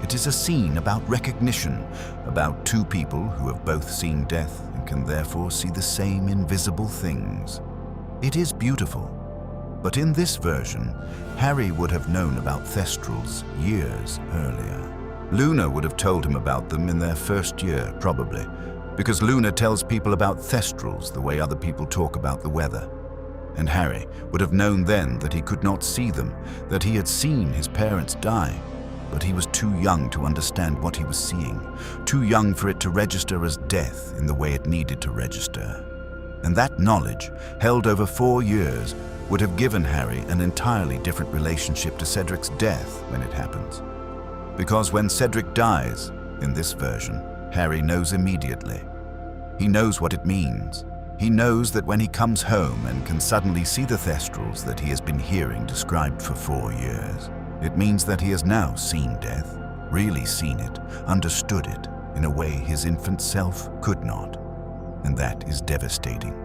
It is a scene about recognition, about two people who have both seen death and can therefore see the same invisible things. It is beautiful, but in this version, Harry would have known about Thestrals years earlier. Luna would have told him about them in their first year, probably, because Luna tells people about thestrals the way other people talk about the weather. And Harry would have known then that he could not see them, that he had seen his parents die, but he was too young to understand what he was seeing, too young for it to register as death in the way it needed to register. And that knowledge, held over 4 years, would have given Harry an entirely different relationship to Cedric's death when it happens. Because when Cedric dies, in this version, Harry knows immediately. He knows what it means. He knows that when he comes home and can suddenly see the thestrals that he has been hearing described for 4 years, it means that he has now seen death, really seen it, understood it in a way his infant self could not. And that is devastating.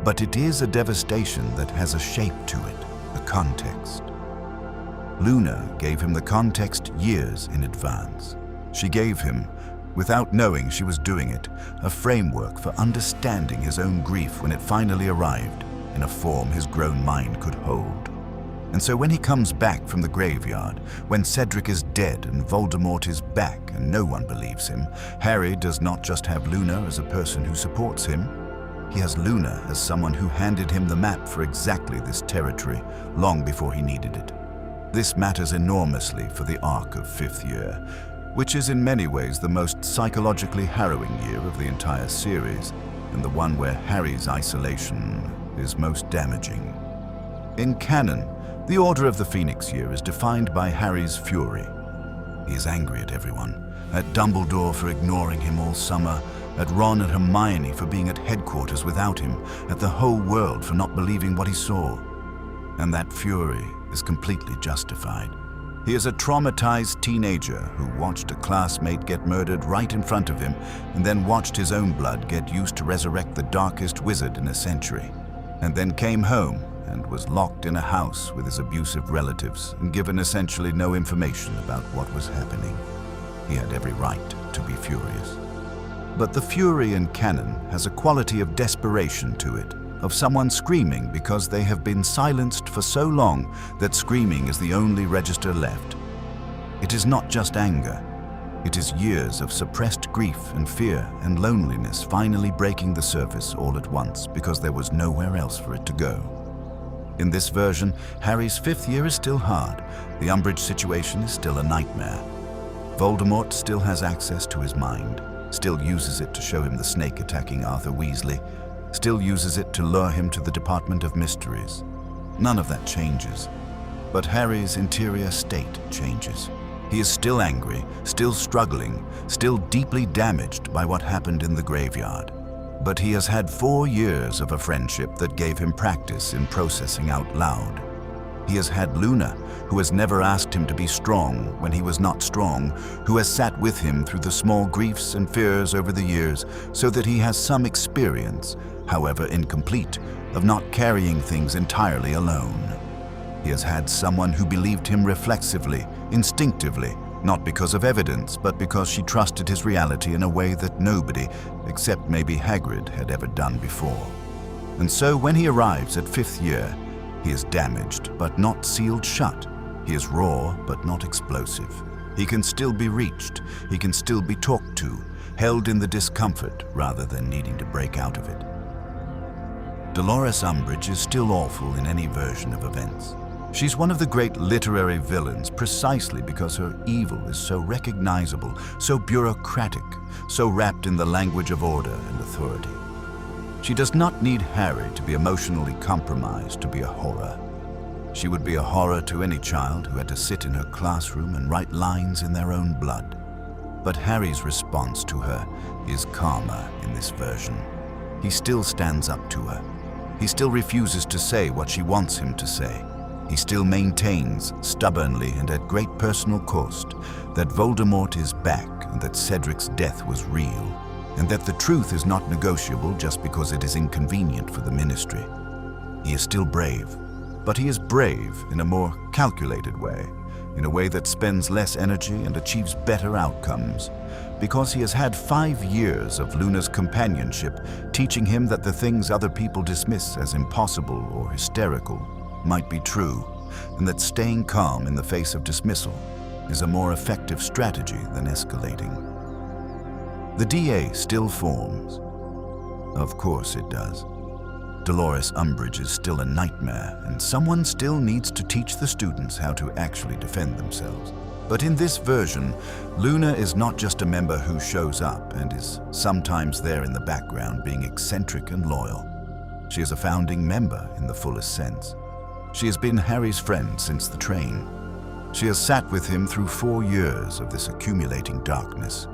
But it is a devastation that has a shape to it, a context. Luna gave him the context years in advance. She gave him, without knowing she was doing it, a framework for understanding his own grief when it finally arrived in a form his grown mind could hold. And so when he comes back from the graveyard, when Cedric is dead and Voldemort is back and no one believes him, Harry does not just have Luna as a person who supports him. He has Luna as someone who handed him the map for exactly this territory long before he needed it. This matters enormously for the arc of 5th year, which is in many ways the most psychologically harrowing year of the entire series, and the one where Harry's isolation is most damaging. In canon, the Order of the Phoenix year is defined by Harry's fury. He is angry at everyone, at Dumbledore for ignoring him all summer, at Ron and Hermione for being at headquarters without him, at the whole world for not believing what he saw. And that fury is completely justified. He is a traumatized teenager who watched a classmate get murdered right in front of him and then watched his own blood get used to resurrect the darkest wizard in a century, and then came home and was locked in a house with his abusive relatives and given essentially no information about what was happening. He had every right to be furious. But the fury in canon has a quality of desperation to it, of someone screaming because they have been silenced for so long that screaming is the only register left. It is not just anger. It is years of suppressed grief and fear and loneliness finally breaking the surface all at once because there was nowhere else for it to go. In this version, Harry's 5th year is still hard. The Umbridge situation is still a nightmare. Voldemort still has access to his mind, still uses it to show him the snake attacking Arthur Weasley, still uses it to lure him to the Department of Mysteries. None of that changes. But Harry's interior state changes. He is still angry, still struggling, still deeply damaged by what happened in the graveyard. But he has had 4 years of a friendship that gave him practice in processing out loud. He has had Luna, who has never asked him to be strong when he was not strong, who has sat with him through the small griefs and fears over the years so that he has some experience, however incomplete, of not carrying things entirely alone. He has had someone who believed him reflexively, instinctively, not because of evidence, but because she trusted his reality in a way that nobody, except maybe Hagrid, had ever done before. And so when he arrives at 5th year, he is damaged, but not sealed shut. He is raw, but not explosive. He can still be reached. He can still be talked to, held in the discomfort rather than needing to break out of it. Dolores Umbridge is still awful in any version of events. She's one of the great literary villains precisely because her evil is so recognizable, so bureaucratic, so wrapped in the language of order and authority. She does not need Harry to be emotionally compromised to be a horror. She would be a horror to any child who had to sit in her classroom and write lines in their own blood. But Harry's response to her is calmer in this version. He still stands up to her. He still refuses to say what she wants him to say. He still maintains, stubbornly and at great personal cost, that Voldemort is back and that Cedric's death was real, and that the truth is not negotiable just because it is inconvenient for the Ministry. He is still brave, but he is brave in a more calculated way, in a way that spends less energy and achieves better outcomes, because he has had 5 years of Luna's companionship teaching him that the things other people dismiss as impossible or hysterical might be true, and that staying calm in the face of dismissal is a more effective strategy than escalating. The DA still forms. Of course it does. Dolores Umbridge is still a nightmare, and someone still needs to teach the students how to actually defend themselves. But in this version, Luna is not just a member who shows up and is sometimes there in the background being eccentric and loyal. She is a founding member in the fullest sense. She has been Harry's friend since the train. She has sat with him through 4 years of this accumulating darkness.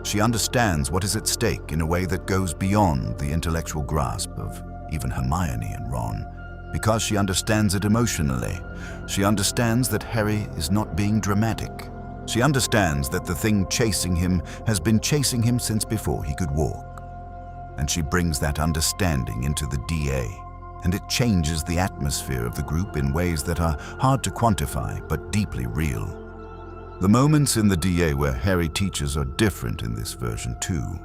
She understands what is at stake in a way that goes beyond the intellectual grasp of even Hermione and Ron, because she understands it emotionally. She understands that Harry is not being dramatic. She understands that the thing chasing him has been chasing him since before he could walk. And she brings that understanding into the DA, and it changes the atmosphere of the group in ways that are hard to quantify but deeply real. The moments in the DA where Harry teaches are different in this version too.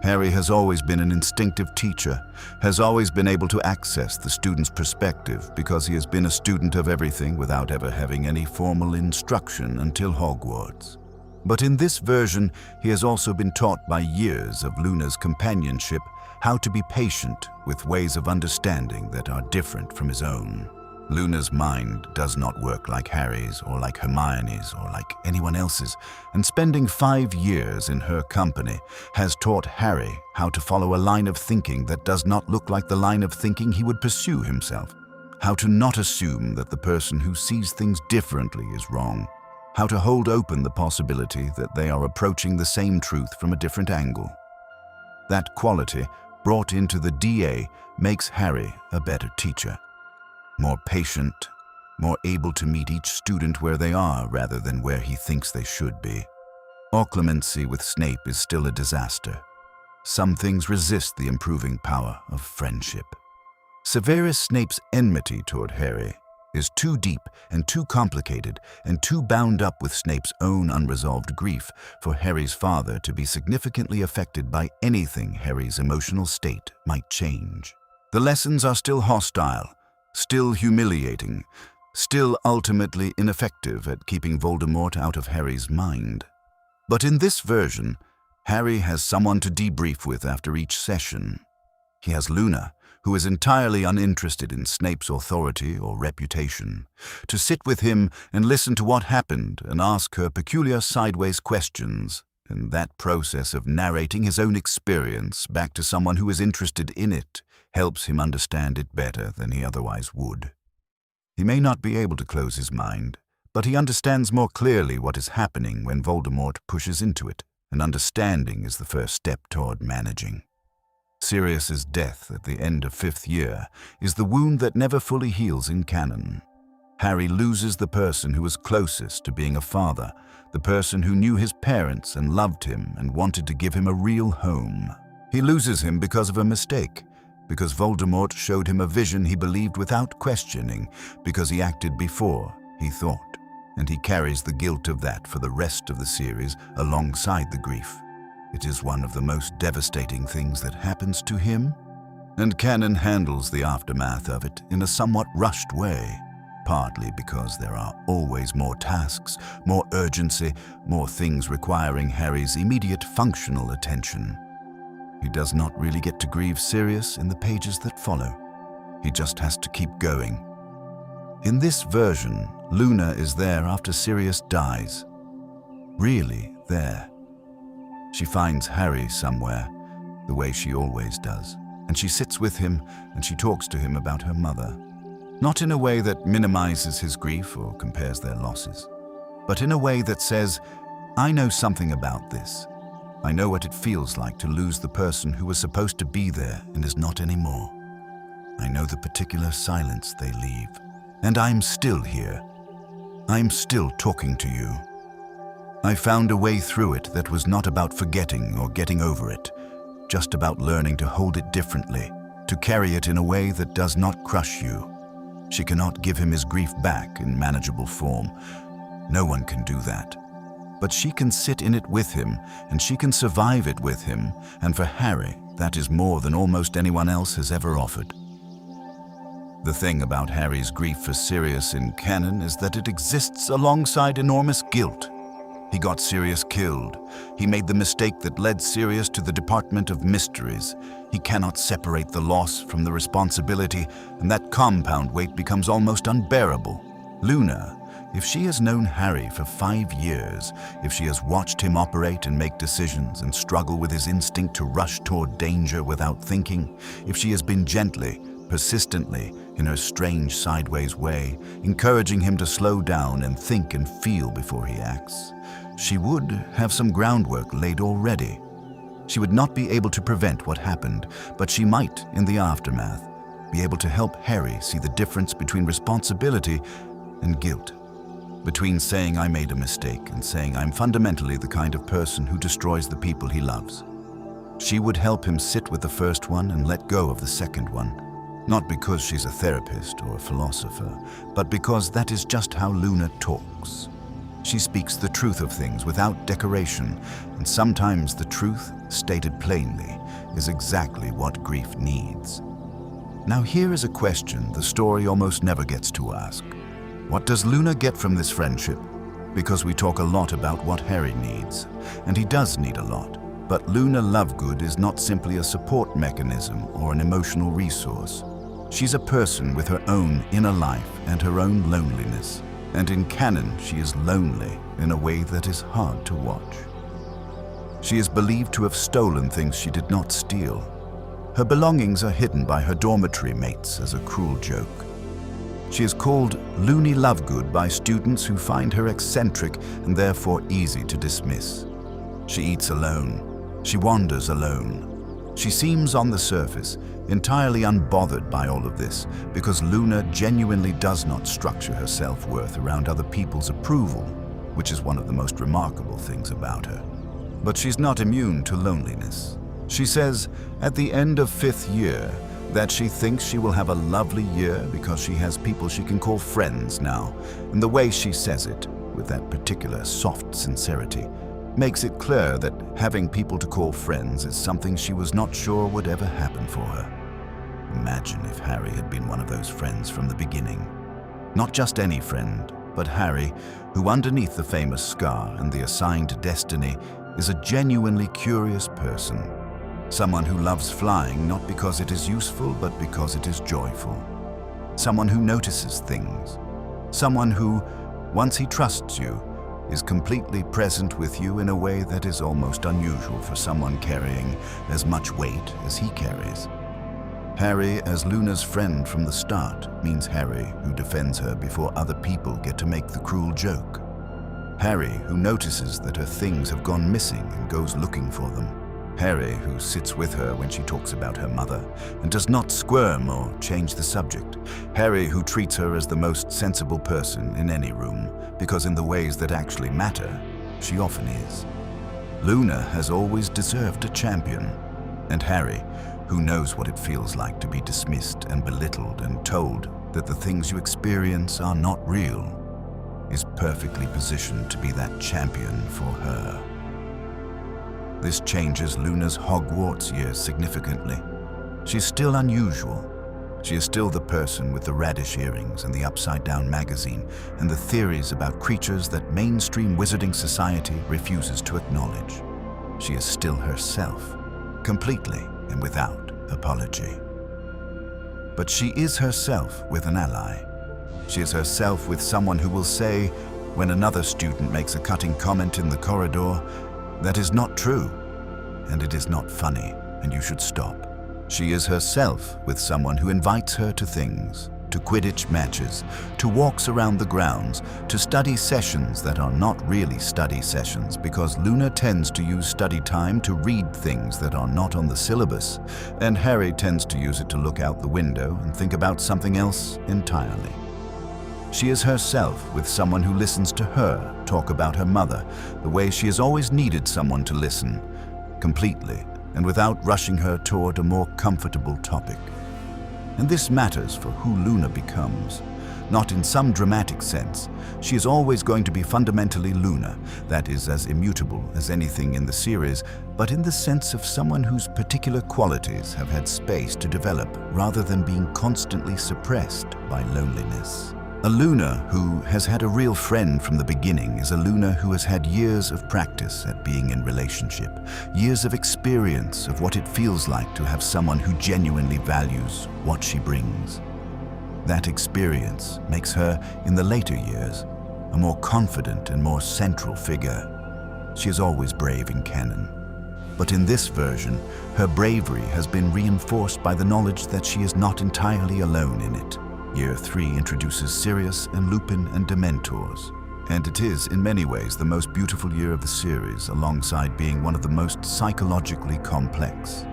Harry has always been an instinctive teacher, has always been able to access the student's perspective because he has been a student of everything without ever having any formal instruction until Hogwarts. But in this version, he has also been taught by years of Luna's companionship how to be patient with ways of understanding that are different from his own. Luna's mind does not work like Harry's or like Hermione's or like anyone else's, and spending 5 years in her company has taught Harry how to follow a line of thinking that does not look like the line of thinking he would pursue himself, how to not assume that the person who sees things differently is wrong, how to hold open the possibility that they are approaching the same truth from a different angle. That quality, brought into the DA, makes Harry a better teacher. More patient, more able to meet each student where they are rather than where he thinks they should be. Occlumency with Snape is still a disaster. Some things resist the improving power of friendship. Severus Snape's enmity toward Harry is too deep and too complicated and too bound up with Snape's own unresolved grief for Harry's father to be significantly affected by anything Harry's emotional state might change. The lessons are still hostile, still humiliating, still ultimately ineffective at keeping Voldemort out of Harry's mind. But in this version, Harry has someone to debrief with after each session. He has Luna, who is entirely uninterested in Snape's authority or reputation, to sit with him and listen to what happened and ask her peculiar sideways questions. And that process of narrating his own experience back to someone who is interested in it helps him understand it better than he otherwise would. He may not be able to close his mind, but he understands more clearly what is happening when Voldemort pushes into it, and understanding is the first step toward managing. Sirius's death at the end of 5th year is the wound that never fully heals in canon. Harry loses the person who was closest to being a father, the person who knew his parents and loved him and wanted to give him a real home. He loses him because of a mistake, because Voldemort showed him a vision he believed without questioning, because he acted before he thought, and he carries the guilt of that for the rest of the series alongside the grief. It is one of the most devastating things that happens to him, and canon handles the aftermath of it in a somewhat rushed way, partly because there are always more tasks, more urgency, more things requiring Harry's immediate functional attention. He does not really get to grieve Sirius in the pages that follow. He just has to keep going. In this version, Luna is there after Sirius dies. Really there. She finds Harry somewhere, the way she always does, and she sits with him and she talks to him about her mother. Not in a way that minimizes his grief or compares their losses, but in a way that says, I know something about this. I know what it feels like to lose the person who was supposed to be there and is not anymore. I know the particular silence they leave. And I'm still here. I'm still talking to you. I found a way through it that was not about forgetting or getting over it, just about learning to hold it differently, to carry it in a way that does not crush you. She cannot give him his grief back in manageable form. No one can do that. But she can sit in it with him, and she can survive it with him, and for Harry, that is more than almost anyone else has ever offered. The thing about Harry's grief for Sirius in canon is that it exists alongside enormous guilt. He got Sirius killed. He made the mistake that led Sirius to the Department of Mysteries. He cannot separate the loss from the responsibility, and that compound weight becomes almost unbearable. Luna, if she has known Harry for 5 years, if she has watched him operate and make decisions and struggle with his instinct to rush toward danger without thinking, if she has been gently, persistently, in her strange sideways way, encouraging him to slow down and think and feel before he acts, she would have some groundwork laid already. She would not be able to prevent what happened, but she might, in the aftermath, be able to help Harry see the difference between responsibility and guilt. Between saying I made a mistake and saying I'm fundamentally the kind of person who destroys the people he loves. She would help him sit with the first one and let go of the second one. Not because she's a therapist or a philosopher, but because that is just how Luna talks. She speaks the truth of things without decoration, and sometimes the truth, stated plainly, is exactly what grief needs. Now here is a question the story almost never gets to ask. What does Luna get from this friendship? Because we talk a lot about what Harry needs, and he does need a lot. But Luna Lovegood is not simply a support mechanism or an emotional resource. She's a person with her own inner life and her own loneliness. And in canon, she is lonely in a way that is hard to watch. She is believed to have stolen things she did not steal. Her belongings are hidden by her dormitory mates as a cruel joke. She is called Loony Lovegood by students who find her eccentric and therefore easy to dismiss. She eats alone. She wanders alone. She seems on the surface entirely unbothered by all of this because Luna genuinely does not structure her self-worth around other people's approval, which is one of the most remarkable things about her. But she's not immune to loneliness. She says at the end of 5th year that she thinks she will have a lovely year because she has people she can call friends now, and the way she says it, with that particular soft sincerity, makes it clear that having people to call friends is something she was not sure would ever happen for her. Imagine if Harry had been one of those friends from the beginning. Not just any friend, but Harry, who underneath the famous scar and the assigned destiny is a genuinely curious person. Someone who loves flying not because it is useful, but because it is joyful. Someone who notices things. Someone who, once he trusts you, is completely present with you in a way that is almost unusual for someone carrying as much weight as he carries. Harry, as Luna's friend from the start, means Harry who defends her before other people get to make the cruel joke. Harry who notices that her things have gone missing and goes looking for them. Harry who sits with her when she talks about her mother and does not squirm or change the subject. Harry who treats her as the most sensible person in any room, because in the ways that actually matter, she often is. Luna has always deserved a champion, and Harry, who knows what it feels like to be dismissed and belittled and told that the things you experience are not real, is perfectly positioned to be that champion for her. This changes Luna's Hogwarts years significantly. She's still unusual. She is still the person with the radish earrings and the upside-down magazine and the theories about creatures that mainstream wizarding society refuses to acknowledge. She is still herself, completely and without apology. But she is herself with an ally. She is herself with someone who will say, when another student makes a cutting comment in the corridor, "That is not true, and it is not funny, and you should stop." She is herself with someone who invites her to things, to Quidditch matches, to walks around the grounds, to study sessions that are not really study sessions because Luna tends to use study time to read things that are not on the syllabus, and Harry tends to use it to look out the window and think about something else entirely. She is herself with someone who listens to her talk about her mother the way she has always needed someone to listen, completely and without rushing her toward a more comfortable topic. And this matters for who Luna becomes. Not in some dramatic sense. She is always going to be fundamentally Luna, that is as immutable as anything in the series, but in the sense of someone whose particular qualities have had space to develop rather than being constantly suppressed by loneliness. A Luna who has had a real friend from the beginning is a Luna who has had years of practice at being in relationship, years of experience of what it feels like to have someone who genuinely values what she brings. That experience makes her, in the later years, a more confident and more central figure. She is always brave in canon. But in this version, her bravery has been reinforced by the knowledge that she is not entirely alone in it. Year 3 introduces Sirius and Lupin and Dementors, and it is, in many ways, the most beautiful year of the series, alongside being one of the most psychologically complex.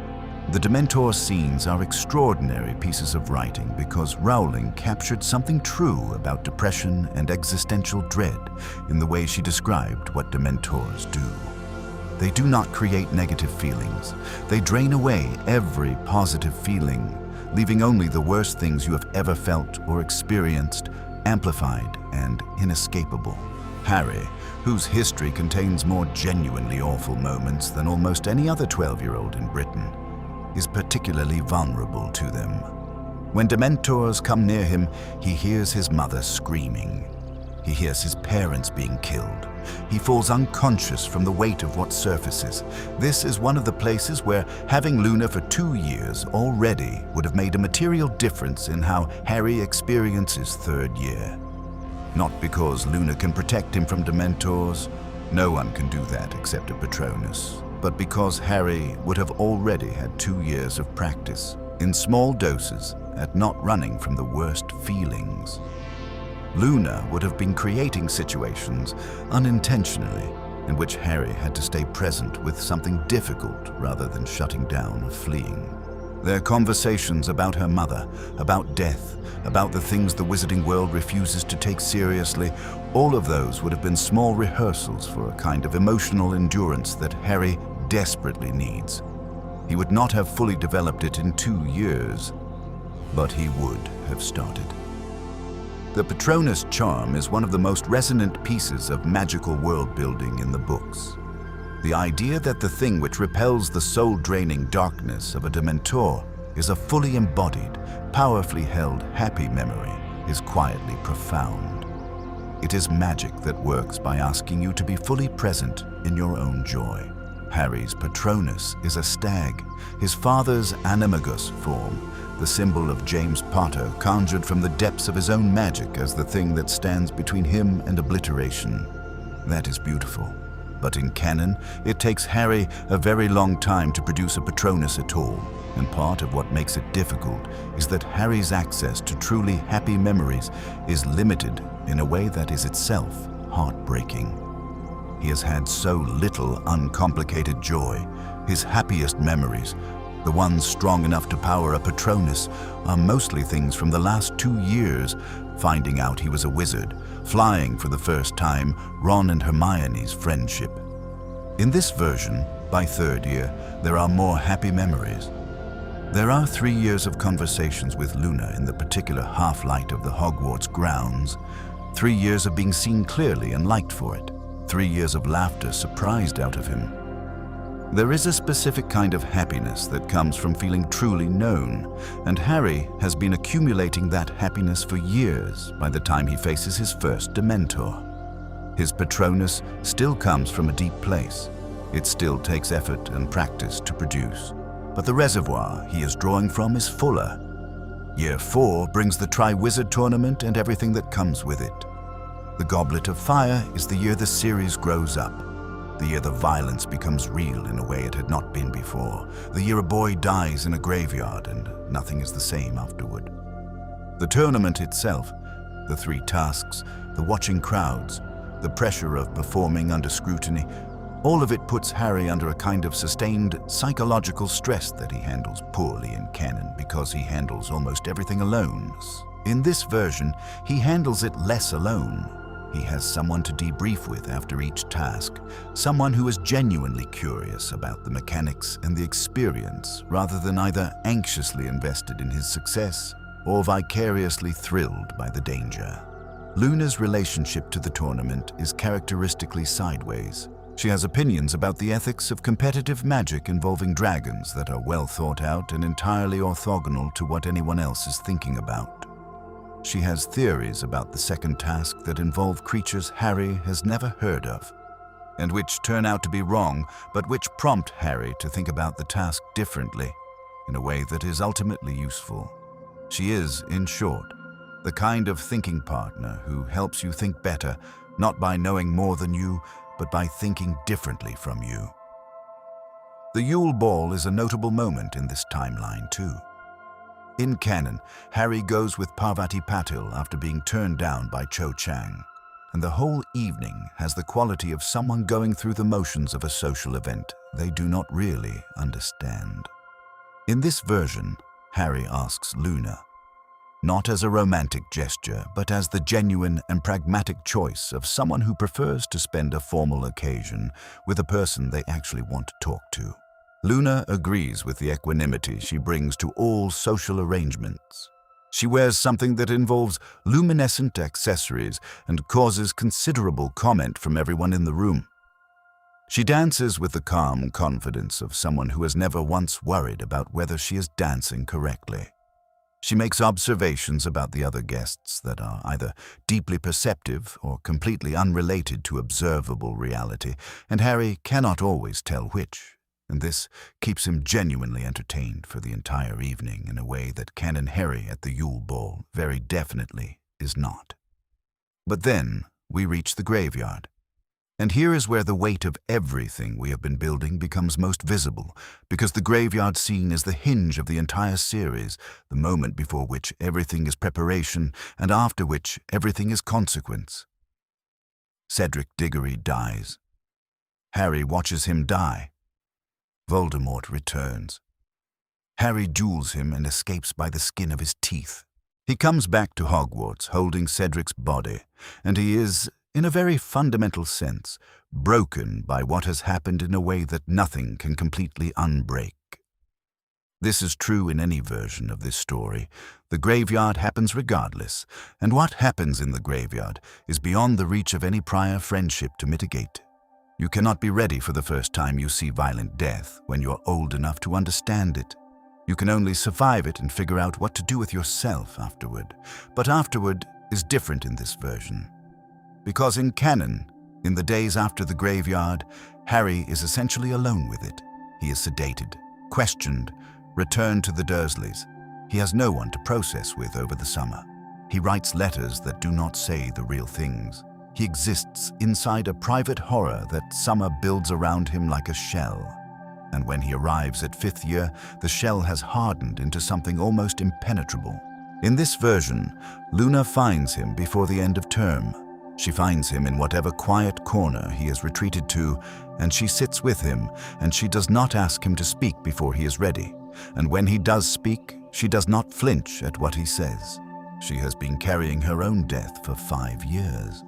The Dementor scenes are extraordinary pieces of writing because Rowling captured something true about depression and existential dread in the way she described what Dementors do. They do not create negative feelings. They drain away every positive feeling, leaving only the worst things you have ever felt or experienced, amplified and inescapable. Harry, whose history contains more genuinely awful moments than almost any other 12-year-old in Britain, is particularly vulnerable to them. When Dementors come near him, he hears his mother screaming. He hears his parents being killed. He falls unconscious from the weight of what surfaces. This is one of the places where having Luna for 2 years already would have made a material difference in how Harry experiences third year. Not because Luna can protect him from Dementors, no one can do that except a Patronus, but because Harry would have already had 2 years of practice, in small doses, at not running from the worst feelings. Luna would have been creating situations unintentionally in which Harry had to stay present with something difficult rather than shutting down or fleeing. Their conversations about her mother, about death, about the things the wizarding world refuses to take seriously, all of those would have been small rehearsals for a kind of emotional endurance that Harry desperately needs. He would not have fully developed it in 2 years, but he would have started. The Patronus charm is one of the most resonant pieces of magical world-building in the books. The idea that the thing which repels the soul-draining darkness of a Dementor is a fully embodied, powerfully held happy memory is quietly profound. It is magic that works by asking you to be fully present in your own joy. Harry's Patronus is a stag, his father's animagus form, the symbol of James Potter conjured from the depths of his own magic as the thing that stands between him and obliteration. That is beautiful. But in canon, it takes Harry a very long time to produce a Patronus at all, and part of what makes it difficult is that Harry's access to truly happy memories is limited in a way that is itself heartbreaking. He has had so little uncomplicated joy. His happiest memories, the ones strong enough to power a Patronus, are mostly things from the last 2 years, finding out he was a wizard, flying for the first time, Ron and Hermione's friendship. In this version, by third year, there are more happy memories. There are 3 years of conversations with Luna in the particular half-light of the Hogwarts grounds, 3 years of being seen clearly and liked for it, 3 years of laughter surprised out of him. There is a specific kind of happiness that comes from feeling truly known, and Harry has been accumulating that happiness for years by the time he faces his first Dementor. His Patronus still comes from a deep place. It still takes effort and practice to produce, but the reservoir he is drawing from is fuller. Year 4 brings the Tri-Wizard Tournament and everything that comes with it. The Goblet of Fire is the year the series grows up. The year the violence becomes real in a way it had not been before. The year a boy dies in a graveyard and nothing is the same afterward. The tournament itself, the 3 tasks, the watching crowds, the pressure of performing under scrutiny, all of it puts Harry under a kind of sustained psychological stress that he handles poorly in canon because he handles almost everything alone. In this version, he handles it less alone. He has someone to debrief with after each task, someone who is genuinely curious about the mechanics and the experience rather than either anxiously invested in his success or vicariously thrilled by the danger. Luna's relationship to the tournament is characteristically sideways. She has opinions about the ethics of competitive magic involving dragons that are well thought out and entirely orthogonal to what anyone else is thinking about. She has theories about the second task that involve creatures Harry has never heard of, and which turn out to be wrong, but which prompt Harry to think about the task differently, in a way that is ultimately useful. She is, in short, the kind of thinking partner who helps you think better, not by knowing more than you, but by thinking differently from you. The Yule Ball is a notable moment in this timeline too. In canon, Harry goes with Parvati Patil after being turned down by Cho Chang, and the whole evening has the quality of someone going through the motions of a social event they do not really understand. In this version, Harry asks Luna, not as a romantic gesture, but as the genuine and pragmatic choice of someone who prefers to spend a formal occasion with a person they actually want to talk to. Luna agrees with the equanimity she brings to all social arrangements. She wears something that involves luminescent accessories and causes considerable comment from everyone in the room. She dances with the calm confidence of someone who has never once worried about whether she is dancing correctly. She makes observations about the other guests that are either deeply perceptive or completely unrelated to observable reality, and Harry cannot always tell which, and this keeps him genuinely entertained for the entire evening in a way that Canon Harry at the Yule Ball very definitely is not. But then we reach the graveyard. And here is where the weight of everything we have been building becomes most visible, because the graveyard scene is the hinge of the entire series, the moment before which everything is preparation and after which everything is consequence. Cedric Diggory dies. Harry watches him die. Voldemort returns. Harry duels him and escapes by the skin of his teeth. He comes back to Hogwarts holding Cedric's body, and he is, in a very fundamental sense, broken by what has happened in a way that nothing can completely unbreak. This is true in any version of this story. The graveyard happens regardless, and what happens in the graveyard is beyond the reach of any prior friendship to mitigate. You cannot be ready for the first time you see violent death when you're old enough to understand it. You can only survive it and figure out what to do with yourself afterward. But afterward is different in this version. Because in canon, in the days after the graveyard, Harry is essentially alone with it. He is sedated, questioned, returned to the Dursleys. He has no one to process with over the summer. He writes letters that do not say the real things. He exists inside a private horror that summer builds around him like a shell. And when he arrives at 5th year, the shell has hardened into something almost impenetrable. In this version, Luna finds him before the end of term. She finds him in whatever quiet corner he has retreated to, and she sits with him, and she does not ask him to speak before he is ready. And when he does speak, she does not flinch at what he says. She has been carrying her own death for 5 years.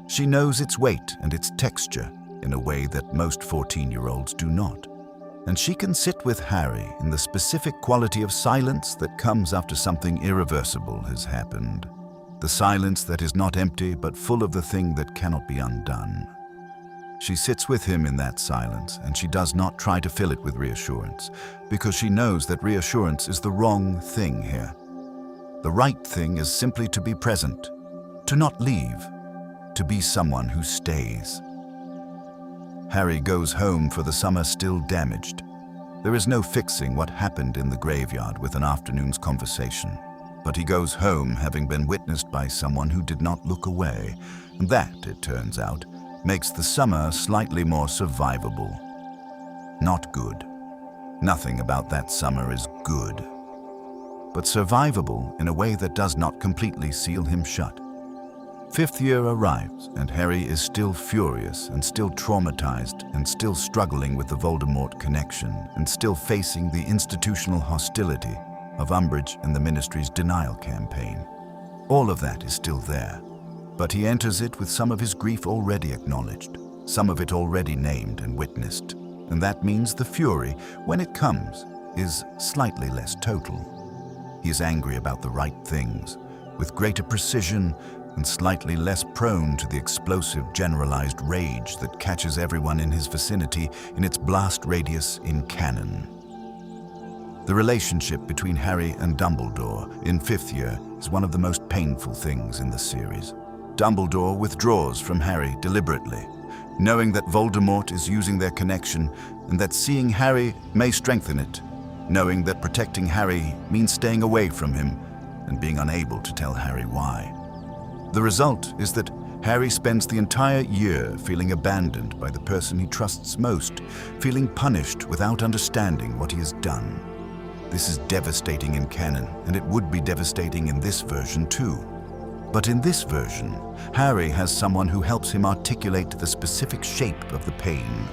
She knows its weight and its texture in a way that most 14-year-olds do not. And she can sit with Harry in the specific quality of silence that comes after something irreversible has happened. The silence that is not empty but full of the thing that cannot be undone. She sits with him in that silence, and she does not try to fill it with reassurance, because she knows that reassurance is the wrong thing here. The right thing is simply to be present, to not leave, to be someone who stays. Harry goes home for the summer still damaged. There is no fixing what happened in the graveyard with an afternoon's conversation. But he goes home having been witnessed by someone who did not look away, and that, it turns out, makes the summer slightly more survivable. Not good. Nothing about that summer is good. But survivable in a way that does not completely seal him shut. 5th year arrives, and Harry is still furious and still traumatized and still struggling with the Voldemort connection and still facing the institutional hostility of Umbridge and the Ministry's denial campaign. All of that is still there, but he enters it with some of his grief already acknowledged, some of it already named and witnessed, and that means the fury, when it comes, is slightly less total. He is angry about the right things, with greater precision and slightly less prone to the explosive generalized rage that catches everyone in his vicinity in its blast radius in canon. The relationship between Harry and Dumbledore in 5th year is one of the most painful things in the series. Dumbledore withdraws from Harry deliberately, knowing that Voldemort is using their connection and that seeing Harry may strengthen it, knowing that protecting Harry means staying away from him and being unable to tell Harry why. The result is that Harry spends the entire year feeling abandoned by the person he trusts most, feeling punished without understanding what he has done. This is devastating in canon, and it would be devastating in this version too. But in this version, Harry has someone who helps him articulate the specific shape of the pain,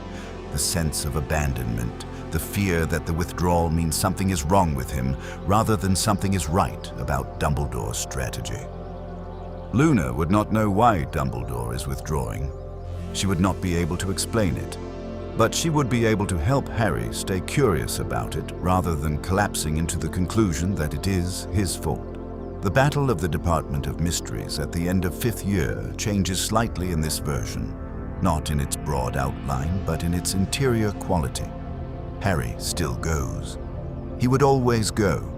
the sense of abandonment, the fear that the withdrawal means something is wrong with him rather than something is right about Dumbledore's strategy. Luna would not know why Dumbledore is withdrawing. She would not be able to explain it, but she would be able to help Harry stay curious about it rather than collapsing into the conclusion that it is his fault. The Battle of the Department of Mysteries at the end of 5th year changes slightly in this version, not in its broad outline, but in its interior quality. Harry still goes. He would always go.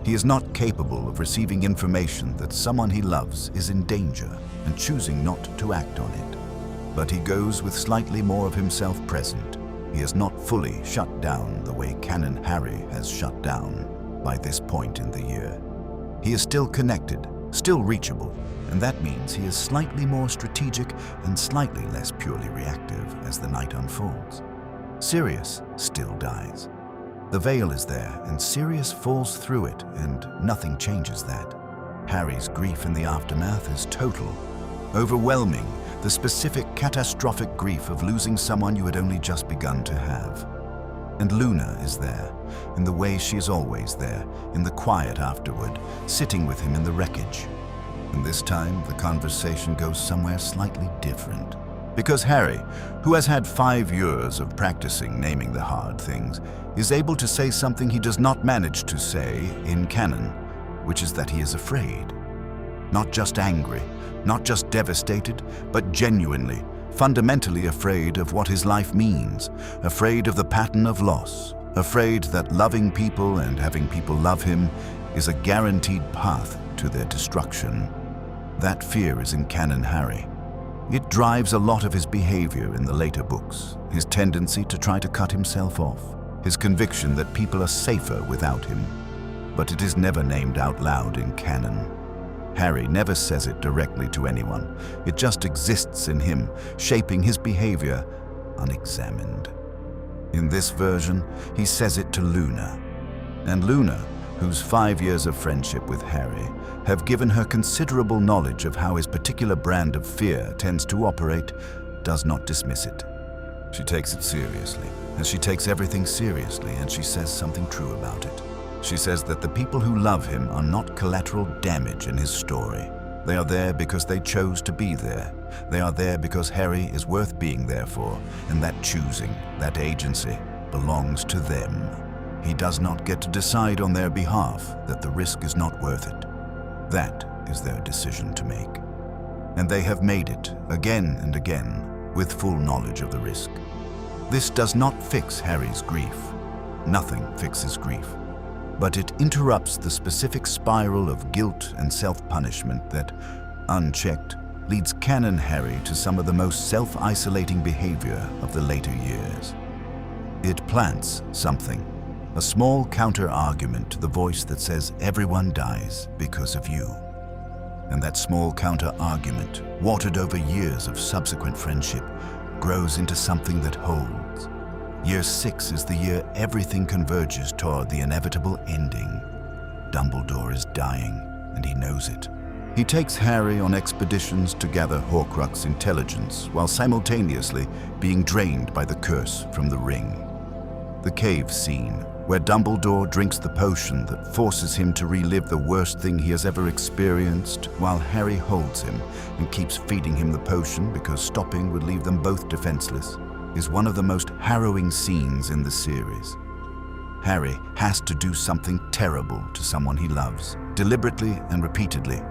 He is not capable of receiving information that someone he loves is in danger and choosing not to act on it. But he goes with slightly more of himself present. He is not fully shut down the way Canon Harry has shut down by this point in the year. He is still connected, still reachable, and that means he is slightly more strategic and slightly less purely reactive as the night unfolds. Sirius still dies. The veil is there, and Sirius falls through it, and nothing changes that. Harry's grief in the aftermath is total, overwhelming, the specific catastrophic grief of losing someone you had only just begun to have. And Luna is there, in the way she is always there, in the quiet afterward, sitting with him in the wreckage. And this time, the conversation goes somewhere slightly different. Because Harry, who has had 5 years of practicing naming the hard things, is able to say something he does not manage to say in canon, which is that he is afraid. Not just angry, not just devastated, but genuinely, fundamentally afraid of what his life means, afraid of the pattern of loss, afraid that loving people and having people love him is a guaranteed path to their destruction. That fear is in Canon Harry. It drives a lot of his behavior in the later books, his tendency to try to cut himself off, his conviction that people are safer without him. But it is never named out loud in canon. Harry never says it directly to anyone. It just exists in him, shaping his behavior unexamined. In this version, he says it to Luna. And Luna, whose 5 years of friendship with Harry have given her considerable knowledge of how his particular brand of fear tends to operate, does not dismiss it. She takes it seriously, as she takes everything seriously, and she says something true about it. She says that the people who love him are not collateral damage in his story. They are there because they chose to be there. They are there because Harry is worth being there for, and that choosing, that agency, belongs to them. He does not get to decide on their behalf that the risk is not worth it. That is their decision to make. And they have made it again and again with full knowledge of the risk. This does not fix Harry's grief. Nothing fixes grief. But it interrupts the specific spiral of guilt and self-punishment that, unchecked, leads Canon Harry to some of the most self-isolating behavior of the later years. It plants something. A small counter-argument to the voice that says everyone dies because of you. And that small counter-argument, watered over years of subsequent friendship, grows into something that holds. Year 6 is the year everything converges toward the inevitable ending. Dumbledore is dying, and he knows it. He takes Harry on expeditions to gather Horcrux intelligence while simultaneously being drained by the curse from the ring. The cave scene, where Dumbledore drinks the potion that forces him to relive the worst thing he has ever experienced, while Harry holds him and keeps feeding him the potion because stopping would leave them both defenseless, is one of the most harrowing scenes in the series. Harry has to do something terrible to someone he loves, deliberately and repeatedly,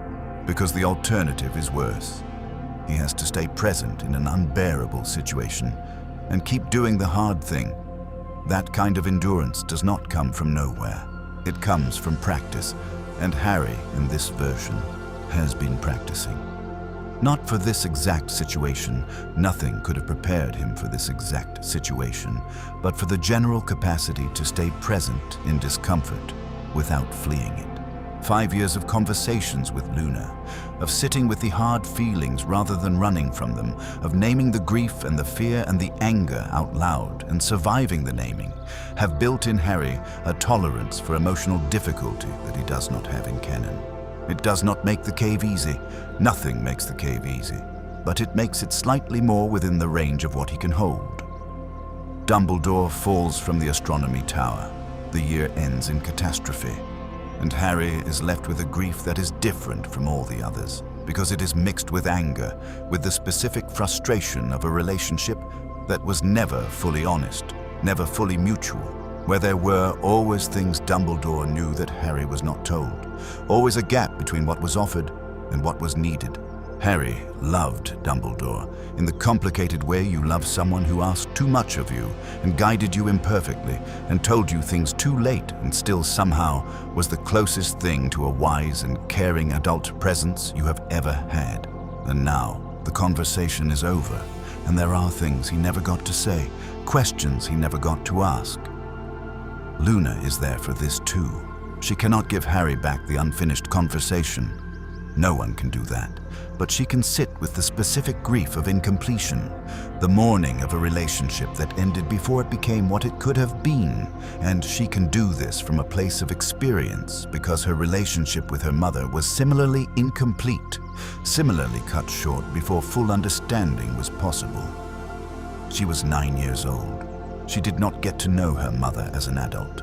because the alternative is worse. He has to stay present in an unbearable situation and keep doing the hard thing. That kind of endurance does not come from nowhere. It comes from practice, And Harry, in this version, has been practicing. Not for this exact situation, nothing could have prepared him for this exact situation, but for the general capacity to stay present in discomfort without fleeing it. 5 years of conversations with Luna, of sitting with the hard feelings rather than running from them, of naming the grief and the fear and the anger out loud and surviving the naming, have built in Harry a tolerance for emotional difficulty that he does not have in canon. It does not make the cave easy. Nothing makes the cave easy, but it makes it slightly more within the range of what he can hold. Dumbledore falls from the astronomy tower. The year ends in catastrophe. And Harry is left with a grief that is different from all the others, because it is mixed with anger, with the specific frustration of a relationship that was never fully honest, never fully mutual, where there were always things Dumbledore knew that Harry was not told, always a gap between what was offered and what was needed. Harry loved Dumbledore in the complicated way you love someone who asked too much of you and guided you imperfectly and told you things too late and still somehow was the closest thing to a wise and caring adult presence you have ever had. And now the conversation is over and there are things he never got to say, questions he never got to ask. Luna is there for this too. She cannot give Harry back the unfinished conversation. No one can do that, but she can sit with the specific grief of incompletion, the mourning of a relationship that ended before it became what it could have been, and she can do this from a place of experience because her relationship with her mother was similarly incomplete, similarly cut short before full understanding was possible. She was 9 years old. She did not get to know her mother as an adult.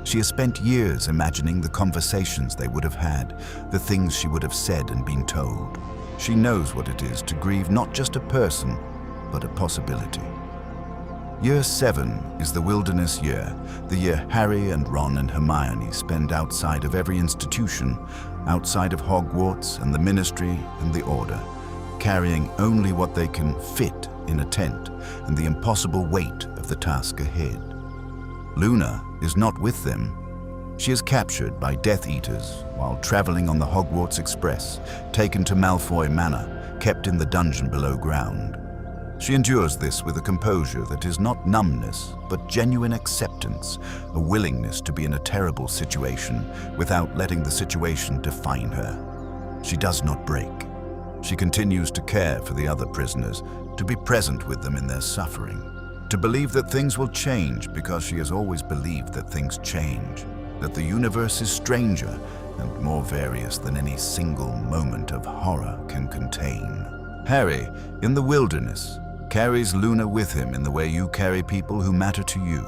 She has spent years imagining the conversations they would have had, the things she would have said and been told. She knows what it is to grieve not just a person, but a possibility. Year 7 is the wilderness year, the year Harry and Ron and Hermione spend outside of every institution, outside of Hogwarts and the Ministry and the Order, carrying only what they can fit in a tent and the impossible weight of the task ahead. Luna is not with them. She is captured by Death Eaters while traveling on the Hogwarts Express, taken to Malfoy Manor, kept in the dungeon below ground. She endures this with a composure that is not numbness, but genuine acceptance, a willingness to be in a terrible situation without letting the situation define her. She does not break. She continues to care for the other prisoners, to be present with them in their suffering, to believe that things will change because she has always believed that things change, that the universe is stranger and more various than any single moment of horror can contain. Harry, in the wilderness, carries Luna with him in the way you carry people who matter to you.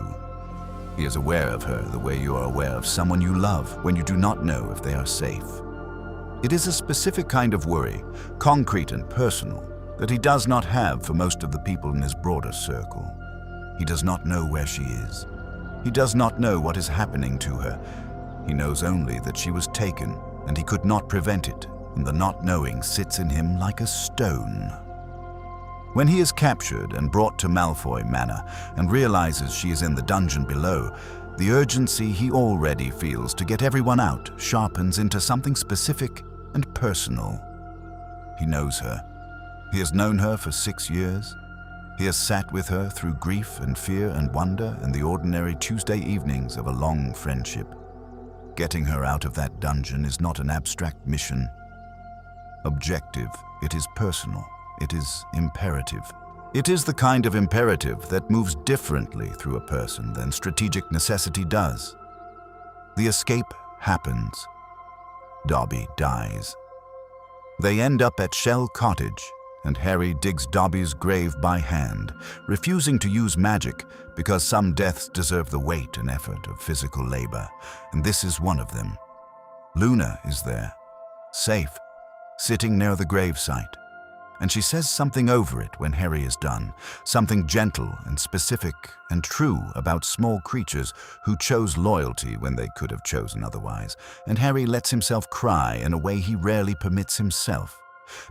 He is aware of her the way you are aware of someone you love when you do not know if they are safe. It is a specific kind of worry, concrete and personal, that he does not have for most of the people in his broader circle. He does not know where she is. He does not know what is happening to her. He knows only that she was taken, and he could not prevent it, and the not knowing sits in him like a stone. When he is captured and brought to Malfoy Manor and realizes she is in the dungeon below, the urgency he already feels to get everyone out sharpens into something specific and personal. He knows her. He has known her for 6 years. He has sat with her through grief and fear and wonder and the ordinary Tuesday evenings of a long friendship. Getting her out of that dungeon is not an abstract mission. Objective, it is personal, it is imperative. It is the kind of imperative that moves differently through a person than strategic necessity does. The escape happens. Dobby dies. They end up at Shell Cottage, and Harry digs Dobby's grave by hand, refusing to use magic because some deaths deserve the weight and effort of physical labor, and this is one of them. Luna is there, safe, sitting near the gravesite, and she says something over it when Harry is done, something gentle and specific and true about small creatures who chose loyalty when they could have chosen otherwise, and Harry lets himself cry in a way he rarely permits himself.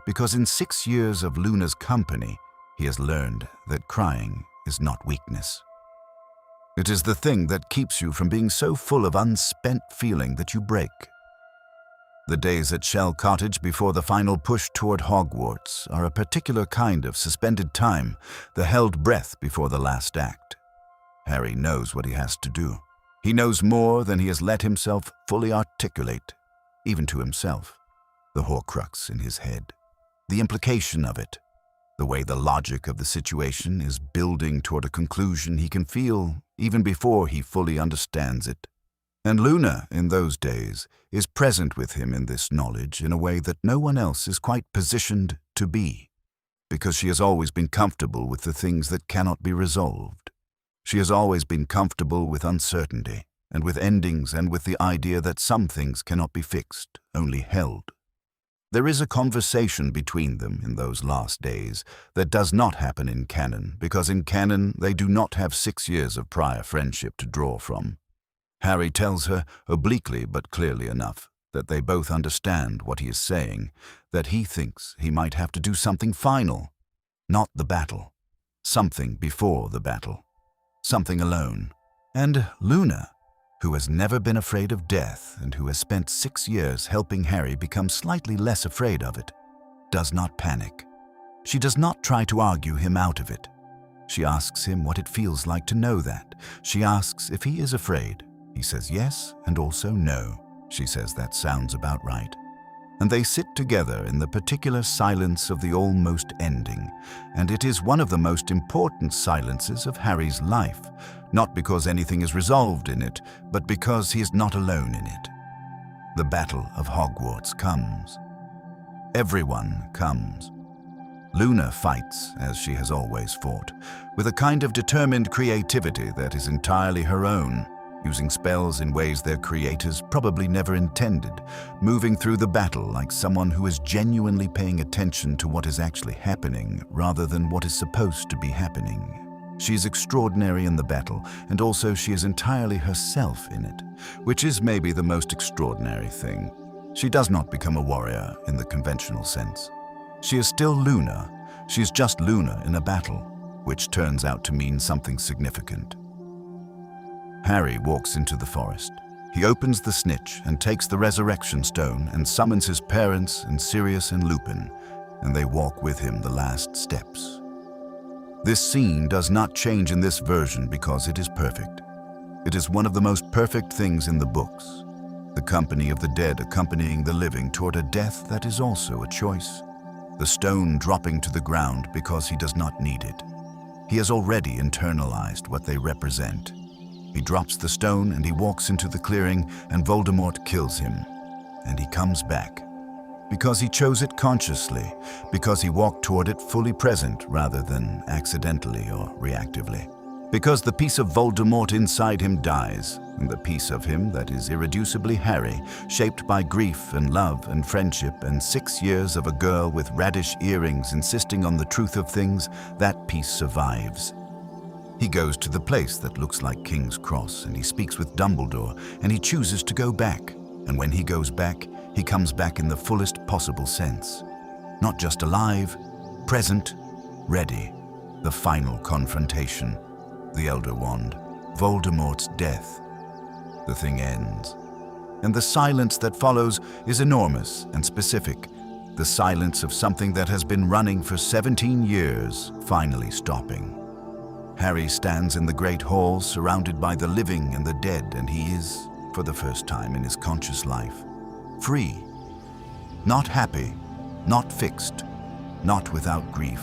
Because in 6 years of Luna's company, he has learned that crying is not weakness. It is the thing that keeps you from being so full of unspent feeling that you break. The days at Shell Cottage before the final push toward Hogwarts are a particular kind of suspended time, the held breath before the last act. Harry knows what he has to do. He knows more than he has let himself fully articulate, even to himself. The Horcrux in his head, the implication of it, the way the logic of the situation is building toward a conclusion he can feel even before he fully understands it. And Luna, in those days, is present with him in this knowledge in a way that no one else is quite positioned to be, because she has always been comfortable with the things that cannot be resolved. She has always been comfortable with uncertainty, and with endings, and with the idea that some things cannot be fixed, only held. There is a conversation between them in those last days that does not happen in canon, because in canon they do not have 6 years of prior friendship to draw from. Harry tells her, obliquely but clearly enough, that they both understand what he is saying, that he thinks he might have to do something final, not the battle, something before the battle, something alone. And Luna, who has never been afraid of death and who has spent 6 years helping Harry become slightly less afraid of it, does not panic. She does not try to argue him out of it. She asks him what it feels like to know that. She asks if he is afraid. He says yes and also no. She says that sounds about right. And they sit together in the particular silence of the almost ending, and it is one of the most important silences of Harry's life, not because anything is resolved in it, but because he is not alone in it. The Battle of Hogwarts comes. Everyone comes. Luna fights, as she has always fought, with a kind of determined creativity that is entirely her own, using spells in ways their creators probably never intended, moving through the battle like someone who is genuinely paying attention to what is actually happening rather than what is supposed to be happening. She is extraordinary in the battle, and also she is entirely herself in it, which is maybe the most extraordinary thing. She does not become a warrior in the conventional sense. She is still Luna. She is just Luna in a battle, which turns out to mean something significant. Harry walks into the forest. He opens the snitch and takes the resurrection stone and summons his parents and Sirius and Lupin, and they walk with him the last steps. This scene does not change in this version because it is perfect. It is one of the most perfect things in the books. The company of the dead accompanying the living toward a death that is also a choice. The stone dropping to the ground because he does not need it. He has already internalized what they represent. He drops the stone and he walks into the clearing, and Voldemort kills him. And he comes back. Because he chose it consciously, because he walked toward it fully present rather than accidentally or reactively. Because the piece of Voldemort inside him dies, and the piece of him that is irreducibly Harry, shaped by grief and love and friendship and 6 years of a girl with radish earrings insisting on the truth of things, that piece survives. He goes to the place that looks like King's Cross, and he speaks with Dumbledore, and he chooses to go back. And when he goes back, he comes back in the fullest possible sense. Not just alive, present, ready. The final confrontation. The Elder Wand. Voldemort's death. The thing ends. And the silence that follows is enormous and specific. The silence of something that has been running for 17 years, finally stopping. Harry stands in the great hall surrounded by the living and the dead, and he is, for the first time in his conscious life, free. Not happy, not fixed, not without grief.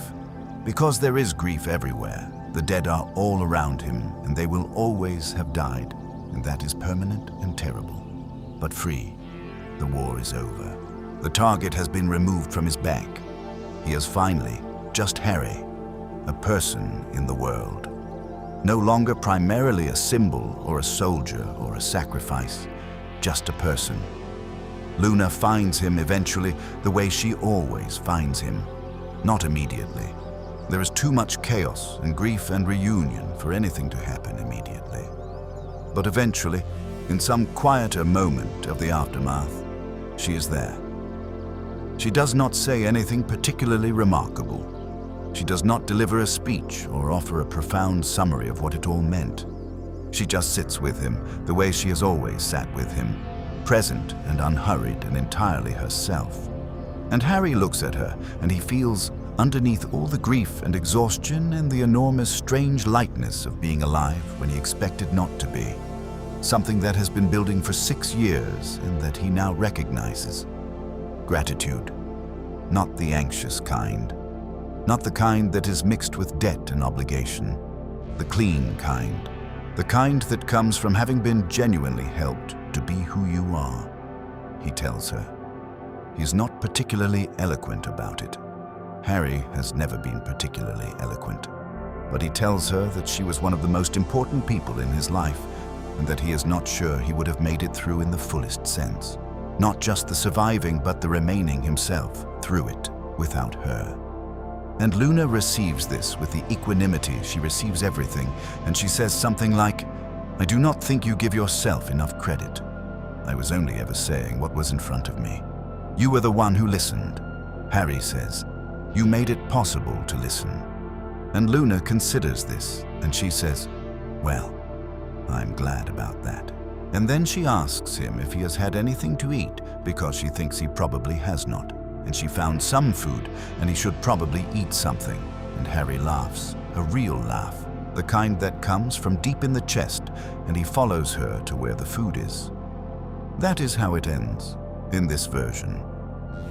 Because there is grief everywhere. The dead are all around him, and they will always have died, and that is permanent and terrible. But free. The war is over. The target has been removed from his back. He is finally just Harry. A person in the world. No longer primarily a symbol or a soldier or a sacrifice, just a person. Luna finds him eventually the way she always finds him, not immediately. There is too much chaos and grief and reunion for anything to happen immediately. But eventually, in some quieter moment of the aftermath, she is there. She does not say anything particularly remarkable. She does not deliver a speech or offer a profound summary of what it all meant. She just sits with him the way she has always sat with him, present and unhurried and entirely herself. And Harry looks at her, and he feels, underneath all the grief and exhaustion and the enormous strange lightness of being alive when he expected not to be, something that has been building for 6 years and that he now recognizes. Gratitude. Not the anxious kind. Not the kind that is mixed with debt and obligation. The clean kind. The kind that comes from having been genuinely helped to be who you are, he tells her. He's not particularly eloquent about it. Harry has never been particularly eloquent. But he tells her that she was one of the most important people in his life, and that he is not sure he would have made it through in the fullest sense. Not just the surviving, but the remaining himself through it without her. And Luna receives this with the equanimity she receives everything, and she says something like, "I do not think you give yourself enough credit. I was only ever saying what was in front of me. You were the one who listened." Harry says, "You made it possible to listen." And Luna considers this, and she says, "Well, I'm glad about that." And then she asks him if he has had anything to eat, because she thinks he probably has not. And she found some food, and he should probably eat something. And Harry laughs, a real laugh, the kind that comes from deep in the chest, and he follows her to where the food is. That is how it ends, in this version.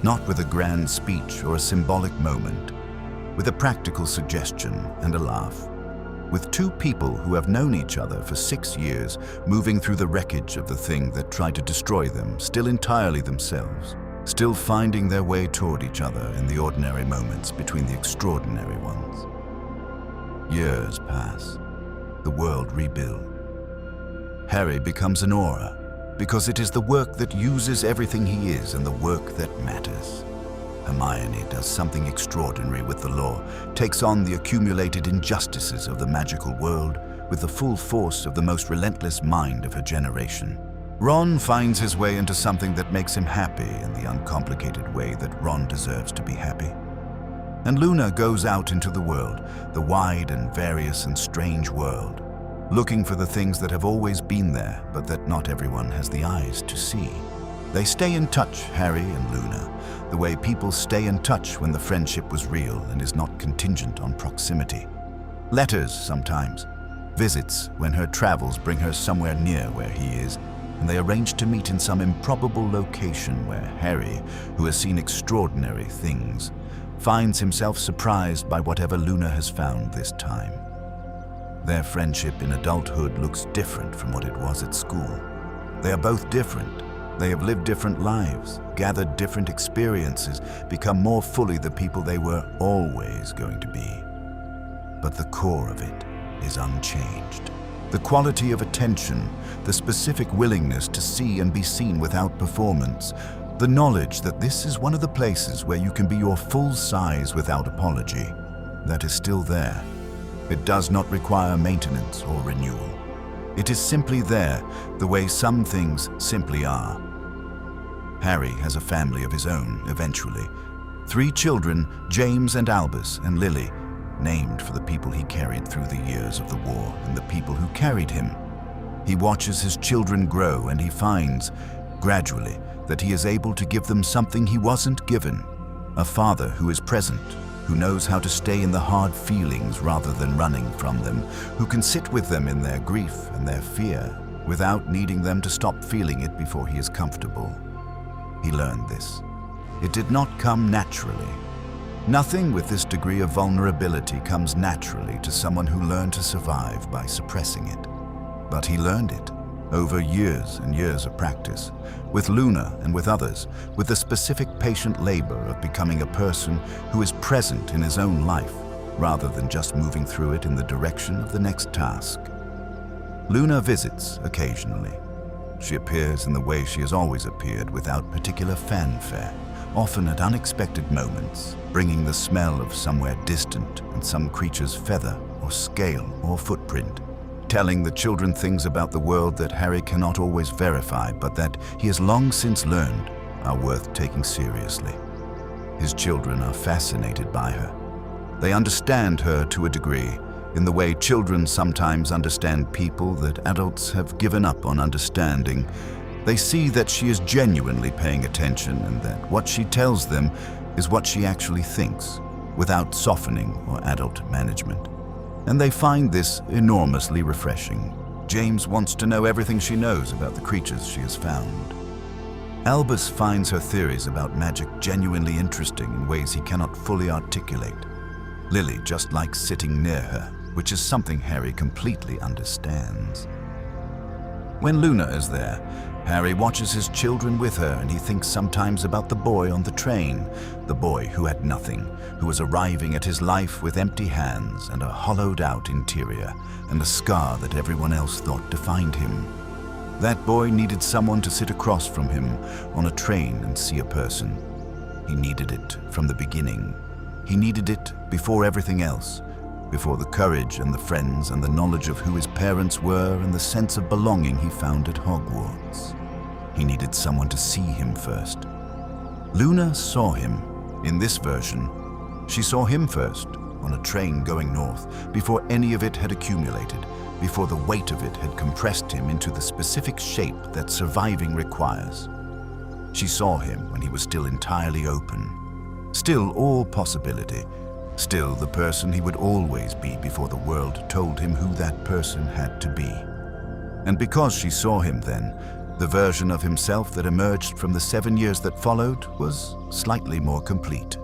Not with a grand speech or a symbolic moment, with a practical suggestion and a laugh. With two people who have known each other for 6 years, moving through the wreckage of the thing that tried to destroy them, still entirely themselves, still finding their way toward each other in the ordinary moments between the extraordinary ones. Years pass. The world rebuilds. Harry becomes an aura, because it is the work that uses everything he is and the work that matters. Hermione does something extraordinary with the law, takes on the accumulated injustices of the magical world with the full force of the most relentless mind of her generation. Ron finds his way into something that makes him happy in the uncomplicated way that Ron deserves to be happy. And Luna goes out into the world, the wide and various and strange world, looking for the things that have always been there, but that not everyone has the eyes to see. They stay in touch, Harry and Luna, the way people stay in touch when the friendship was real and is not contingent on proximity. Letters sometimes, visits when her travels bring her somewhere near where he is, and they arrange to meet in some improbable location where Harry, who has seen extraordinary things, finds himself surprised by whatever Luna has found this time. Their friendship in adulthood looks different from what it was at school. They are both different. They have lived different lives, gathered different experiences, become more fully the people they were always going to be. But the core of it is unchanged. The quality of attention, the specific willingness to see and be seen without performance, the knowledge that this is one of the places where you can be your full size without apology, that is still there. It does not require maintenance or renewal. It is simply there, the way some things simply are. Harry has a family of his own, eventually. 3 children, James and Albus and Lily, named for the people he carried through the years of the war and the people who carried him. He watches his children grow, and he finds, gradually, that he is able to give them something he wasn't given. A father who is present, who knows how to stay in the hard feelings rather than running from them, who can sit with them in their grief and their fear without needing them to stop feeling it before he is comfortable. He learned this. It did not come naturally. Nothing with this degree of vulnerability comes naturally to someone who learned to survive by suppressing it. But he learned it over years and years of practice, with Luna and with others, with the specific patient labor of becoming a person who is present in his own life, rather than just moving through it in the direction of the next task. Luna visits occasionally. She appears in the way she has always appeared, without particular fanfare, often at unexpected moments, bringing the smell of somewhere distant and some creature's feather or scale or footprint, telling the children things about the world that Harry cannot always verify, but that he has long since learned are worth taking seriously. His children are fascinated by her. They understand her to a degree, in the way children sometimes understand people that adults have given up on understanding, They see that she is genuinely paying attention and that what she tells them is what she actually thinks, without softening or adult management. And they find this enormously refreshing. James wants to know everything she knows about the creatures she has found. Albus finds her theories about magic genuinely interesting in ways he cannot fully articulate. Lily just likes sitting near her, which is something Harry completely understands. When Luna is there, Harry watches his children with her and he thinks sometimes about the boy on the train, the boy who had nothing, who was arriving at his life with empty hands and a hollowed-out interior and a scar that everyone else thought defined him. That boy needed someone to sit across from him on a train and see a person. He needed it from the beginning. He needed it before everything else, before the courage and the friends and the knowledge of who his parents were and the sense of belonging he found at Hogwarts. He needed someone to see him first. Luna saw him. In this version, she saw him first, on a train going north, before any of it had accumulated, before the weight of it had compressed him into the specific shape that surviving requires. She saw him when he was still entirely open, still all possibility, still the person he would always be before the world told him who that person had to be. And because she saw him then, the version of himself that emerged from the 7 years that followed was slightly more complete,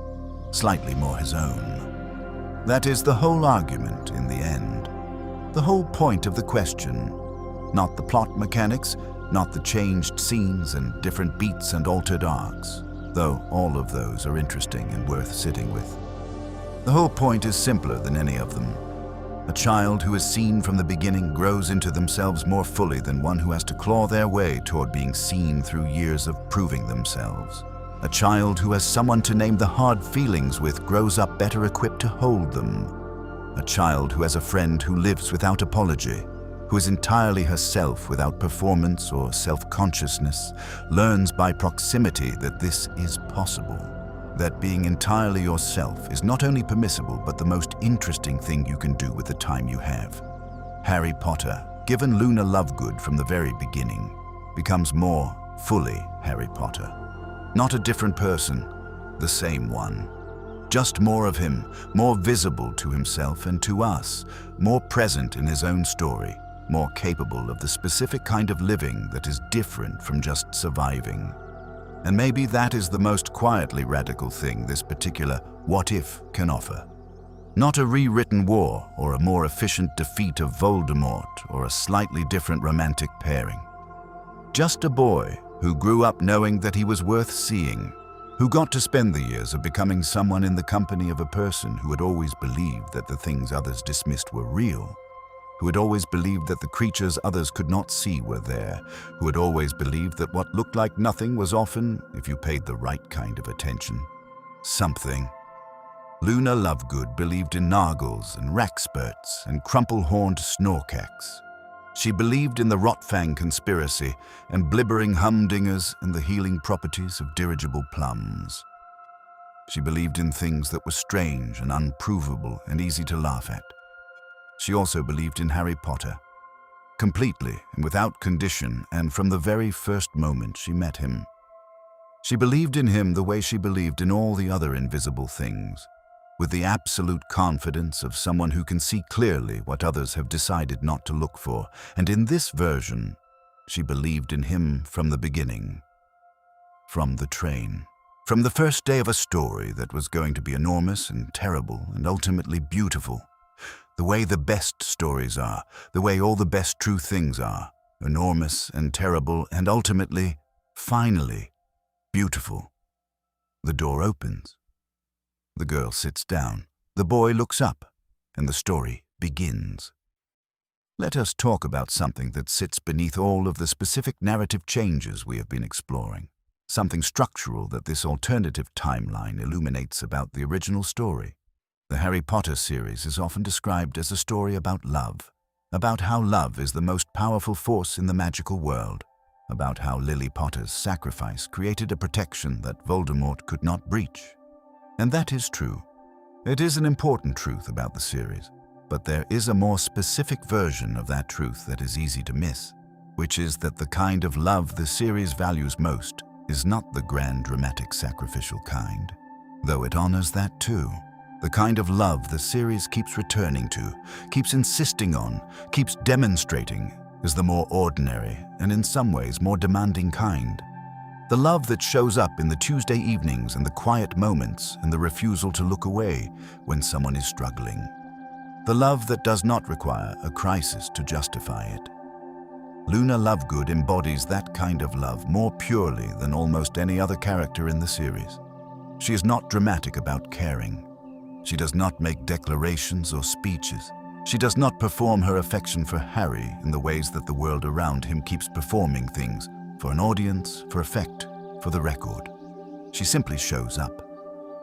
slightly more his own. That is the whole argument in the end. The whole point of the question. Not the plot mechanics, not the changed scenes and different beats and altered arcs, though all of those are interesting and worth sitting with. The whole point is simpler than any of them. A child who is seen from the beginning grows into themselves more fully than one who has to claw their way toward being seen through years of proving themselves. A child who has someone to name the hard feelings with grows up better equipped to hold them. A child who has a friend who lives without apology, who is entirely herself without performance or self-consciousness, learns by proximity that this is possible. That being entirely yourself is not only permissible, but the most interesting thing you can do with the time you have. Harry Potter, given Luna Lovegood from the very beginning, becomes more fully Harry Potter. Not a different person, the same one. Just more of him, more visible to himself and to us, more present in his own story, more capable of the specific kind of living that is different from just surviving. And maybe that is the most quietly radical thing this particular what if can offer. Not a rewritten war or a more efficient defeat of Voldemort or a slightly different romantic pairing. Just a boy who grew up knowing that he was worth seeing, who got to spend the years of becoming someone in the company of a person who had always believed that the things others dismissed were real, who had always believed that the creatures others could not see were there, who had always believed that what looked like nothing was often, if you paid the right kind of attention, something. Luna Lovegood believed in Nargles and Rackspurts and crumple-horned Snorkax. She believed in the Rotfang conspiracy and blibbering humdingers and the healing properties of dirigible plums. She believed in things that were strange and unprovable and easy to laugh at. She also believed in Harry Potter, completely and without condition, and from the very first moment she met him. She believed in him the way she believed in all the other invisible things, with the absolute confidence of someone who can see clearly what others have decided not to look for, and in this version, she believed in him from the beginning, from the train. From the first day of a story that was going to be enormous and terrible and ultimately beautiful. The way the best stories are, the way all the best true things are, enormous and terrible and ultimately, finally, beautiful. The door opens. The girl sits down, the boy looks up, and the story begins. Let us talk about something that sits beneath all of the specific narrative changes we have been exploring, something structural that this alternative timeline illuminates about the original story. The Harry Potter series is often described as a story about how love is the most powerful force in the magical world, about how Lily Potter's sacrifice created a protection that Voldemort could not breach. And that is true. It is an important truth about the series, but there is a more specific version of that truth that is easy to miss. which is that the kind of love the series values most is not the grand, dramatic, sacrificial kind, though it honors that too. The kind of love the series keeps returning to, keeps insisting on, keeps demonstrating, is the more ordinary and in some ways more demanding kind. The love that shows up in the Tuesday evenings and the quiet moments and the refusal to look away when someone is struggling. The love that does not require a crisis to justify it. Luna Lovegood embodies that kind of love more purely than almost any other character in the series. She is not dramatic about caring. She does not make declarations or speeches. She does not perform her affection for Harry in the ways that the world around him keeps performing things for an audience, for effect, for the record. She simply shows up.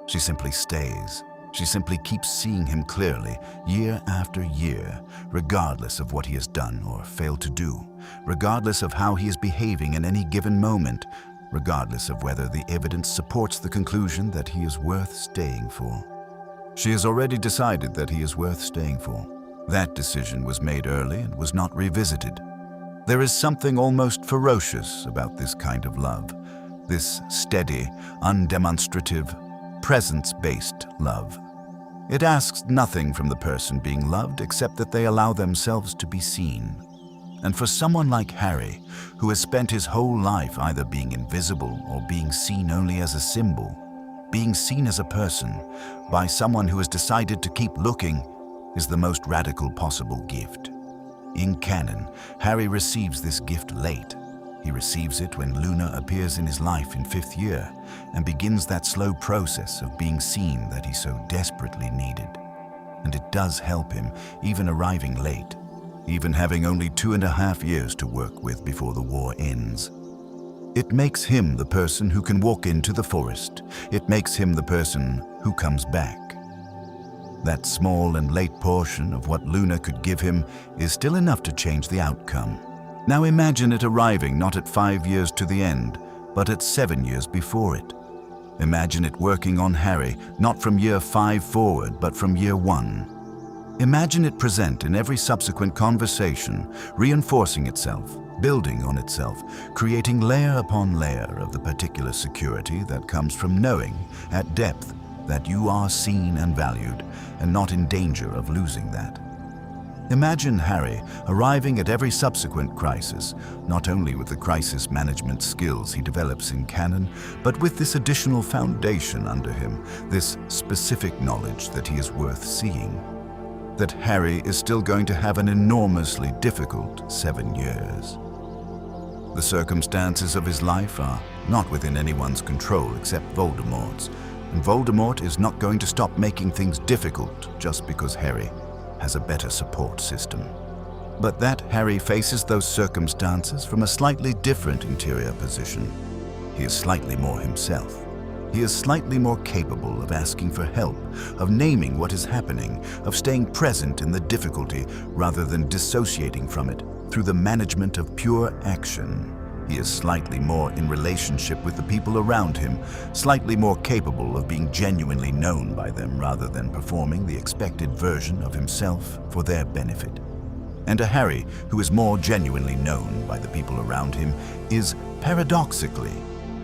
She simply stays. She simply keeps seeing him clearly, year after year, regardless of what he has done or failed to do, regardless of how he is behaving in any given moment, regardless of whether the evidence supports the conclusion that he is worth staying for. She has already decided that he is worth staying for. That decision was made early and was not revisited. There is something almost ferocious about this kind of love, this steady, undemonstrative, presence-based love. It asks nothing from the person being loved except that they allow themselves to be seen. And for someone like Harry, who has spent his whole life either being invisible or being seen only as a symbol, being seen as a person by someone who has decided to keep looking is the most radical possible gift. In canon, Harry receives this gift late. He receives it when Luna appears in his life in 5th year and begins that slow process of being seen that he so desperately needed. And it does help him, even arriving late, even having only 2.5 years to work with before the war ends. It makes him the person who can walk into the forest. It makes him the person who comes back. That small and late portion of what Luna could give him is still enough to change the outcome. Now imagine it arriving not at 5 years to the end, but at 7 years before it. Imagine it working on Harry, not from year 5 forward, but from year 1. Imagine it present in every subsequent conversation, reinforcing itself, building on itself, creating layer upon layer of the particular security that comes from knowing, at depth, that you are seen and valued, and not in danger of losing that. Imagine Harry arriving at every subsequent crisis, not only with the crisis management skills he develops in canon, but with this additional foundation under him, this specific knowledge that he is worth seeing. That Harry is still going to have an enormously difficult 7 years. The circumstances of his life are not within anyone's control except Voldemort's, and Voldemort is not going to stop making things difficult just because Harry has a better support system. But that Harry faces those circumstances from a slightly different interior position. He is slightly more himself. He is slightly more capable of asking for help, of naming what is happening, of staying present in the difficulty rather than dissociating from it through the management of pure action. He is slightly more in relationship with the people around him, slightly more capable of being genuinely known by them rather than performing the expected version of himself for their benefit. And a Harry who is more genuinely known by the people around him is, paradoxically,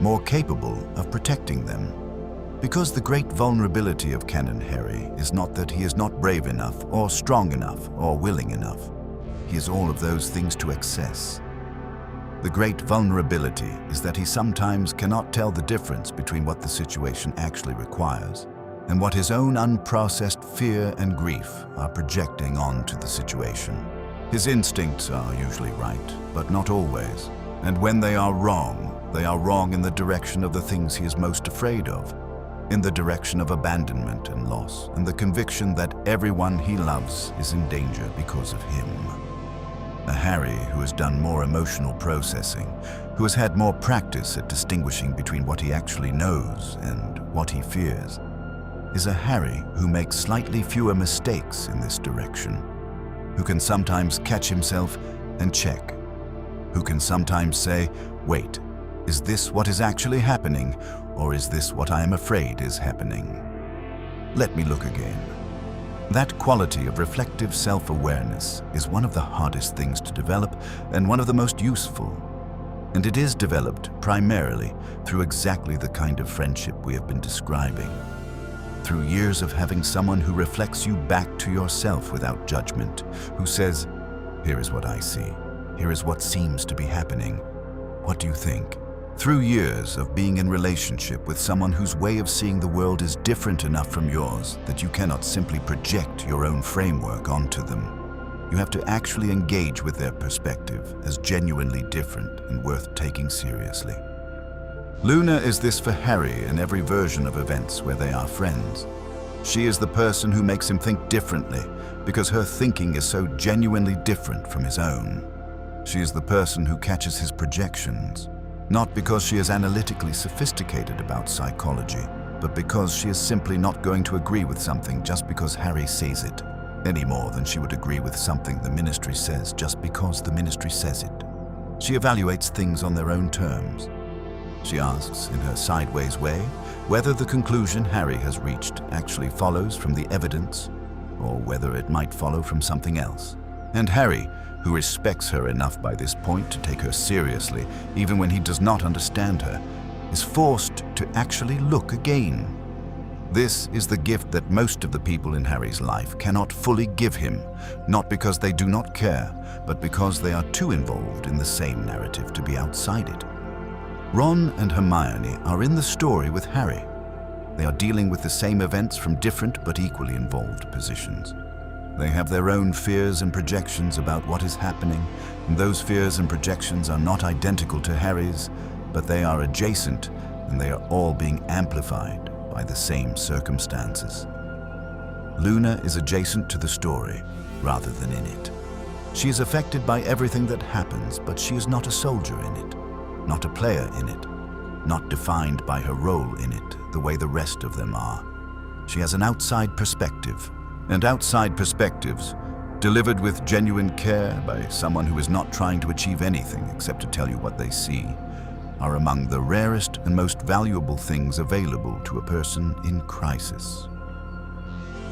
more capable of protecting them. Because the great vulnerability of Canon Harry is not that he is not brave enough or strong enough or willing enough. He is all of those things to excess. The great vulnerability is that he sometimes cannot tell the difference between what the situation actually requires and what his own unprocessed fear and grief are projecting onto the situation. His instincts are usually right, but not always. And when they are wrong in the direction of the things he is most afraid of, in the direction of abandonment and loss, and the conviction that everyone he loves is in danger because of him. A Harry who has done more emotional processing, who has had more practice at distinguishing between what he actually knows and what he fears, is a Harry who makes slightly fewer mistakes in this direction, who can sometimes catch himself and check, who can sometimes say, wait, is this what is actually happening, or is this what I am afraid is happening? Let me look again. That quality of reflective self-awareness is one of the hardest things to develop and one of the most useful. And it is developed primarily through exactly the kind of friendship we have been describing. Through years of having someone who reflects you back to yourself without judgment, who says, "Here is what I see. Here is what seems to be happening. What do you think?" Through years of being in relationship with someone whose way of seeing the world is different enough from yours that you cannot simply project your own framework onto them. You have to actually engage with their perspective as genuinely different and worth taking seriously. Luna is this for Harry in every version of events where they are friends. She is the person who makes him think differently because her thinking is so genuinely different from his own. She is the person who catches his projections, not because she is analytically sophisticated about psychology, but because she is simply not going to agree with something just because Harry says it, any more than she would agree with something the ministry says just because the ministry says it. She evaluates things on their own terms. She asks, in her sideways way, whether the conclusion Harry has reached actually follows from the evidence, or whether it might follow from something else. And Harry, who respects her enough by this point to take her seriously, even when he does not understand her, is forced to actually look again. This is the gift that most of the people in Harry's life cannot fully give him, not because they do not care, but because they are too involved in the same narrative to be outside it. Ron and Hermione are in the story with Harry. They are dealing with the same events from different but equally involved positions. They have their own fears and projections about what is happening, and those fears and projections are not identical to Harry's, but they are adjacent, and they are all being amplified by the same circumstances. Luna is adjacent to the story, rather than in it. She is affected by everything that happens, but she is not a soldier in it, not a player in it, not defined by her role in it the way the rest of them are. She has an outside perspective, and outside perspectives, delivered with genuine care by someone who is not trying to achieve anything except to tell you what they see, are among the rarest and most valuable things available to a person in crisis.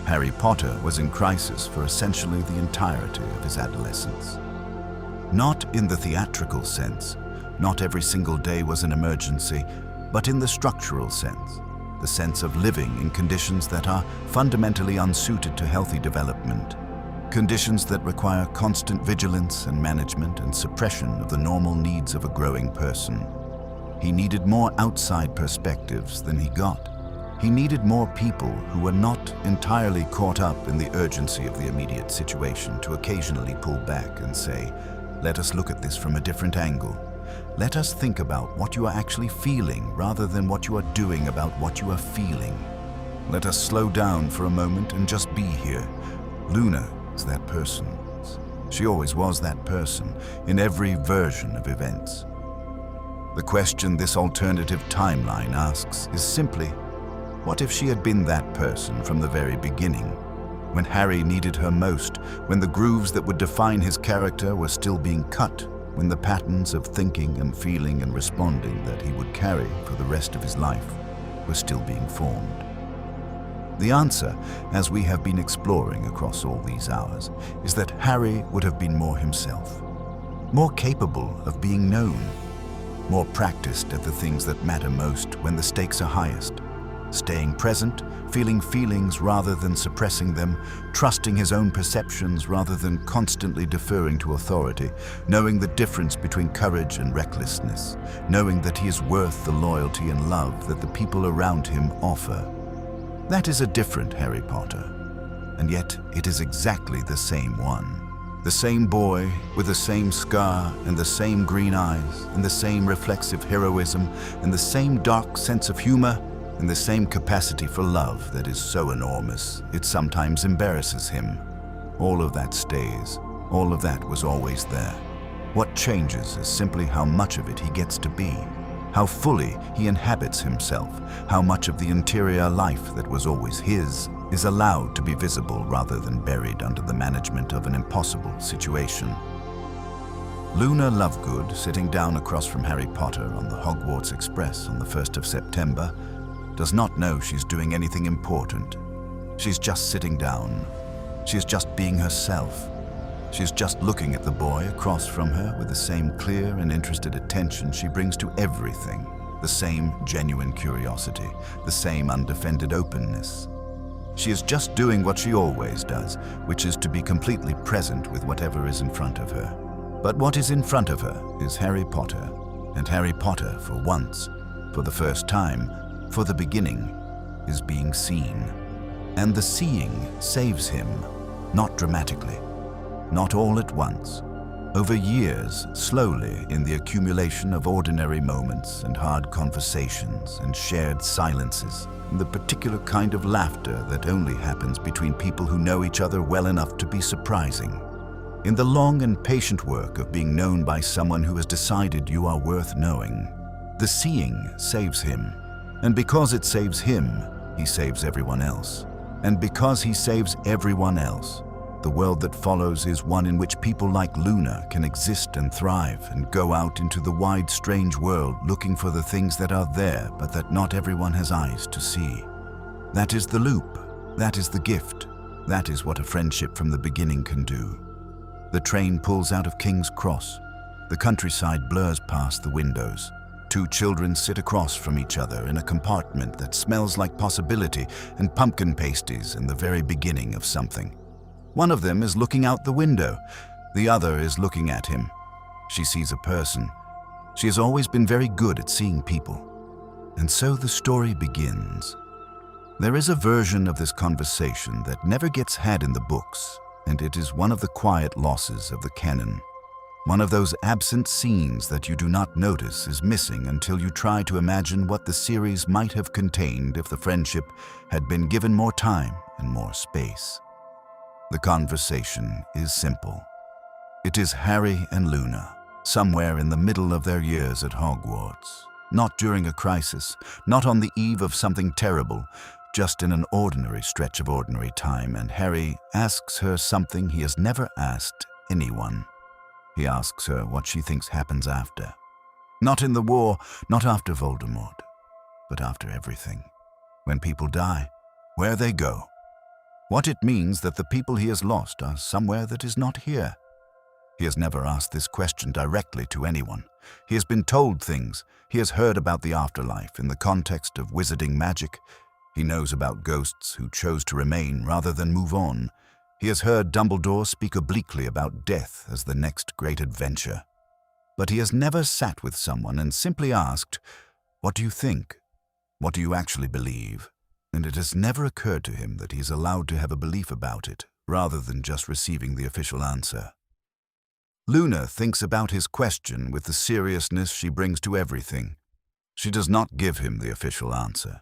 Harry Potter was in crisis for essentially the entirety of his adolescence. Not in the theatrical sense, not every single day was an emergency, but in the structural sense, the sense of living in conditions that are fundamentally unsuited to healthy development, conditions that require constant vigilance and management and suppression of the normal needs of a growing person. He needed more outside perspectives than he got. He needed more people who were not entirely caught up in the urgency of the immediate situation to occasionally pull back and say, "Let us look at this from a different angle. Let us think about what you are actually feeling rather than what you are doing about what you are feeling. Let us slow down for a moment and just be here." Luna is that person. She always was that person in every version of events. The question this alternative timeline asks is simply, what if she had been that person from the very beginning? When Harry needed her most, when the grooves that would define his character were still being cut, when the patterns of thinking and feeling and responding that he would carry for the rest of his life were still being formed. The answer, as we have been exploring across all these hours, is that Harry would have been more himself, more capable of being known, more practiced at the things that matter most when the stakes are highest, staying present, feeling feelings rather than suppressing them, trusting his own perceptions rather than constantly deferring to authority, knowing the difference between courage and recklessness, knowing that he is worth the loyalty and love that the people around him offer. That is a different Harry Potter, and yet it is exactly the same one. The same boy with the same scar and the same green eyes and the same reflexive heroism and the same dark sense of humor and the same capacity for love that is so enormous it sometimes embarrasses him. All of that stays. All of that was always there. What changes is simply how much of it he gets to be, how fully he inhabits himself, how much of the interior life that was always his is allowed to be visible rather than buried under the management of an impossible situation. Luna Lovegood, sitting down across from Harry Potter on the Hogwarts Express on the 1st of September, does not know she's doing anything important. She's just sitting down, She is just being herself. She is just looking at the boy across from her with the same clear and interested attention she brings to everything, the same genuine curiosity, the same undefended openness. She is just doing what she always does, which is to be completely present with whatever is in front of her. But what is in front of her is Harry Potter, and Harry Potter, for once, for the first time, for the beginning, is being seen. And the seeing saves him, not dramatically, not all at once, over years, slowly, in the accumulation of ordinary moments and hard conversations and shared silences, and the particular kind of laughter that only happens between people who know each other well enough to be surprising. In the long and patient work of being known by someone who has decided you are worth knowing, the seeing saves him. And because it saves him, he saves everyone else. And because he saves everyone else, the world that follows is one in which people like Luna can exist and thrive and go out into the wide, strange world looking for the things that are there but that not everyone has eyes to see. That is the loop. That is the gift. That is what a friendship from the beginning can do. The train pulls out of King's Cross. The countryside blurs past the windows. Two children sit across from each other in a compartment that smells like possibility and pumpkin pasties and the very beginning of something. One of them is looking out the window. The other is looking at him. She sees a person. She has always been very good at seeing people. And so the story begins. There is a version of this conversation that never gets had in the books, and it is one of the quiet losses of the canon. One of those absent scenes that you do not notice is missing until you try to imagine what the series might have contained if the friendship had been given more time and more space. The conversation is simple. It is Harry and Luna, somewhere in the middle of their years at Hogwarts. Not during a crisis, not on the eve of something terrible, just in an ordinary stretch of ordinary time, and Harry asks her something he has never asked anyone. He asks her what she thinks happens after. Not in the war, not after Voldemort, but after everything. When people die, where they go. What it means that the people he has lost are somewhere that is not here. He has never asked this question directly to anyone. He has been told things. He has heard about the afterlife in the context of wizarding magic. He knows about ghosts who chose to remain rather than move on. He has heard Dumbledore speak obliquely about death as the next great adventure. But he has never sat with someone and simply asked, "What do you think? What do you actually believe?" And it has never occurred to him that he is allowed to have a belief about it, rather than just receiving the official answer. Luna thinks about his question with the seriousness she brings to everything. She does not give him the official answer.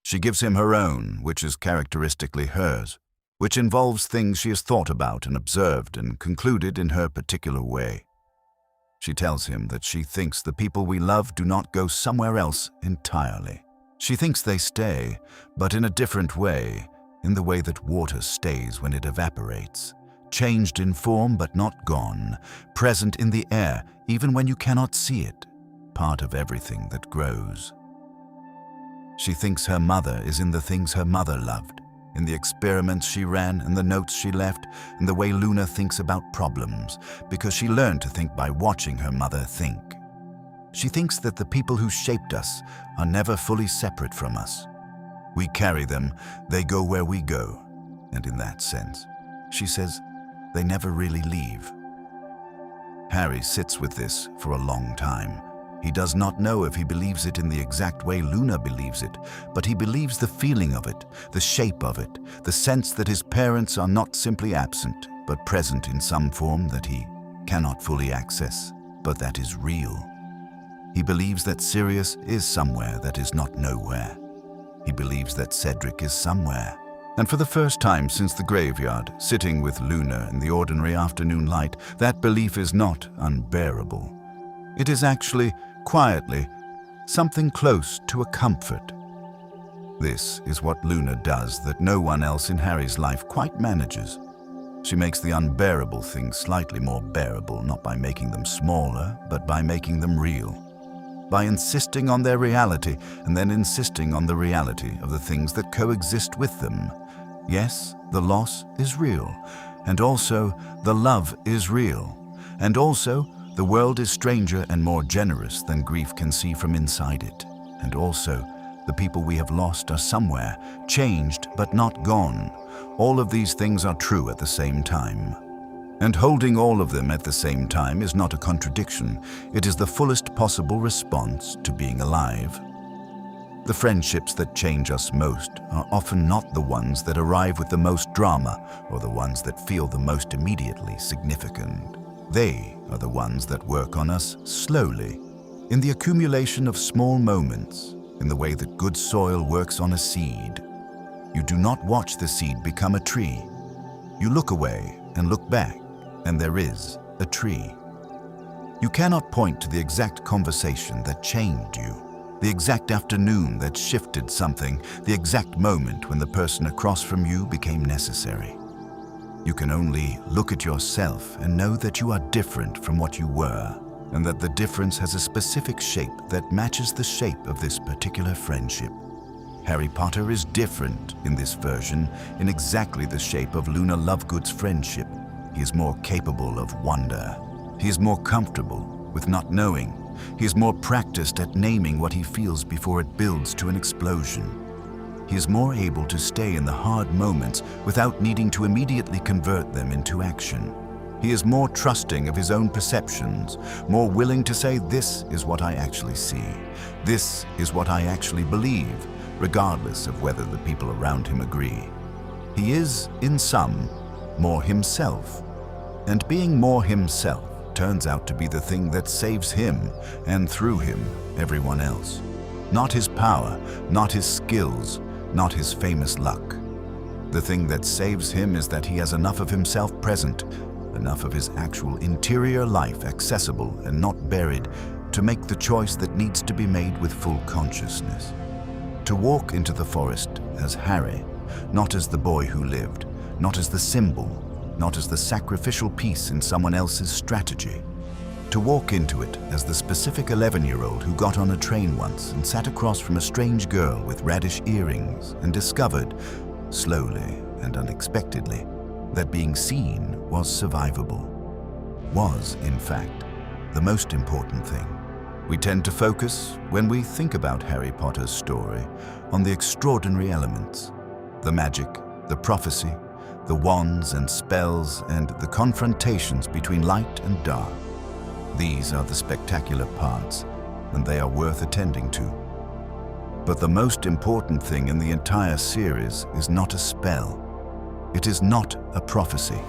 She gives him her own, which is characteristically hers, which involves things she has thought about and observed and concluded in her particular way. She tells him that she thinks the people we love do not go somewhere else entirely. She thinks they stay, but in a different way, in the way that water stays when it evaporates, changed in form but not gone, present in the air even when you cannot see it, part of everything that grows. She thinks her mother is in the things her mother loved, in the experiments she ran and the notes she left, and the way Luna thinks about problems, because she learned to think by watching her mother think. She thinks that the people who shaped us are never fully separate from us. We carry them, they go where we go, and in that sense, she says, they never really leave. Harry sits with this for a long time. He does not know if he believes it in the exact way Luna believes it, but he believes the feeling of it, the shape of it, the sense that his parents are not simply absent, but present in some form that he cannot fully access, but that is real. He believes that Sirius is somewhere that is not nowhere. He believes that Cedric is somewhere. And for the first time since the graveyard, sitting with Luna in the ordinary afternoon light, that belief is not unbearable. It is actually, quietly, something close to a comfort. This is what Luna does that no one else in Harry's life quite manages. She makes the unbearable things slightly more bearable, not by making them smaller, but by making them real. By insisting on their reality and then insisting on the reality of the things that coexist with them. Yes, the loss is real, and also the love is real, and also the world is stranger and more generous than grief can see from inside it, and also the people we have lost are somewhere, changed but not gone. All of these things are true at the same time. And holding all of them at the same time is not a contradiction. It is the fullest possible response to being alive. The friendships that change us most are often not the ones that arrive with the most drama or the ones that feel the most immediately significant. They are the ones that work on us slowly, in the accumulation of small moments, in the way that good soil works on a seed. You do not watch the seed become a tree. You look away and look back, and there is a tree. You cannot point to the exact conversation that changed you, the exact afternoon that shifted something, the exact moment when the person across from you became necessary. You can only look at yourself and know that you are different from what you were, and that the difference has a specific shape that matches the shape of this particular friendship. Harry Potter is different in this version in exactly the shape of Luna Lovegood's friendship. He is more capable of wonder. He is more comfortable with not knowing. He is more practiced at naming what he feels before it builds to an explosion. He is more able to stay in the hard moments without needing to immediately convert them into action. He is more trusting of his own perceptions, more willing to say, "This is what I actually see. This is what I actually believe," regardless of whether the people around him agree. He is, in sum, more himself. And being more himself turns out to be the thing that saves him, and through him, everyone else. Not his power, not his skills, not his famous luck. The thing that saves him is that he has enough of himself present, enough of his actual interior life accessible and not buried, to make the choice that needs to be made with full consciousness. To walk into the forest as Harry, not as the boy who lived, not as the symbol, not as the sacrificial piece in someone else's strategy. To walk into it as the specific 11-year-old who got on a train once and sat across from a strange girl with radish earrings and discovered, slowly and unexpectedly, that being seen was survivable. Was, in fact, the most important thing. We tend to focus, when we think about Harry Potter's story, on the extraordinary elements, the magic, the prophecy, the wands and spells, and the confrontations between light and dark. These are the spectacular parts, and they are worth attending to. But the most important thing in the entire series is not a spell. It is not a prophecy.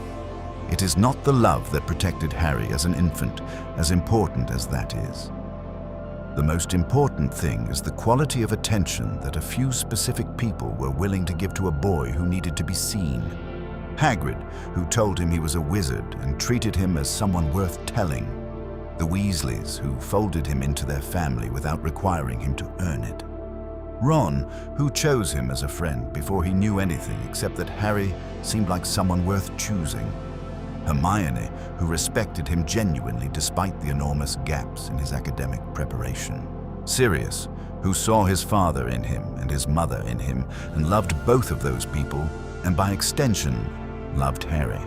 It is not the love that protected Harry as an infant, as important as that is. The most important thing is the quality of attention that a few specific people were willing to give to a boy who needed to be seen. Hagrid, who told him he was a wizard and treated him as someone worth telling. The Weasleys, who folded him into their family without requiring him to earn it. Ron, who chose him as a friend before he knew anything except that Harry seemed like someone worth choosing. Hermione, who respected him genuinely despite the enormous gaps in his academic preparation. Sirius, who saw his father in him and his mother in him and loved both of those people, and by extension, loved Harry.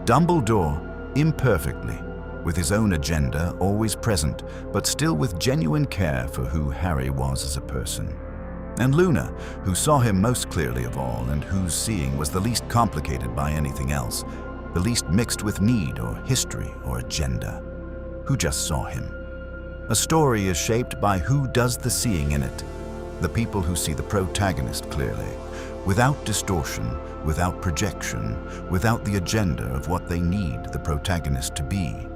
Dumbledore, imperfectly, with his own agenda always present, but still with genuine care for who Harry was as a person. And Luna, who saw him most clearly of all and whose seeing was the least complicated by anything else, the least mixed with need or history or agenda, who just saw him. A story is shaped by who does the seeing in it, the people who see the protagonist clearly, without distortion, without projection, without the agenda of what they need the protagonist to be.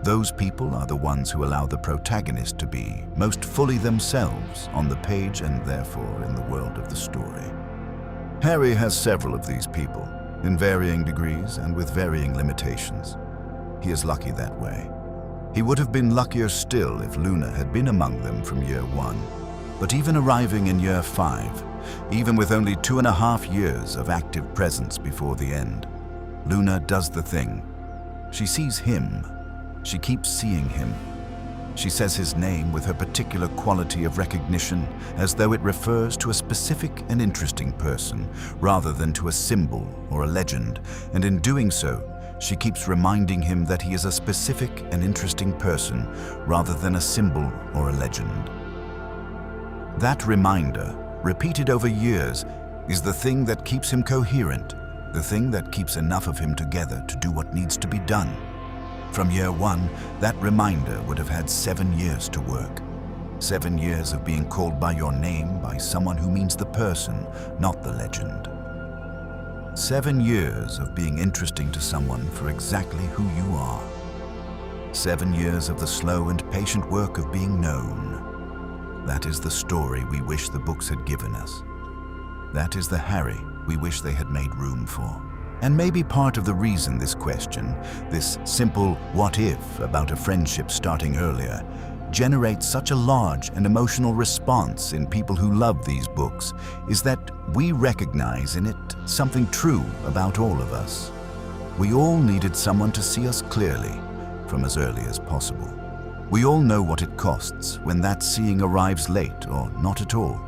Those people are the ones who allow the protagonist to be most fully themselves on the page and therefore in the world of the story. Harry has several of these people, in varying degrees and with varying limitations. He is lucky that way. He would have been luckier still if Luna had been among them from year 1. But even arriving in year 5, even with only 2.5 years of active presence before the end, Luna does the thing. She sees him. She keeps seeing him. She says his name with her particular quality of recognition, as though it refers to a specific and interesting person, rather than to a symbol or a legend, and in doing so, she keeps reminding him that he is a specific and interesting person, rather than a symbol or a legend. That reminder, repeated over years, is the thing that keeps him coherent, the thing that keeps enough of him together to do what needs to be done. From year one, that reminder would have had 7 years to work. 7 years of being called by your name by someone who means the person, not the legend. 7 years of being interesting to someone for exactly who you are. 7 years of the slow and patient work of being known. That is the story we wish the books had given us. That is the Harry we wish they had made room for. And maybe part of the reason this question, this simple what if about a friendship starting earlier, generates such a large and emotional response in people who love these books is that we recognize in it something true about all of us. We all needed someone to see us clearly from as early as possible. We all know what it costs when that seeing arrives late or not at all.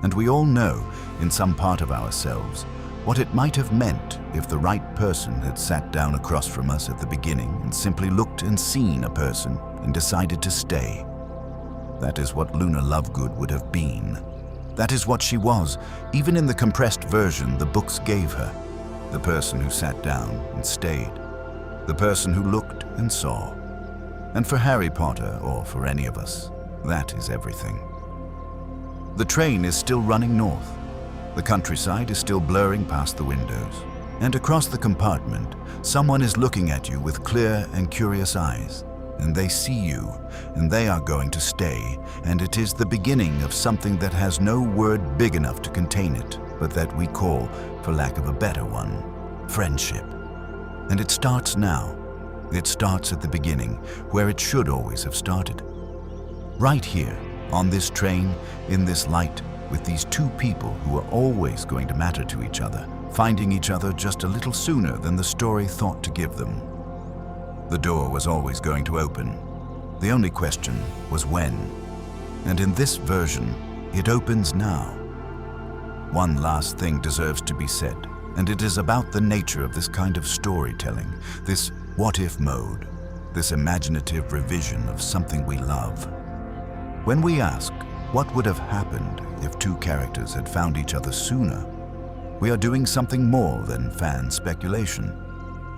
And we all know, in some part of ourselves, what it might have meant if the right person had sat down across from us at the beginning and simply looked and seen a person and decided to stay. That is what Luna Lovegood would have been. That is what she was, even in the compressed version the books gave her. The person who sat down and stayed. The person who looked and saw. And for Harry Potter, or for any of us, that is everything. The train is still running north. The countryside is still blurring past the windows, and across the compartment, someone is looking at you with clear and curious eyes, and they see you, and they are going to stay, and it is the beginning of something that has no word big enough to contain it, but that we call, for lack of a better one, friendship. And it starts now. It starts at the beginning, where it should always have started. Right here, on this train, in this light, with these two people who are always going to matter to each other, finding each other just a little sooner than the story thought to give them. The door was always going to open. The only question was when. And in this version, it opens now. One last thing deserves to be said, and it is about the nature of this kind of storytelling, this what-if mode, this imaginative revision of something we love. When we ask, what would have happened if two characters had found each other sooner? We are doing something more than fan speculation.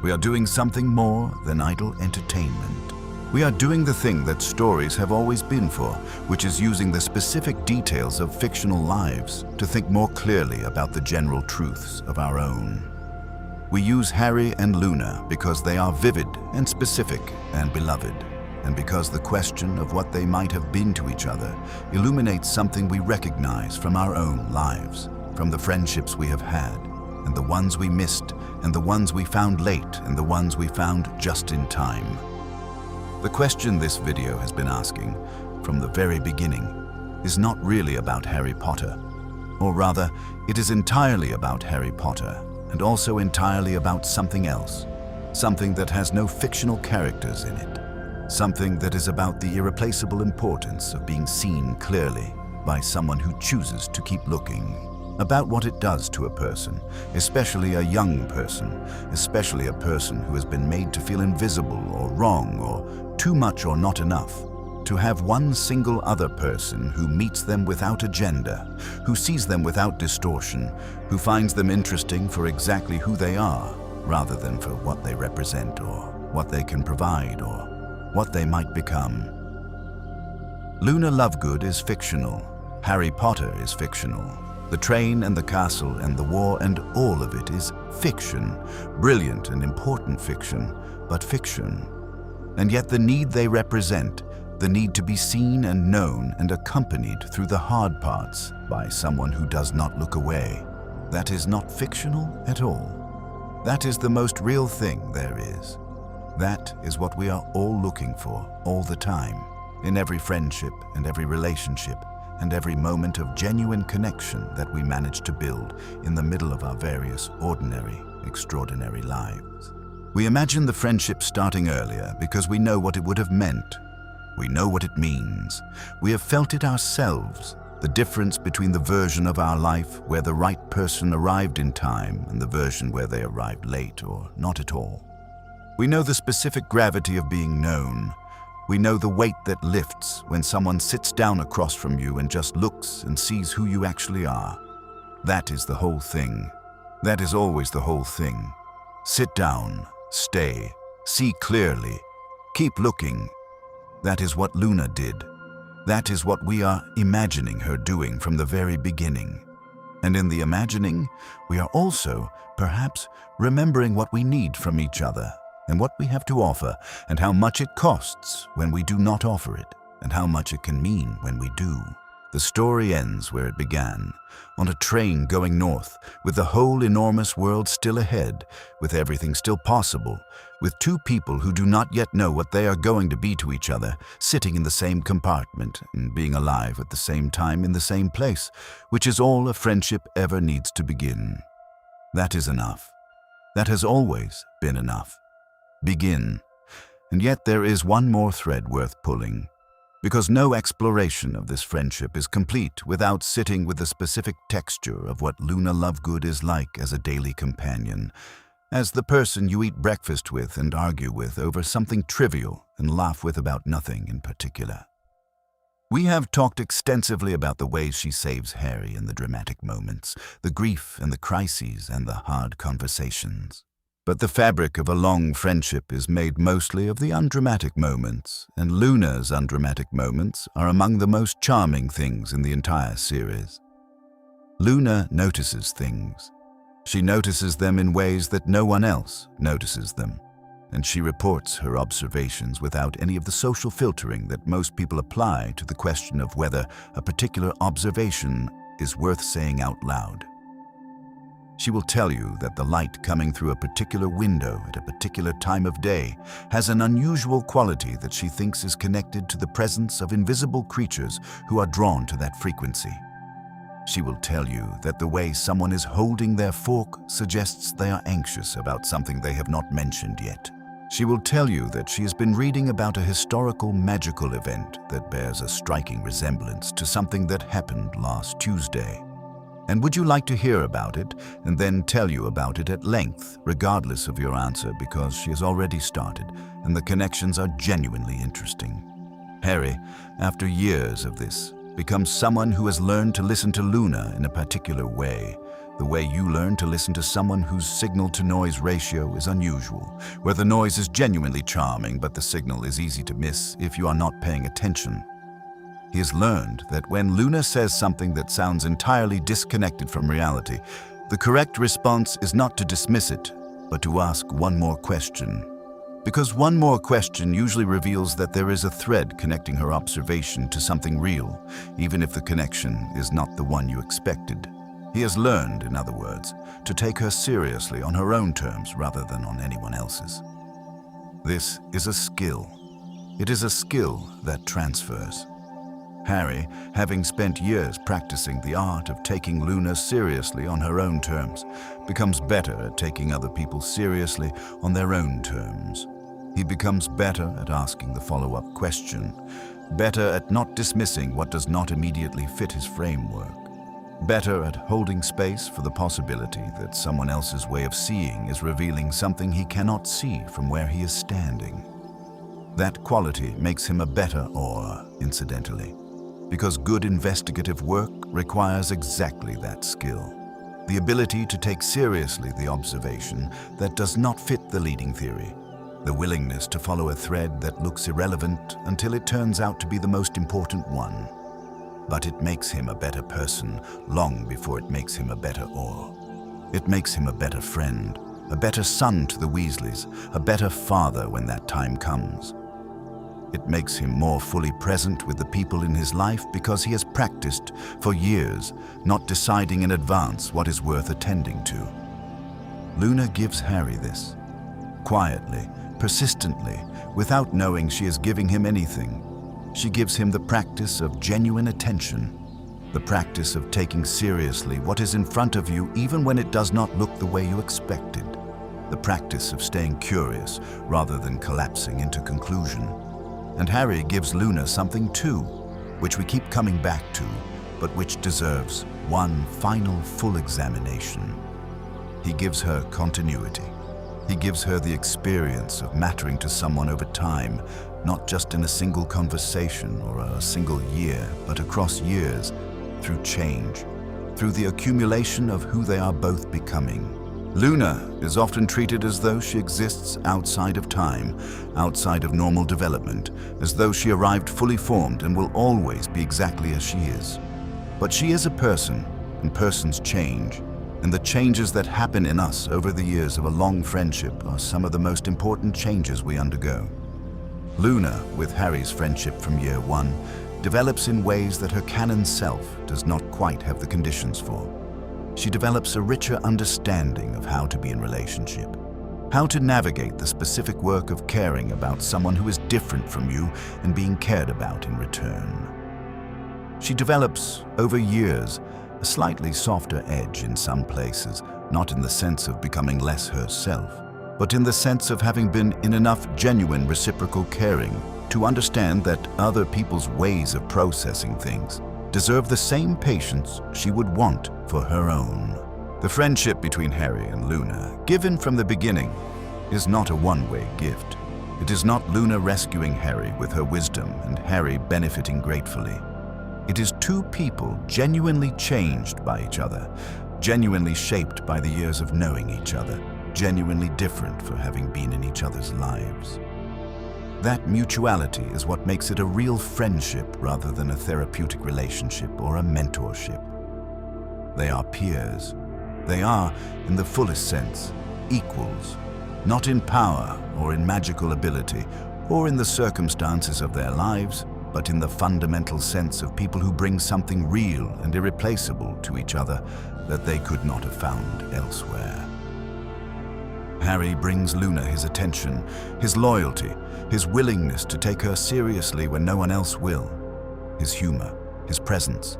We are doing something more than idle entertainment. We are doing the thing that stories have always been for, which is using the specific details of fictional lives to think more clearly about the general truths of our own. We use Harry and Luna because they are vivid and specific and beloved, and because the question of what they might have been to each other illuminates something we recognize from our own lives, from the friendships we have had, and the ones we missed, and the ones we found late, and the ones we found just in time. The question this video has been asking, from the very beginning, is not really about Harry Potter. Or rather, it is entirely about Harry Potter, and also entirely about something else, something that has no fictional characters in it. Something that is about the irreplaceable importance of being seen clearly by someone who chooses to keep looking. About what it does to a person, especially a young person, especially a person who has been made to feel invisible or wrong or too much or not enough. To have one single other person who meets them without agenda, who sees them without distortion, who finds them interesting for exactly who they are, rather than for what they represent or what they can provide or what they might become. Luna Lovegood is fictional. Harry Potter is fictional. The train and the castle and the war and all of it is fiction. Brilliant and important fiction, but fiction. And yet the need they represent, the need to be seen and known and accompanied through the hard parts by someone who does not look away, that is not fictional at all. That is the most real thing there is. That is what we are all looking for all the time, in every friendship and every relationship and every moment of genuine connection that we manage to build in the middle of our various ordinary, extraordinary lives. We imagine the friendship starting earlier because we know what it would have meant. We know what it means. We have felt it ourselves, the difference between the version of our life where the right person arrived in time and the version where they arrived late or not at all. We know the specific gravity of being known. We know the weight that lifts when someone sits down across from you and just looks and sees who you actually are. That is the whole thing. That is always the whole thing. Sit down, stay, see clearly, keep looking. That is what Luna did. That is what we are imagining her doing from the very beginning. And in the imagining, we are also, perhaps, remembering what we need from each other, and what we have to offer, and how much it costs when we do not offer it, and how much it can mean when we do. The story ends where it began, on a train going north, with the whole enormous world still ahead, with everything still possible, with two people who do not yet know what they are going to be to each other, sitting in the same compartment and being alive at the same time in the same place, which is all a friendship ever needs to begin. That is enough. That has always been enough. Begin. And yet there is one more thread worth pulling, because no exploration of this friendship is complete without sitting with the specific texture of what Luna Lovegood is like as a daily companion, as the person you eat breakfast with and argue with over something trivial and laugh with about nothing in particular. We have talked extensively about the ways she saves Harry in the dramatic moments, the grief and the crises and the hard conversations. But the fabric of a long friendship is made mostly of the undramatic moments, and Luna's undramatic moments are among the most charming things in the entire series. Luna notices things. She notices them in ways that no one else notices them, and she reports her observations without any of the social filtering that most people apply to the question of whether a particular observation is worth saying out loud. She will tell you that the light coming through a particular window at a particular time of day has an unusual quality that she thinks is connected to the presence of invisible creatures who are drawn to that frequency. She will tell you that the way someone is holding their fork suggests they are anxious about something they have not mentioned yet. She will tell you that she has been reading about a historical magical event that bears a striking resemblance to something that happened last Tuesday. And would you like to hear about it, and then tell you about it at length, regardless of your answer, because she has already started, and the connections are genuinely interesting. Harry, after years of this, becomes someone who has learned to listen to Luna in a particular way, the way you learn to listen to someone whose signal-to-noise ratio is unusual, where the noise is genuinely charming, but the signal is easy to miss if you are not paying attention. He has learned that when Luna says something that sounds entirely disconnected from reality, the correct response is not to dismiss it, but to ask one more question. Because one more question usually reveals that there is a thread connecting her observation to something real, even if the connection is not the one you expected. He has learned, in other words, to take her seriously on her own terms rather than on anyone else's. This is a skill. It is a skill that transfers. Harry, having spent years practicing the art of taking Luna seriously on her own terms, becomes better at taking other people seriously on their own terms. He becomes better at asking the follow-up question, better at not dismissing what does not immediately fit his framework, better at holding space for the possibility that someone else's way of seeing is revealing something he cannot see from where he is standing. That quality makes him a better Auror, incidentally, because good investigative work requires exactly that skill. The ability to take seriously the observation that does not fit the leading theory. The willingness to follow a thread that looks irrelevant until it turns out to be the most important one. But it makes him a better person long before it makes him a better Auror. It makes him a better friend, a better son to the Weasleys, a better father when that time comes. It makes him more fully present with the people in his life because he has practiced for years, not deciding in advance what is worth attending to. Luna gives Harry this, quietly, persistently, without knowing she is giving him anything. She gives him the practice of genuine attention, the practice of taking seriously what is in front of you even when it does not look the way you expected, the practice of staying curious rather than collapsing into conclusion. And Harry gives Luna something too, which we keep coming back to, but which deserves one final full examination. He gives her continuity. He gives her the experience of mattering to someone over time, not just in a single conversation or a single year, but across years, through change, through the accumulation of who they are both becoming. Luna is often treated as though she exists outside of time, outside of normal development, as though she arrived fully formed and will always be exactly as she is. But she is a person, and persons change, and the changes that happen in us over the years of a long friendship are some of the most important changes we undergo. Luna, with Harry's friendship from year one, develops in ways that her canon self does not quite have the conditions for. She develops a richer understanding of how to be in relationship, how to navigate the specific work of caring about someone who is different from you and being cared about in return. She develops, over years, a slightly softer edge in some places, not in the sense of becoming less herself, but in the sense of having been in enough genuine reciprocal caring to understand that other people's ways of processing things deserve the same patience she would want for her own. The friendship between Harry and Luna, given from the beginning, is not a one-way gift. It is not Luna rescuing Harry with her wisdom and Harry benefiting gratefully. It is two people genuinely changed by each other, genuinely shaped by the years of knowing each other, genuinely different for having been in each other's lives. That mutuality is what makes it a real friendship rather than a therapeutic relationship or a mentorship. They are peers. They are, in the fullest sense, equals, not in power or in magical ability or in the circumstances of their lives, but in the fundamental sense of people who bring something real and irreplaceable to each other that they could not have found elsewhere. Harry brings Luna his attention, his loyalty, his willingness to take her seriously when no one else will, his humor, his presence,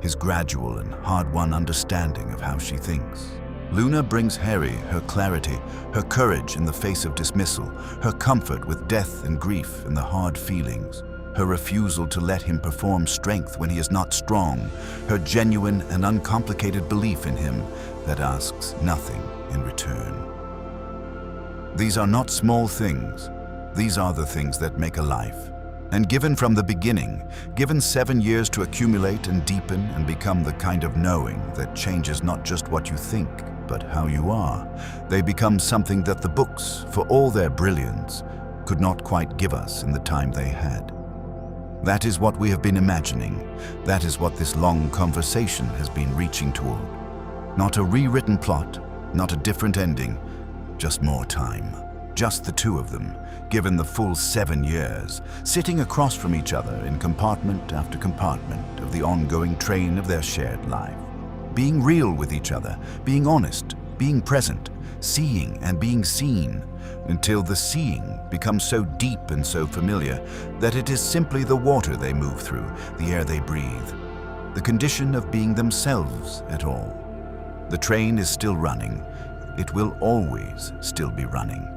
his gradual and hard-won understanding of how she thinks. Luna brings Harry her clarity, her courage in the face of dismissal, her comfort with death and grief and the hard feelings, her refusal to let him perform strength when he is not strong, her genuine and uncomplicated belief in him that asks nothing in return. These are not small things. These are the things that make a life. And given from the beginning, given 7 years to accumulate and deepen and become the kind of knowing that changes not just what you think, but how you are, they become something that the books, for all their brilliance, could not quite give us in the time they had. That is what we have been imagining. That is what this long conversation has been reaching toward. Not a rewritten plot, not a different ending, just more time. Just the two of them, given the full 7 years, sitting across from each other in compartment after compartment of the ongoing train of their shared life. Being real with each other, being honest, being present, seeing and being seen, until the seeing becomes so deep and so familiar that it is simply the water they move through, the air they breathe, the condition of being themselves at all. The train is still running. It will always still be running.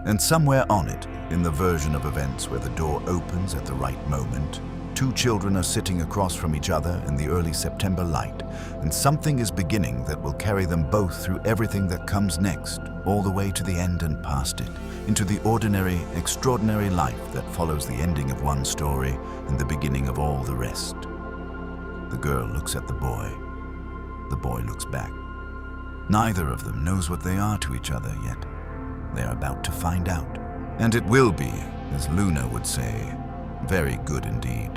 And somewhere on it, in the version of events where the door opens at the right moment, 2 children are sitting across from each other in the early September light, and something is beginning that will carry them both through everything that comes next, all the way to the end and past it, into the ordinary, extraordinary life that follows the ending of one story and the beginning of all the rest. The girl looks at the boy. The boy looks back. Neither of them knows what they are to each other yet. They are about to find out. And it will be, as Luna would say, very good indeed.